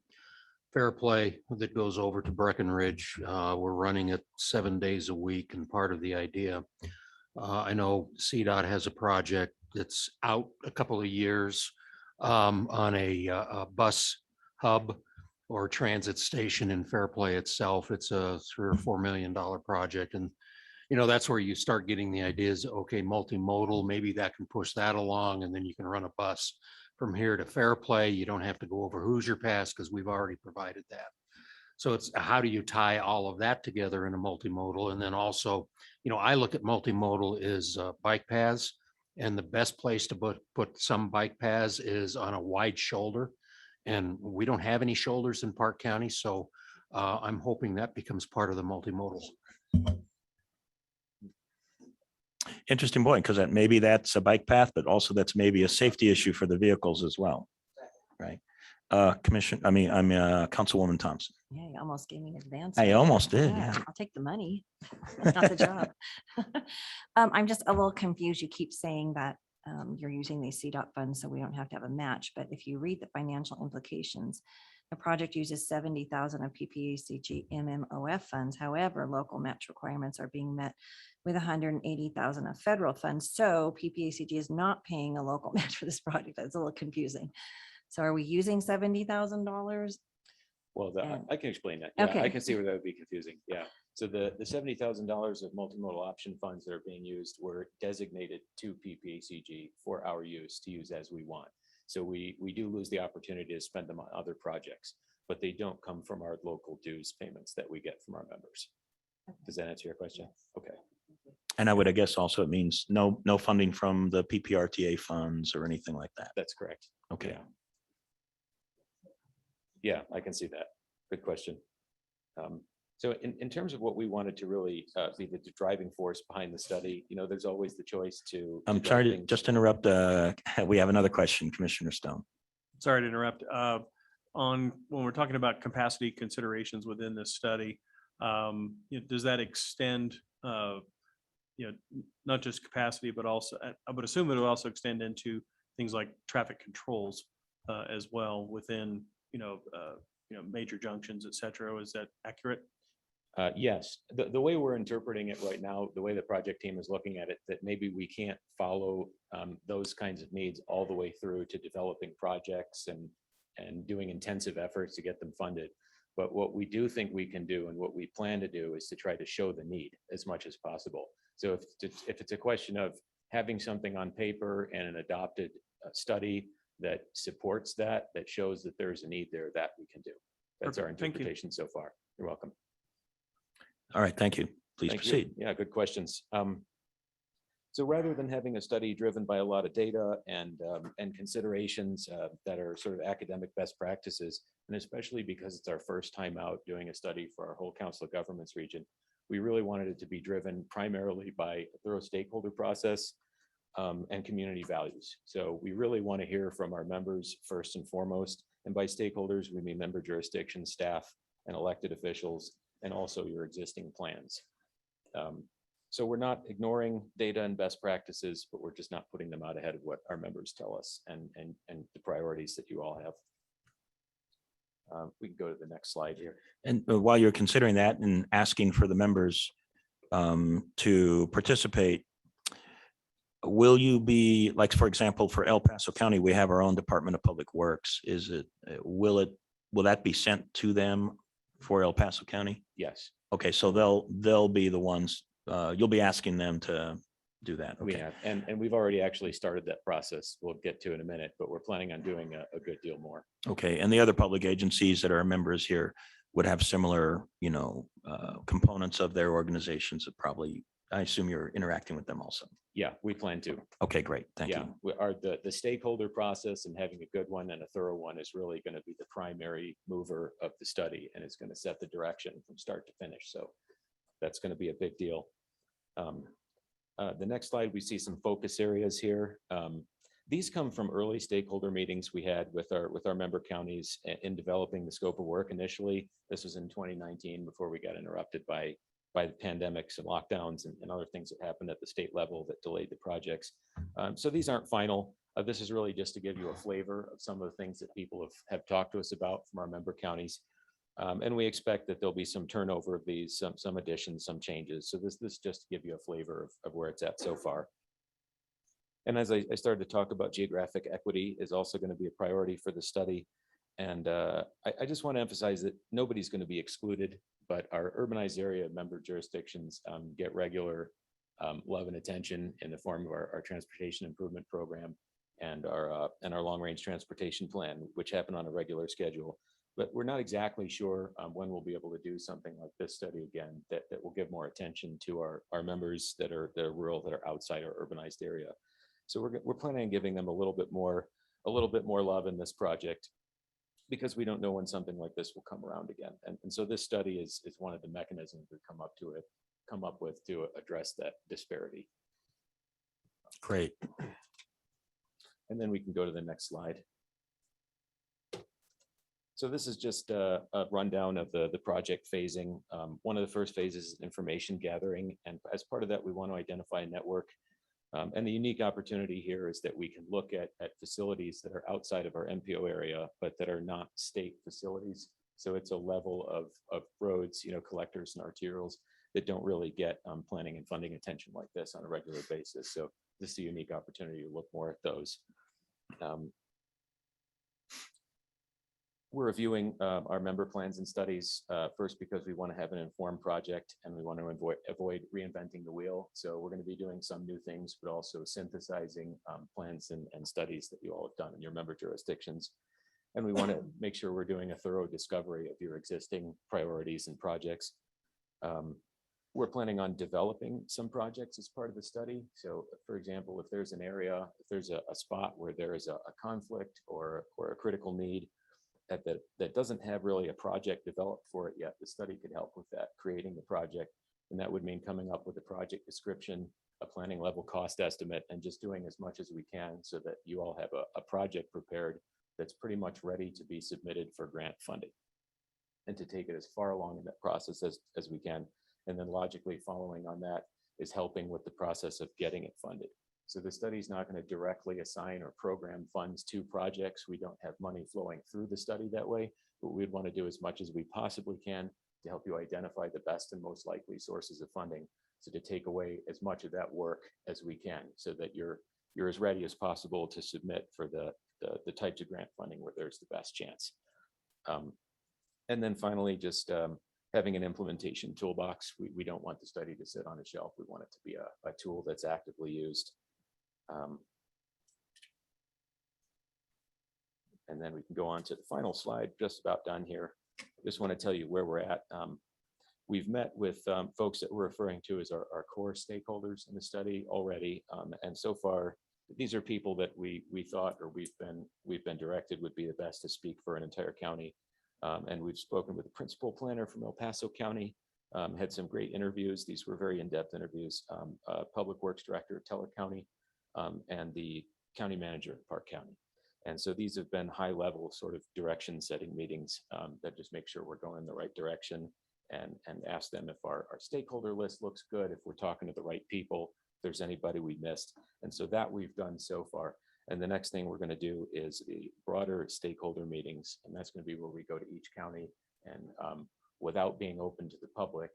Fairplay that goes over to Breckenridge. We're running it 7 days a week, and part of the idea, I know CDOT has a project that's out a couple of years on a bus hub or transit station in Fairplay itself. It's a $3 or $4 million project, and that's where you start getting the ideas. Okay, multimodal, maybe that can push that along, and then you can run a bus from here to Fairplay. You don't have to go over Hoosier Pass because we've already provided that. So it's how do you tie all of that together in a multimodal? And then also, I look at multimodal is bike paths, and the best place to put some bike paths is on a wide shoulder. And we don't have any shoulders in Park County, so I'm hoping that becomes part of the multimodal. Interesting point, because maybe that's a bike path, but also that's maybe a safety issue for the vehicles as well, right? Councilwoman Thompson. Yeah, you almost gave me an advance. I almost did. Yeah, Yeah. I'll take the money, not the job. I'm just a little confused. You keep saying that you're using these CDOT funds, so we don't have to have a match. But if you read the financial implications, the project uses 70,000 of PPACG MMOF funds. However, local match requirements are being met with 180,000 of federal funds. So PPACG is not paying a local match for this project. That's a little confusing. So are we using $70,000? Well, I can explain that. Okay. I can see where that would be confusing. Yeah. So the $70,000 of multimodal option funds that are being used were designated to PPACG for our use to use as we want. So we do lose the opportunity to spend them on other projects, but they don't come from our local dues payments that we get from our members. Does that answer your question? Okay. And I would, I guess also it means no funding from the PPRTA funds or anything like that. That's correct. Okay. Yeah, I can see that. Good question. So in terms of what we wanted to really be the driving force behind the study, there's always the choice to. I'm sorry to just interrupt. We have another question, Commissioner Stone. Sorry to interrupt. When we're talking about capacity considerations within this study, does that extend, not just capacity, but also, I would assume it would also extend into things like traffic controls as well within, major junctions, et cetera. Is that accurate? Yes, the way we're interpreting it right now, the way the project team is looking at it, that maybe we can't follow those kinds of needs all the way through to developing projects and doing intensive efforts to get them funded. But what we do think we can do and what we plan to do is to try to show the need as much as possible. So if it's a question of having something on paper and an adopted study that supports that shows that there's a need there, that we can do. That's our interpretation so far. You're welcome. All right, thank you. Please Thank you. proceed. Yeah, good questions. So rather than having a study driven by a lot of data and considerations that are sort of academic best practices, and especially because it's our first time out doing a study for our whole Council of Governments region, we really wanted it to be driven primarily by a thorough stakeholder process and community values. So we really want to hear from our members first and foremost, and by stakeholders, we mean member jurisdiction, staff, and elected officials, and also your existing plans. So we're not ignoring data and best practices, but we're just not putting them out ahead of what our members tell us and the priorities that you all have. We can go to the next slide here. And while you're considering that and asking for the members to participate, will you be, like, for example, for El Paso County, we have our own Department of Public Works. Will that be sent to them for El Paso County? Yes. Okay, so they'll be the ones, you'll be asking them to do that. We Okay. have, and we've already actually started that process. We'll get to in a minute, but we're planning on doing a good deal more. Okay, and the other public agencies that are members here would have similar, components of their organizations that probably, I assume you're interacting with them also. Yeah, we plan to. Okay, great. Thank Yeah, you. the stakeholder process and having a good one and a thorough one is really going to be the primary mover of the study, and it's going to set the direction from start to finish. So that's going to be a big deal. The next slide, we see some focus areas here. These come from early stakeholder meetings we had with our member counties in developing the scope of work initially. This was in 2019 before we got interrupted by the pandemics and lockdowns and other things that happened at the state level that delayed the projects. So these aren't final. This is really just to give you a flavor of some of the things that people have talked to us about from our member counties. And we expect that there'll be some turnover of these, some additions, some changes. So this just to give you a flavor of where it's at so far. And as I started to talk about, geographic equity is also going to be a priority for the study. And I just want to emphasize that nobody's going to be excluded, but our urbanized area member jurisdictions get regular love and attention in the form of our transportation improvement program and our long-range transportation plan, which happen on a regular schedule. But we're not exactly sure when we'll be able to do something like this study again that will give more attention to our members that are rural, that are outside our urbanized area. So we're planning on giving them a little bit more love in this project, because we don't know when something like this will come around again. And so this study is one of the mechanisms we come up with to address that disparity. Great. And then we can go to the next slide. So this is just a rundown of the project phasing. One of the first phases is information gathering. And as part of that, we want to identify a network. And the unique opportunity here is that we can look at facilities that are outside of our MPO area, but that are not state facilities. So it's a level of roads, collectors and arterials that don't really get planning and funding attention like this on a regular basis. So this is a unique opportunity to look more at those. we're reviewing our member plans and studies, first because we want to have an informed project and we want to avoid reinventing the wheel. So we're going to be doing some new things, but also synthesizing plans and studies that you all have done in your member jurisdictions. And we want to make sure we're doing a thorough discovery of your existing priorities and projects. We're planning on developing some projects as part of the study. So for example, if there's an area, if there's a spot where there is a conflict or a critical need, that doesn't have really a project developed for it yet, the study could help with that, creating the project. And that would mean coming up with a project description, a planning level cost estimate, and just doing as much as we can so that you all have a project prepared that's pretty much ready to be submitted for grant funding, and to take it as far along in that process as we can. And then logically following on that is helping with the process of getting it funded. So the study is not going to directly assign or program funds to projects. We don't have money flowing through the study that way, but we'd want to do as much as we possibly can to help you identify the best and most likely sources of funding. So to take away as much of that work as we can so that you're as ready as possible to submit for the types of grant funding where there's the best chance. And then finally, just having an implementation toolbox. We don't want the study to sit on a shelf. We want it to be a tool that's actively used. And then we can go on to the final slide, just about done here. I just want to tell you where we're at. We've met with folks that we're referring to as our core stakeholders in the study already. And so far, these are people that we thought, or we've been directed would be the best to speak for an entire county. And we've spoken with the principal planner from El Paso County, had some great interviews. These were very in-depth interviews. Public Works Director of Teller County, and the county manager of Park County. And so these have been high level sort of direction setting meetings that just make sure we're going in the right direction, and ask them if our stakeholder list looks good, if we're talking to the right people, if there's anybody we missed. And so that we've done so far. And the next thing we're going to do is the broader stakeholder meetings. And that's going to be where we go to each county and without being open to the public,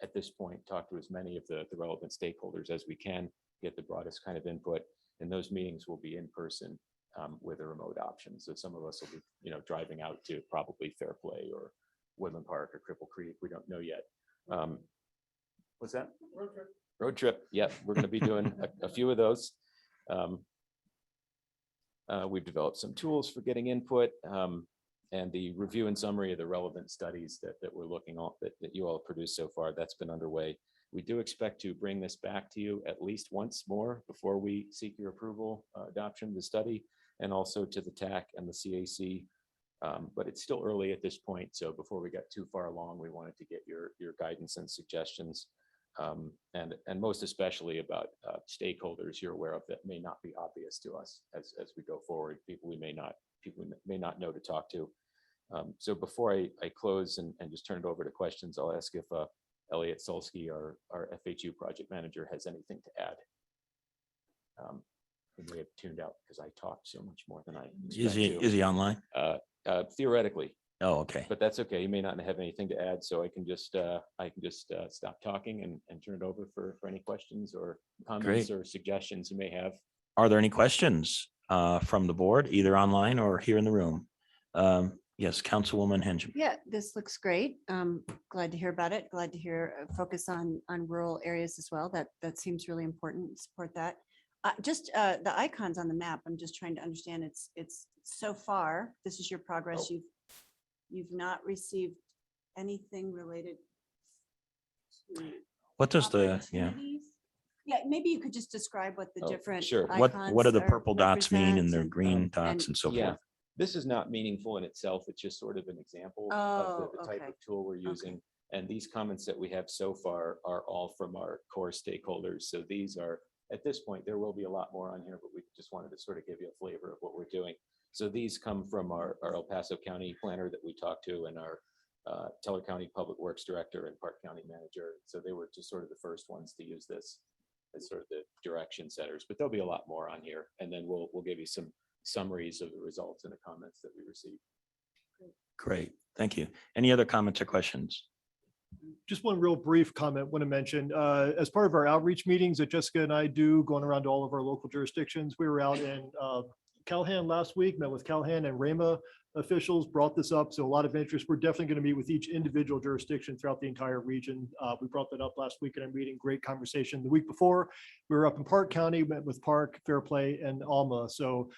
at this point, talk to as many of the relevant stakeholders as we can, get the broadest kind of input. And those meetings will be in person with a remote option. So some of us will be, driving out to probably Fairplay or Woodland Park or Cripple Creek. We don't know yet. What's that? Road trip. Road trip. Yep, we're going to be doing a few of those. We've developed some tools for getting input, and the review and summary of the relevant studies that we're looking at that you all produced so far, that's been underway. We do expect to bring this back to you at least once more before we seek your approval, adoption of the study, and also to the TAC and the CAC. But it's still early at this point. So before we get too far along, we wanted to get your guidance and suggestions, and most especially about stakeholders you're aware of that may not be obvious to us as we go forward, people we may not know to talk to. So before I close and just turn it over to questions, I'll ask if Elliot Solsky, our FHU project manager, has anything to add. He may have tuned out because I talked so much more than I expect to. Is he online? Theoretically. Oh, okay. But that's okay. You may not have anything to add, so I can just stop talking and turn it over for any questions or comments or suggestions you may have. Are there any questions from the board, either online or here in the room? Yes, Councilwoman Hensham. Yeah, this looks great. Glad to hear about it. Glad to hear a focus on rural areas as well. That seems really important. Support that. Just the icons on the map. I'm just trying to understand. It's so far. This is your progress. You've not received anything related to. What does the opportunities? Yeah, maybe you could just describe what the different. Sure. What do the purple dots mean and their represent green dots and so forth? This is not meaningful in itself. It's just sort of an example of the type of tool we're using. And these comments that we have so far are all from our core stakeholders. So these are, at this point, there will be a lot more on here, but we just wanted to sort of give you a flavor of what we're doing. So these come from our El Paso County planner that we talked to, and our Teller County Public Works Director and Park County Manager. So they were just sort of the first ones to use this as sort of the direction setters, but there'll be a lot more on here. And then we'll give you some summaries of the results and the comments that we received. Great, thank you. Any other comments or questions? Just one real brief comment I want to mention. As part of our outreach meetings that Jessica and I do going around to all of our local jurisdictions, we were out in Callahan last week, met with Callahan and Rama officials, brought this up. So a lot of interest. We're definitely going to meet with each individual jurisdiction throughout the entire region. We brought that up last week in our meeting. Great conversation. The week before, we were up in Park County, met with Park, Fairplay, and Alma. So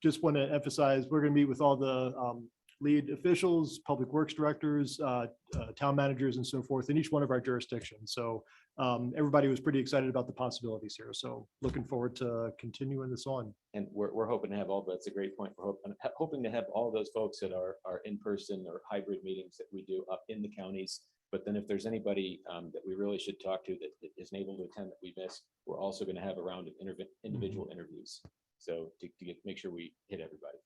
just want to emphasize, we're going to meet with all the lead officials, public works directors, town managers, and so forth in each one of our jurisdictions. So everybody was pretty excited about the possibilities here. So looking forward to continuing this on. And we're hoping to have all, that's a great point. We're hoping to have all those folks at our in-person or hybrid meetings that we do up in the counties. But then if there's anybody that we really should talk to that isn't able to attend that we missed, we're also going to have a round of individual interviews. So to make sure we hit everybody.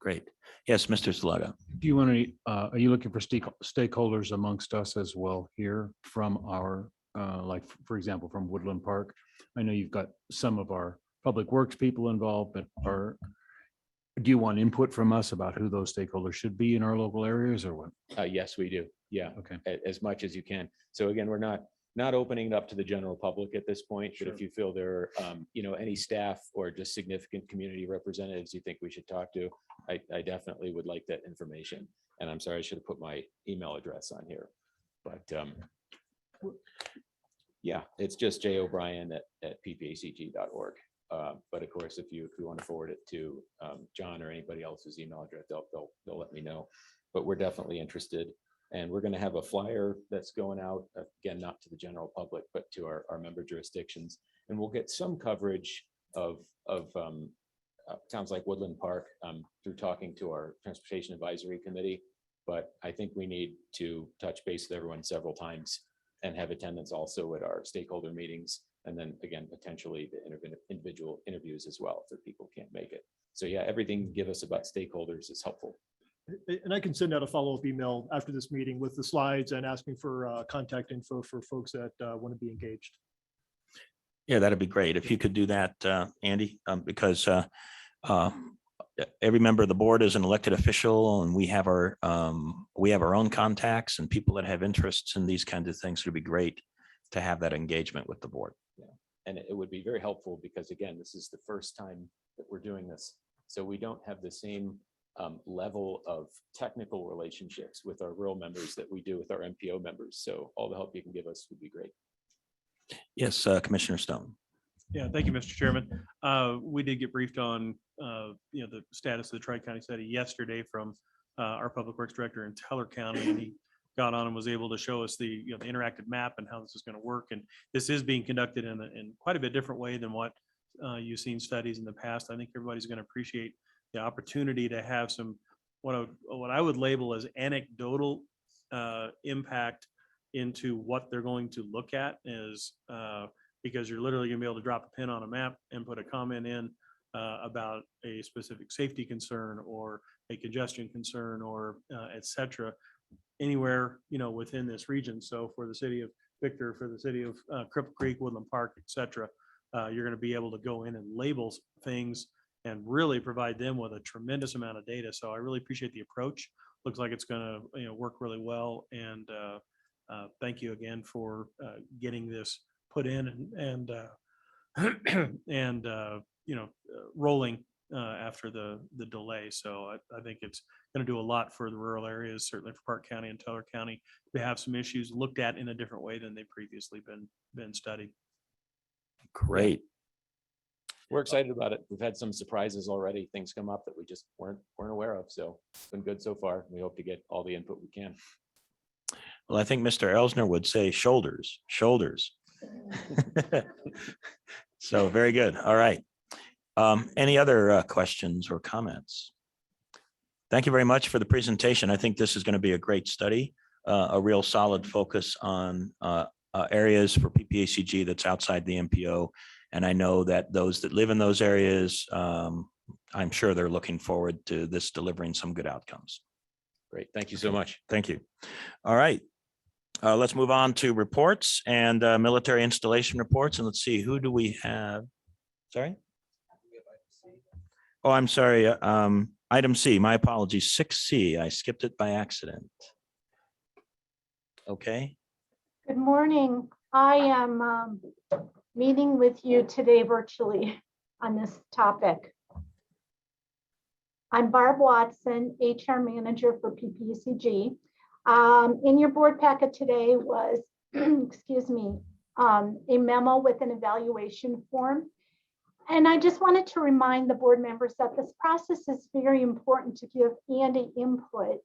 Great. Yes, Mr. Zalaga. Do you want to, are you looking for stakeholders amongst us as well here from our, like, for example, from Woodland Park? I know you've got some of our public works people involved, but do you want input from us about who those stakeholders should be in our local areas or what? Yes, we do. Yeah. Okay. As much as you can. So again, we're not opening it up to the general public at this point, but if you feel there are, any staff or just significant community representatives you think we should talk to, I definitely would like that information. And I'm sorry, I should have put my email address on here, but yeah, it's just jobrian@ppacg.org. But of course, if you want to forward it to John or anybody else's email address, they'll let me know. But we're definitely interested. And we're going to have a flyer that's going out, again, not to the general public, but to our member jurisdictions. And we'll get some coverage of towns like Woodland Park through talking to our Transportation Advisory Committee. But I think we need to touch base with everyone several times and have attendance also at our stakeholder meetings. And then again, potentially the individual interviews as well, if people can't make it. So yeah, everything you give us about stakeholders is helpful. And I can send out a follow-up email after this meeting with the slides and asking for contact info for folks that want to be engaged. Yeah, that'd be great if you could do that, Andy, because every member of the board is an elected official, and we have our own contacts and people that have interests in these kinds of things. It would be great to have that engagement with the board. Yeah, and it would be very helpful because again, this is the first time that we're doing this, so we don't have the same level of technical relationships with our rural members that we do with our MPO members. So all the help you can give us would be great. Yes, Commissioner Stone. Yeah, thank you, Mr. Chairman. We did get briefed on, the status of the Tri-County study yesterday from our Public Works Director in Teller County, and he got on and was able to show us the interactive map and how this is going to work. And this is being conducted in quite a bit different way than what you've seen studies in the past. I think everybody's going to appreciate the opportunity to have some what I would label as anecdotal impact into what they're going to look at is because you're literally gonna be able to drop a pin on a map and put a comment in about a specific safety concern or a congestion concern or et cetera, anywhere, within this region. So for the city of Victor, for the city of Cripple Creek, Woodland Park, et cetera, you're gonna be able to go in and label things and really provide them with a tremendous amount of data. So I really appreciate the approach. Looks like it's gonna work really well. And thank you again for getting this put in and rolling after the delay. So I think it's going to do a lot for the rural areas, certainly for Park County and Teller County, to have some issues looked at in a different way than they've previously been studied. Great. We're excited about it. We've had some surprises already. Things come up that we just weren't aware of. So it's been good so far. We hope to get all the input we can. Well, I think Mr. Elsner would say shoulders. So very good. All right. Any other questions or comments? Thank you very much for the presentation. I think this is going to be a great study, a real solid focus on areas for PPACG that's outside the MPO. And I know that those that live in those areas, I'm sure they're looking forward to this delivering some good outcomes. Great. Thank you so much. Thank you. All right. Let's move on to reports and military installation reports. And let's see, who do we have? Sorry? Oh, I'm sorry. Item C, my apologies, 6C. I skipped it by accident. Okay. Good morning. I am meeting with you today virtually on this topic. I'm Barb Watson, HR Manager for PPACG. In your board packet today was, excuse me, a memo with an evaluation form. And I just wanted to remind the board members that this process is very important to give Andy input.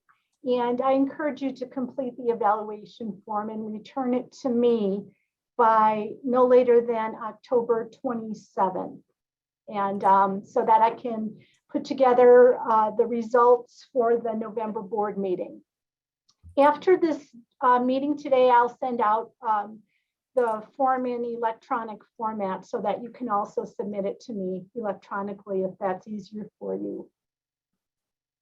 And I encourage you to complete the evaluation form and return it to me by no later than October 27th. And so that I can put together the results for the November board meeting. After this meeting today, I'll send out the form in electronic format so that you can also submit it to me electronically if that's easier for you.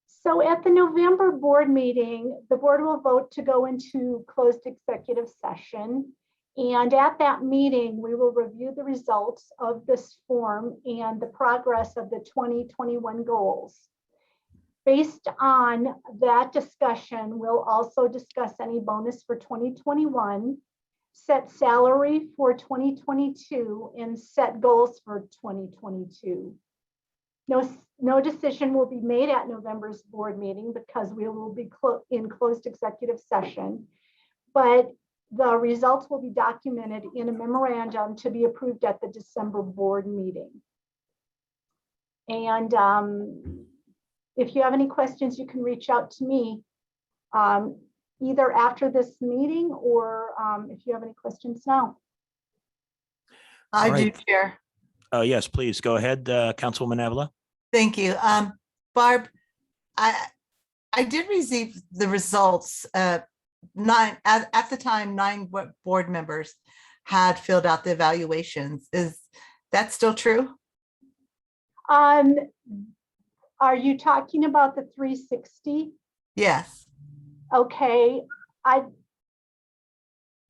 So at the November board meeting, the board will vote to go into closed executive session. And at that meeting, we will review the results of this form and the progress of the 2021 goals. Based on that discussion, we'll also discuss any bonus for 2021, set salary for 2022, and set goals for 2022. No decision will be made at November's board meeting because we will be in closed executive session, but the results will be documented in a memorandum to be approved at the December board meeting. And if you have any questions, you can reach out to me either after this meeting or if you have any questions now. I do, Chair. Yes, please go ahead, Councilwoman Avila. Thank you. Barb, I did receive the results. At the time, 9 board members had filled out the evaluations. Is that still true? Are you talking about the 360? Yes. Okay,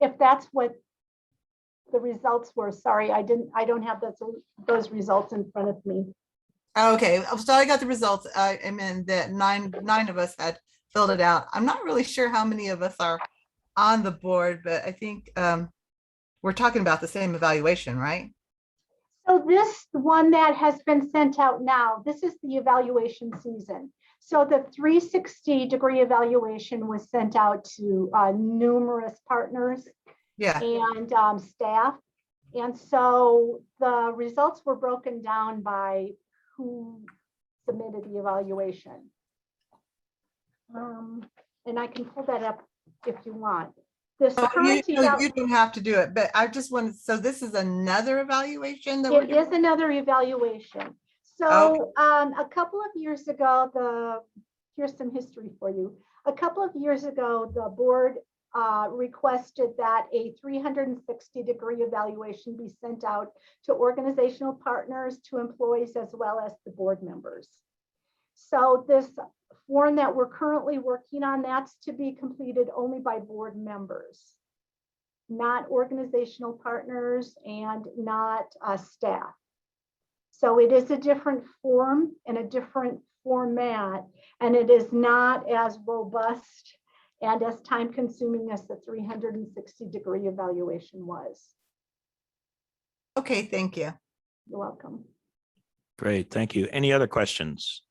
if that's what the results were, sorry, I don't have those results in front of me. Okay, so I got the results. I mean that nine of us had filled it out. I'm not really sure how many of us are on the board, but I think we're talking about the same evaluation, right? So this one that has been sent out now, this is the evaluation season. So the 360-degree evaluation was sent out to numerous partners and staff. And so the results were broken down by who submitted the evaluation. And I can pull that up if you want. This you don't have to do it, but I just wanted, so this is another evaluation that it is another evaluation. So a couple of years ago, here's some history for you. A couple of years ago, the board requested that a 360-degree evaluation be sent out to organizational partners, to employees, as well as the board members. So this form that we're currently working on, that's to be completed only by board members, not organizational partners and not staff. So it is a different form and a different format, and it is not as robust and as time consuming as the 360-degree evaluation was. Okay, thank you. You're welcome. Great, thank you. Any other questions?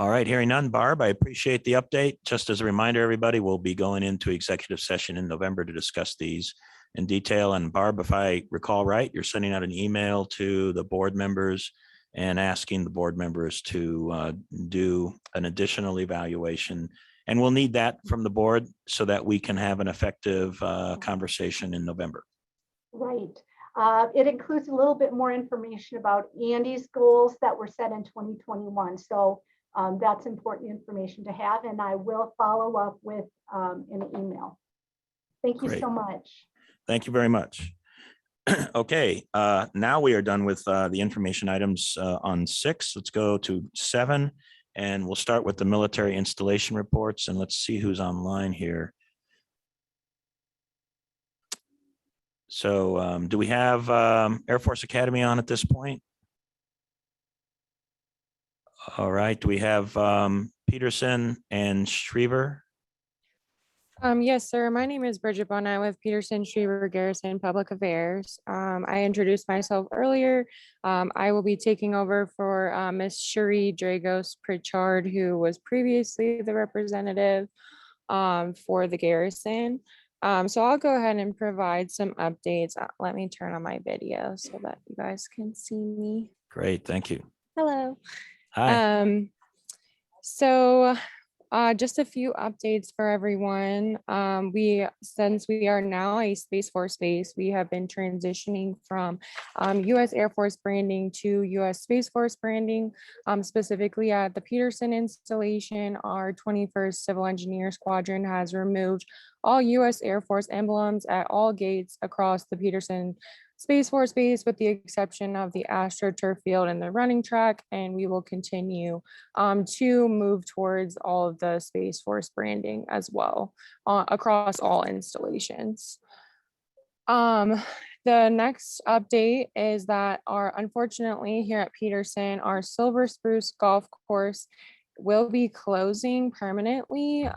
All right, hearing none. Barb, I appreciate the update. Just as a reminder, everybody, we'll be going into executive session in November to discuss these in detail. And Barb, if I recall right, you're sending out an email to the board members and asking the board members to do an additional evaluation. And we'll need that from the board so that we can have an effective conversation in November. Right. It includes a little bit more information about Andy's goals that were set in 2021. So that's important information to have, and I will follow up with an email. Thank you so much. Thank you very much. Okay, now we are done with the information items on 6. Let's go to 7, and we'll start with the military installation reports, and let's see who's online here. So do we have Air Force Academy on at this point? All right, do we have Peterson and Schriever? Yes, sir. My name is Bridget Bonnet with Peterson Shriver Garrison Public Affairs. I introduced myself earlier. I will be taking over for Miss Cherie Dragos Pritchard, who was previously the representative for the garrison. So I'll go ahead and provide some updates. Let me turn on my video so that you guys can see me. Great, thank you. Hello. Hi. So just a few updates for everyone. Since we are now a Space Force base, we have been transitioning from U.S. Air Force branding to U.S. Space Force branding. Specifically at the Peterson installation, our 21st Civil Engineer Squadron has removed all U.S. Air Force emblems at all gates across the Peterson Space Force base, with the exception of the AstroTurf field and the running track, and we will continue to move towards all of the Space Force branding as well across all installations. The next update is that unfortunately here at Peterson, our Silver Spruce Golf Course will be closing permanently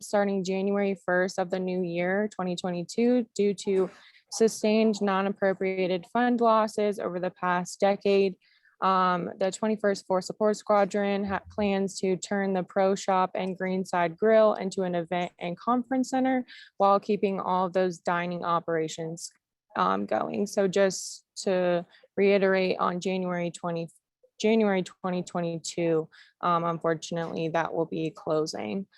starting January 1st of the new year, 2022, due to sustained non-appropriated fund losses over the past decade. The 21st Force Support Squadron plans to turn the Pro Shop and Greenside Grill into an event and conference center while keeping all of those dining operations going. So just to reiterate, on January 2022, unfortunately, that will be closing.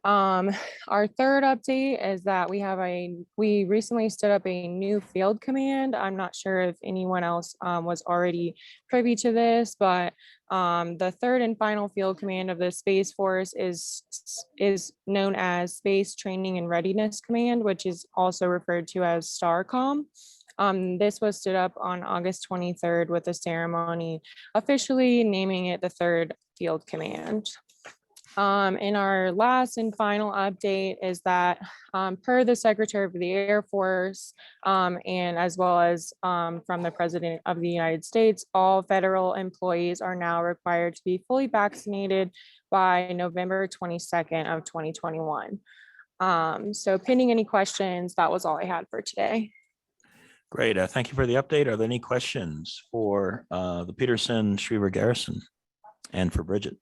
Our third update is that we recently stood up a new field command. I'm not sure if anyone else was already privy to this, but the third and final field command of the Space Force is known as Space Training and Readiness Command, which is also referred to as STARCOM. This was stood up on August 23rd with a ceremony officially naming it the third field command. And our last and final update is that per the Secretary of the Air Force and as well as from the President of the United States, all federal employees are now required to be fully vaccinated by November 22nd of 2021. So pending any questions, that was all I had for today. Great. Thank you for the update. Are there any questions for the Peterson Shriver Garrison and for Bridget?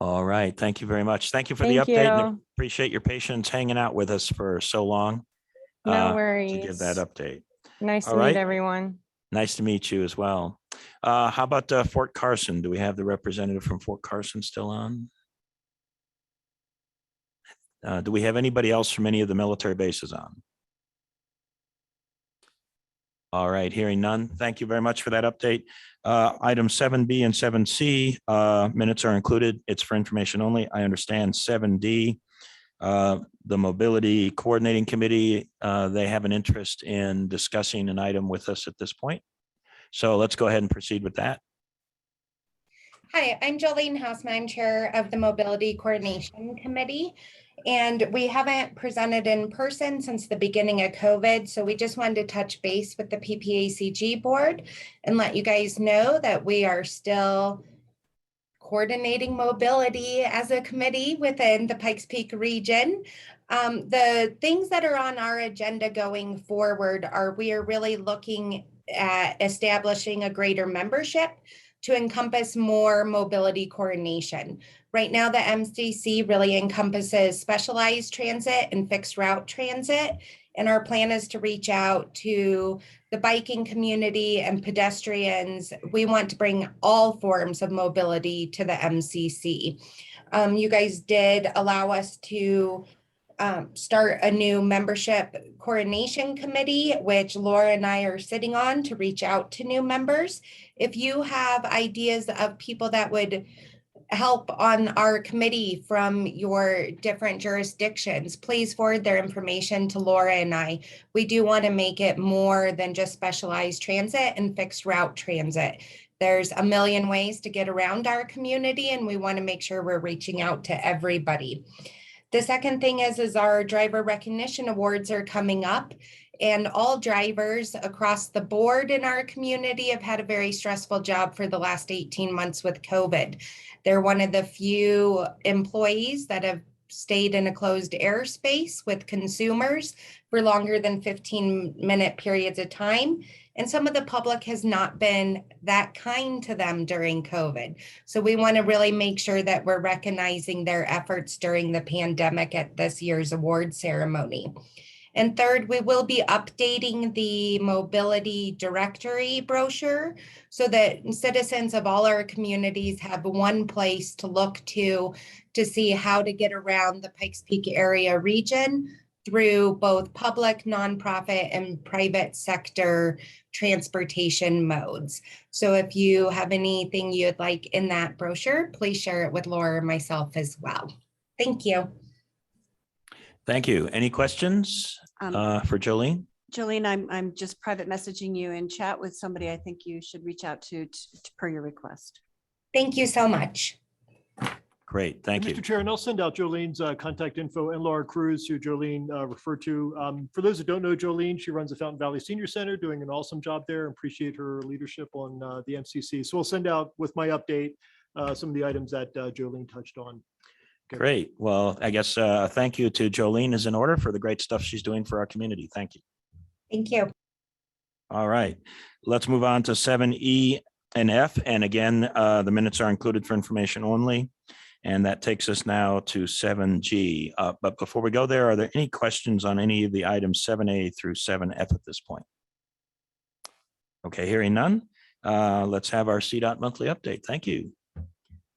All right. Thank you very much. Thank you for the update. And appreciate your patience hanging out with us for so long. No worries. To give that update. Nice to meet everyone. Nice to meet you as well. How about Fort Carson? Do we have the representative from Fort Carson still on? Do we have anybody else from any of the military bases on? All right, hearing none. Thank you very much for that update. Item 7B and 7C, minutes are included. It's for information only. I understand 7D, the Mobility Coordinating Committee, they have an interest in discussing an item with us at this point. So let's go ahead and proceed with that. Hi, I'm Jolene Hausman. I'm chair of the Mobility Coordination Committee. And we haven't presented in person since the beginning of COVID. So we just wanted to touch base with the PPACG board and let you guys know that we are still coordinating mobility as a committee within the Pikes Peak region. The things that are on our agenda going forward are we are really looking at establishing a greater membership to encompass more mobility coordination. Right now, the MCC really encompasses specialized transit and fixed route transit. And our plan is to reach out to the biking community and pedestrians. We want to bring all forms of mobility to the MCC. You guys did allow us to start a new membership coordination committee, which Laura and I are sitting on to reach out to new members. If you have ideas of people that would help on our committee from your different jurisdictions, please forward their information to Laura and I. We do want to make it more than just specialized transit and fixed route transit. There's a million ways to get around our community, and we want to make sure we're reaching out to everybody. The second thing is our driver recognition awards are coming up, and all drivers across the board in our community have had a very stressful job for the last 18 months with COVID. They're one of the few employees that have stayed in a closed airspace with consumers for longer than 15-minute periods of time. And some of the public has not been that kind to them during COVID. So we want to really make sure that we're recognizing their efforts during the pandemic at this year's award ceremony. And third, we will be updating the mobility directory brochure so that citizens of all our communities have one place to look to see how to get around the Pikes Peak area region through both public, nonprofit, and private sector transportation modes. So if you have anything you'd like in that brochure, please share it with Laura or myself as well. Thank you. Thank you. Any questions for Jolene? Jolene, I'm just private messaging you in chat with somebody I think you should reach out to per your request. Thank you so much. Great, thank you. Mr. Chair, and I'll send out Jolene's contact info and Laura Cruz, who Jolene referred to. For those who don't know Jolene, she runs the Fountain Valley Senior Center, doing an awesome job there. Appreciate her leadership on the MCC. So we'll send out with my update some of the items that Jolene touched on. Great. Well, I guess thank you to Jolene is in order for the great stuff she's doing for our community. Thank you. Thank you. All right, let's move on to 7E and F. And again, the minutes are included for information only. And that takes us now to 7G. But before we go there, are there any questions on any of the items 7A through 7F at this point? Okay, hearing none. Let's have our CDOT monthly update. Thank you.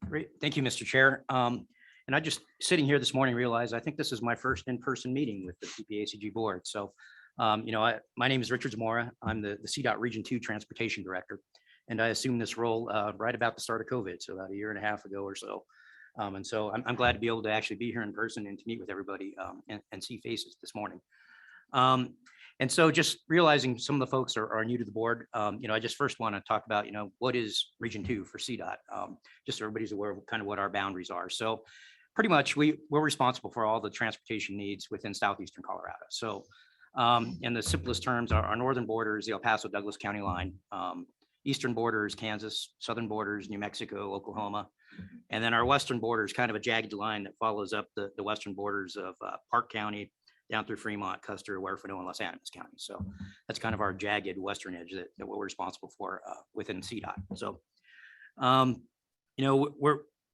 Great. Thank you, Mr. Chair. And I just sitting here this morning realized I think this is my first in-person meeting with the PPACG board. So, my name is Richard Zamora. I'm the CDOT Region 2 Transportation Director. And I assumed this role right about the start of COVID, so about a year and a half ago or so. And so I'm glad to be able to actually be here in person and to meet with everybody and see faces this morning. And so just realizing some of the folks are new to the board, I just first want to talk about, what is Region 2 for CDOT? Just so everybody's aware of kind of what our boundaries are. So pretty much we're responsible for all the transportation needs within southeastern Colorado. So in the simplest terms, our northern border is the El Paso Douglas County line. Eastern border is Kansas, southern border is New Mexico, Oklahoma. And then our western border is kind of a jagged line that follows up the western borders of Park County down through Fremont, Custer, Huerfano, and Los Animas County. So that's kind of our jagged western edge that we're responsible for within CDOT. So,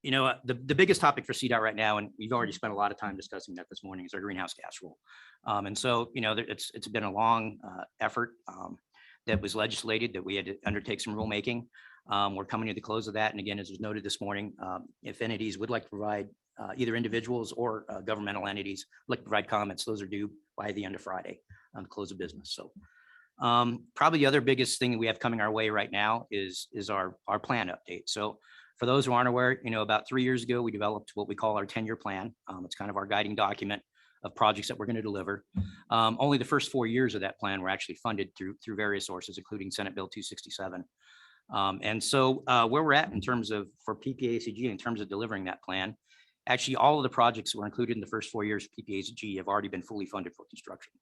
the biggest topic for CDOT right now, and we've already spent a lot of time discussing that this morning, is our greenhouse gas rule. And so, it's been a long effort that was legislated that we had to undertake some rulemaking. We're coming to the close of that. And again, as was noted this morning, if entities would like to provide either individuals or governmental entities like to provide comments, those are due by the end of Friday on the close of business. So probably the other biggest thing that we have coming our way right now is our plan update. So for those who aren't aware, about 3 years ago, we developed what we call our 10-year plan. It's kind of our guiding document of projects that we're going to deliver. Only the first 4 years of that plan were actually funded through various sources, including Senate Bill 267. And so where we're at in terms of for PPACG, in terms of delivering that plan, actually all of the projects that were included in the first 4 years of PPACG have already been fully funded for construction.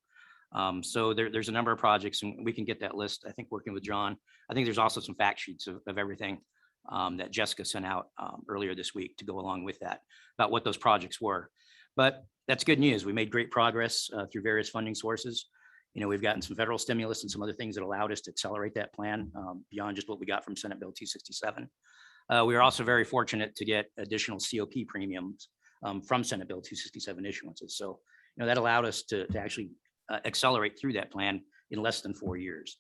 So there's a number of projects, and we can get that list, I think, working with John. I think there's also some fact sheets of everything that Jessica sent out earlier this week to go along with that, about what those projects were. But that's good news. We made great progress through various funding sources. We've gotten some federal stimulus and some other things that allowed us to accelerate that plan beyond just what we got from Senate Bill 267. We were also very fortunate to get additional COP premiums from Senate Bill 267 issuances. So, that allowed us to actually accelerate through that plan in less than 4 years.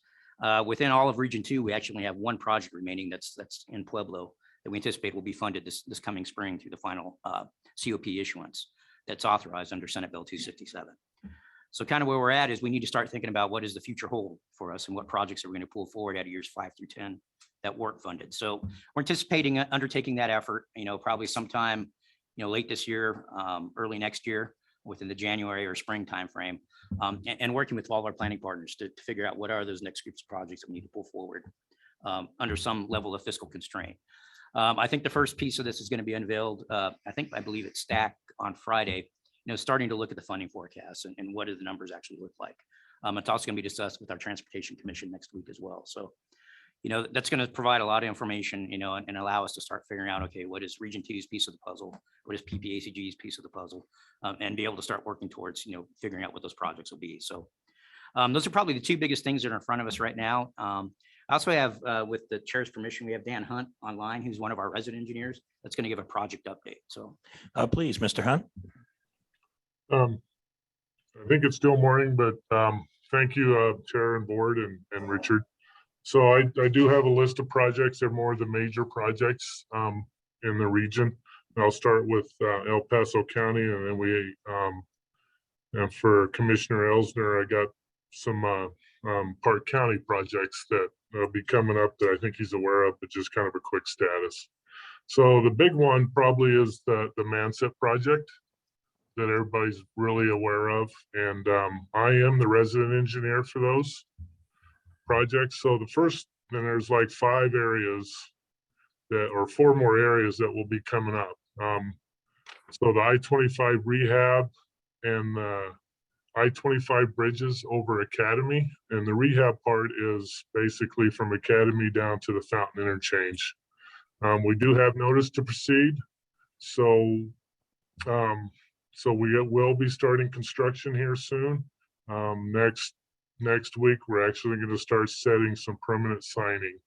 Within all of Region 2, we actually have one project remaining that's in Pueblo that we anticipate will be funded this coming spring through the final COP issuance that's authorized under Senate Bill 267. So kind of where we're at is we need to start thinking about what does the future hold for us and what projects are we going to pull forward out of years 5 through 10 that weren't funded. So we're anticipating undertaking that effort, probably sometime, late this year, early next year, within the January or spring timeframe, and working with all our planning partners to figure out what are those next groups of projects that we need to pull forward under some level of fiscal constraint. I think the first piece of this is going to be unveiled. I believe it's STAC on Friday, starting to look at the funding forecasts and what do the numbers actually look like. It's also going to be discussed with our Transportation Commission next week as well. So, that's going to provide a lot of information, and allow us to start figuring out, okay, what is Region 2's piece of the puzzle? What is PPACG's piece of the puzzle? And be able to start working towards, figuring out what those projects will be. So those are probably the two biggest things that are in front of us right now. I also have, with the chair's permission, we have Dan Hunt online, who's one of our resident engineers that's going to give a project update. So please, Mr. Hunt. I think it's still morning, but thank you, Chair and Board and Richard. So I do have a list of projects. They're more of the major projects in the region. And I'll start with El Paso County, and then and for Commissioner Elsner, I got some Park County projects that will be coming up that I think he's aware of, but just kind of a quick status. So the big one probably is the Manset project that everybody's really aware of. And I am the resident engineer for those projects. So the first, then there's like 5 areas or 4 more areas that will be coming up. So the I-25 rehab and the I-25 bridges over Academy. And the rehab part is basically from Academy down to the Fountain Interchange. We do have notice to proceed. So we will be starting construction here soon. Next week, we're actually going to start setting some permanent signing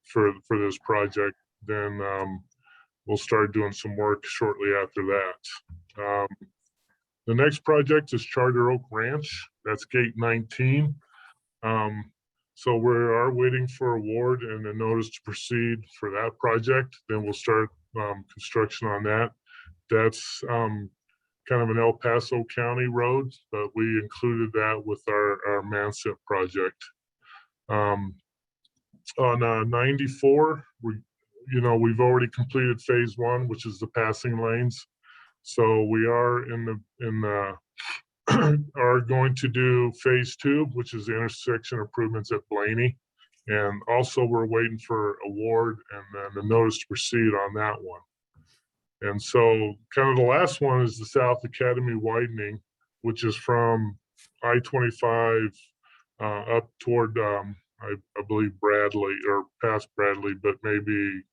for this project. Then we'll start doing some work shortly after that. The next project is Charter Oak Ranch. That's gate 19. So we are waiting for award and a notice to proceed for that project. Then we'll start construction on that. That's kind of an El Paso County road, but we included that with our Manset project. On 94, we've already completed phase 1, which is the passing lanes. So we are are going to do phase 2, which is the intersection improvements at Blaney. And also we're waiting for award and then the notice to proceed on that one. And so kind of the last one is the South Academy widening, which is from I-25 up toward, I believe Bradley or past Bradley, but maybe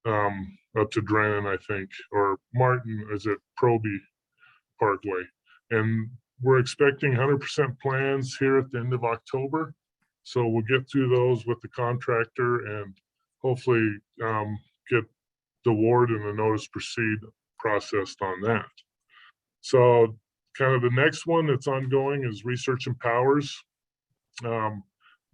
up to Drennan, I think, or Martin is at Proby Parkway. And we're expecting 100% plans here at the end of October. So we'll get through those with the contractor and hopefully get the award and the notice to proceed processed on that. So kind of the next one that's ongoing is Research and Powers.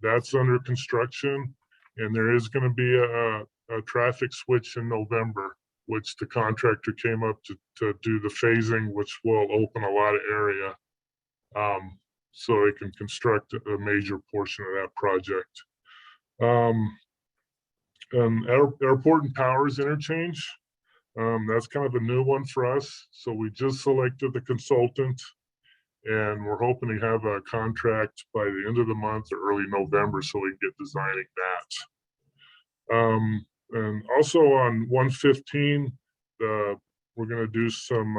That's under construction, and there is going to be a traffic switch in November, which the contractor came up to do the phasing, which will open a lot of area so they can construct a major portion of that project. Airport and Powers interchange. That's kind of a new one for us. So we just selected the consultant and we're hoping to have a contract by the end of the month or early November so we can get designing that. And also on 115, we're going to do some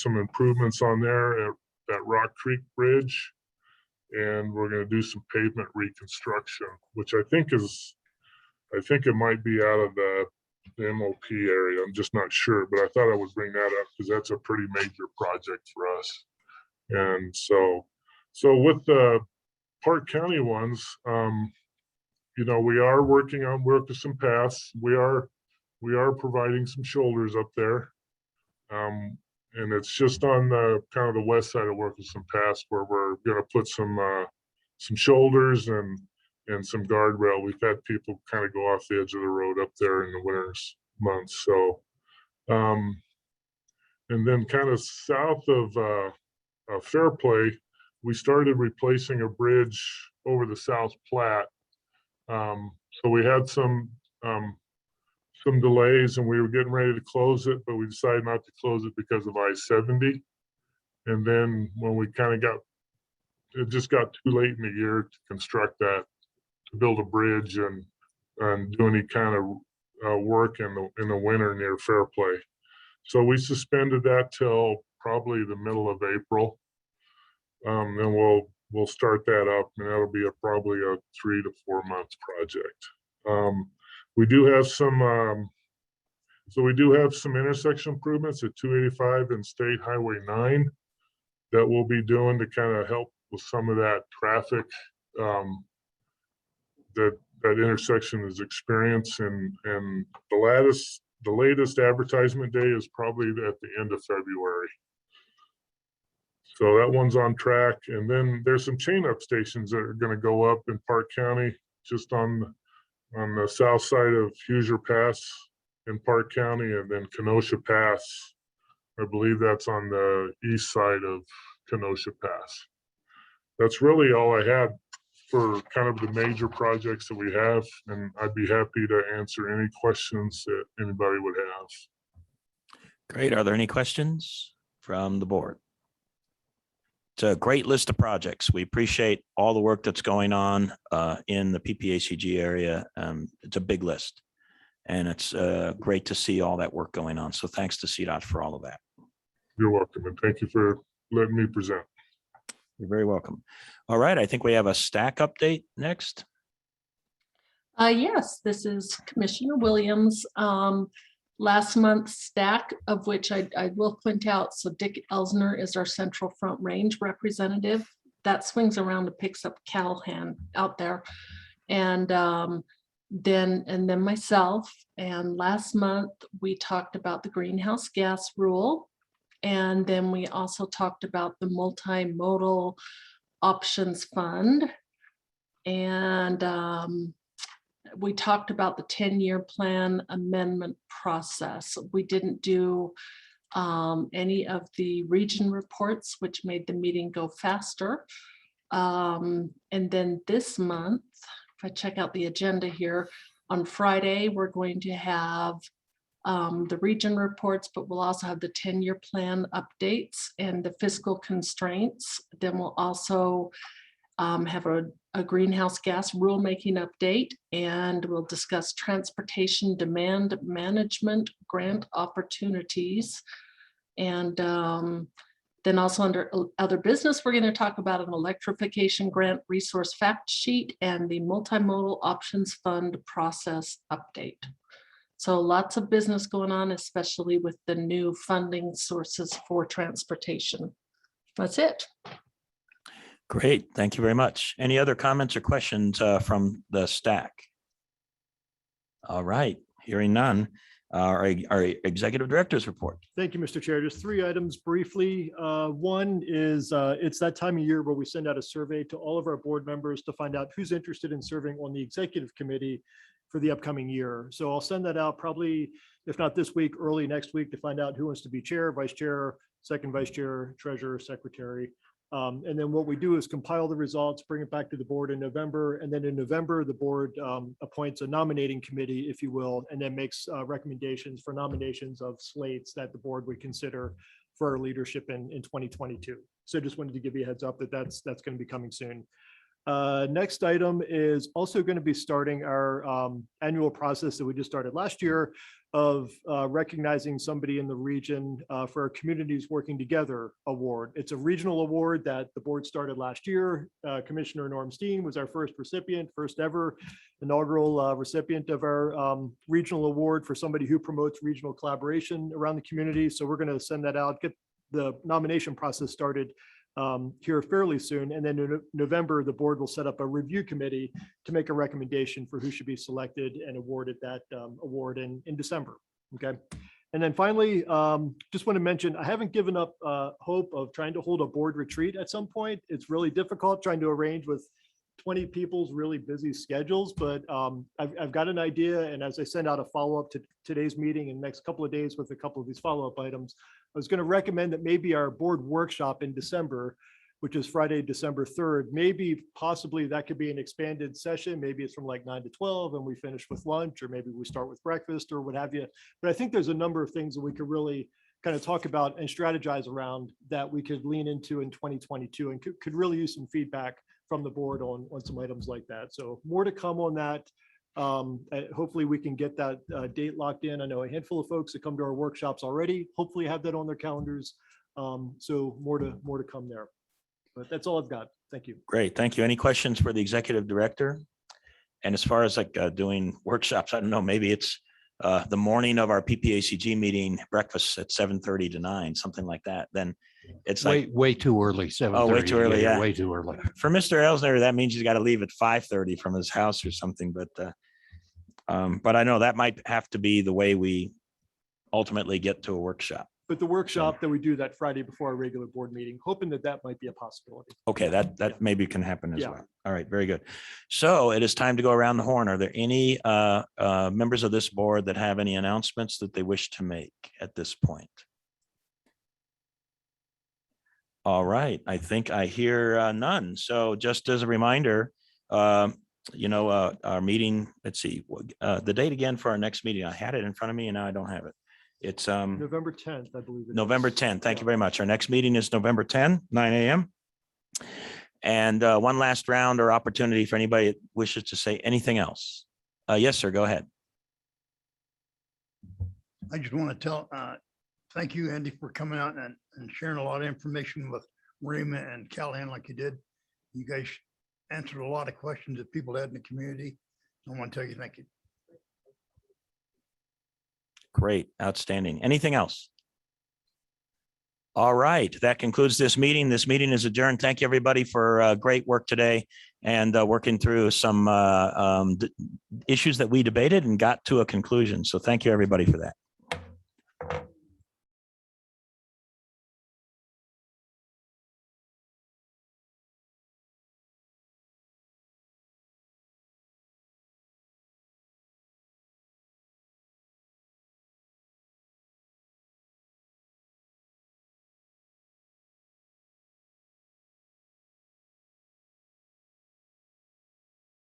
improvements on there at that Rock Creek Bridge. And we're going to do some pavement reconstruction, which I think it might be out of the MOP area. I'm just not sure, but I thought I would bring that up because that's a pretty major project for us. And so with the Park County ones, we are working on Wilkerson Pass. We are providing some shoulders up there. And it's just on the kind of the west side of Wilkerson Pass where we're going to put some shoulders and some guardrail. We've had people kind of go off the edge of the road up there in the winter's months. So, and then kind of south of Fairplay, we started replacing a bridge over the South Platte. So we had some delays and we were getting ready to close it, but we decided not to close it because of I-70. And then when we kind of it just got too late in the year to construct that, to build a bridge and do any kind of work in the winter near Fairplay. So we suspended that till probably the middle of April. Then we'll we'll start that up, and that'll be probably a 3 to 4 month project. We do have some intersection improvements at 285 and State Highway 9 that we'll be doing to kind of help with some of that traffic that intersection is experiencing. And the latest advertisement day is probably at the end of February. So that one's on track. And then there's some chain up stations that are going to go up in Park County, just on the south side of Hoosier Pass in Park County, and then Kenosha Pass. I believe that's on the east side of Kenosha Pass. That's really all I had for kind of the major projects that we have, and I'd be happy to answer any questions that anybody would have. Great. Are there any questions from the board? It's a great list of projects. We appreciate all the work that's going on in the PPACG area. It's a big list, and it's great to see all that work going on. So thanks to CDOT for all of that. You're welcome, and thank you for letting me present. You're very welcome. All right, I think we have a stack update next. Yes, this is Commissioner Williams. Last month's stack, of which I will point out, so Dick Elsner is our Central Front Range representative. That swings around and picks up Callahan out there. And then myself. And last month, we talked about the greenhouse gas rule. And then we also talked about the multimodal options fund. And we talked about the 10-year plan amendment process. We didn't do any of the region reports, which made the meeting go faster. And then this month, if I check out the agenda here, on Friday, we're going to have the region reports, but we'll also have the 10-year plan updates and the fiscal constraints. Then we'll also have a greenhouse gas rulemaking update, and we'll discuss transportation demand management grant opportunities. And then also under other business, we're going to talk about an electrification grant resource fact sheet and the multimodal options fund process update. So lots of business going on, especially with the new funding sources for transportation. That's it. Great, thank you very much. Any other comments or questions from the stack? All right, hearing none. Our executive director's report. Thank you, Mr. Chair. Just 3 items briefly. One is it's that time of year where we send out a survey to all of our board members to find out who's interested in serving on the executive committee for the upcoming year. So I'll send that out probably, if not this week, early next week, to find out who wants to be chair, vice chair, second vice chair, treasurer, secretary. And then what we do is compile the results, bring it back to the board in November. And then in November, the board appoints a nominating committee, if you will, and then makes recommendations for nominations of slates that the board would consider for our leadership in 2022. So just wanted to give you a heads up that that's going to be coming soon. Next item is also going to be starting our annual process that we just started last year of recognizing somebody in the region for our Communities Working Together award. It's a regional award that the board started last year. Commissioner Norm Steen was our first recipient, first ever inaugural recipient of our regional award for somebody who promotes regional collaboration around the community. So we're going to send that out, get the nomination process started here fairly soon. And then in November, the board will set up a review committee to make a recommendation for who should be selected and awarded that award in December. Okay. And then finally, just want to mention, I haven't given up hope of trying to hold a board retreat at some point. It's really difficult trying to arrange with 20 people's really busy schedules, but I've got an idea. And as I send out a follow-up to today's meeting in the next couple of days with a couple of these follow-up items, I was going to recommend that maybe our board workshop in December, which is Friday, December 3rd, maybe possibly that could be an expanded session. Maybe it's from like 9 to 12 and we finish with lunch, or maybe we start with breakfast or what have you. But I think there's a number of things that we could really kind of talk about and strategize around that we could lean into in 2022 and could really use some feedback from the board on some items like that. So more to come on that. Hopefully we can get that date locked in. I know a handful of folks that come to our workshops already, hopefully have that on their calendars. So more to come there. But that's all I've got. Thank you. Great, thank you. Any questions for the executive director? And as far as like doing workshops, I don't know, maybe it's the morning of our PPACG meeting, breakfast at 7:30 to 9, something like that. Then it's like Way too early, 7:30. Oh, way too early, you're yeah. Way too early. for Mr. Elsner, that means he's got to leave at 5:30 from his house or something. But I know that might have to be the way we ultimately get to a workshop. But the workshop that we do that Friday before our regular board meeting, hoping that that might be a possibility. Okay, that maybe can happen as Yeah. well. All right, very good. So it is time to go around the horn. Are there any members of this board that have any announcements that they wish to make at this point? All right, I think I hear none. So just as a reminder, our meeting, let's see, the date again for our next meeting. I had it in front of me and now I don't have it. It's November 10th, I believe. November 10th. Thank you very much. Our next meeting is November 10, 9 a.m. And one last round or opportunity for anybody that wishes to say anything else. Yes, sir, go ahead. I just want to thank you, Andy, for coming out and sharing a lot of information with Marina and Callahan like you did. You guys answered a lot of questions that people had in the community. I want to tell you thank you. Great, outstanding. Anything else? All right, that concludes this meeting. This meeting is adjourned. Thank you, everybody, for great work today and working through some issues that we debated and got to a conclusion. So thank you, everybody, for that.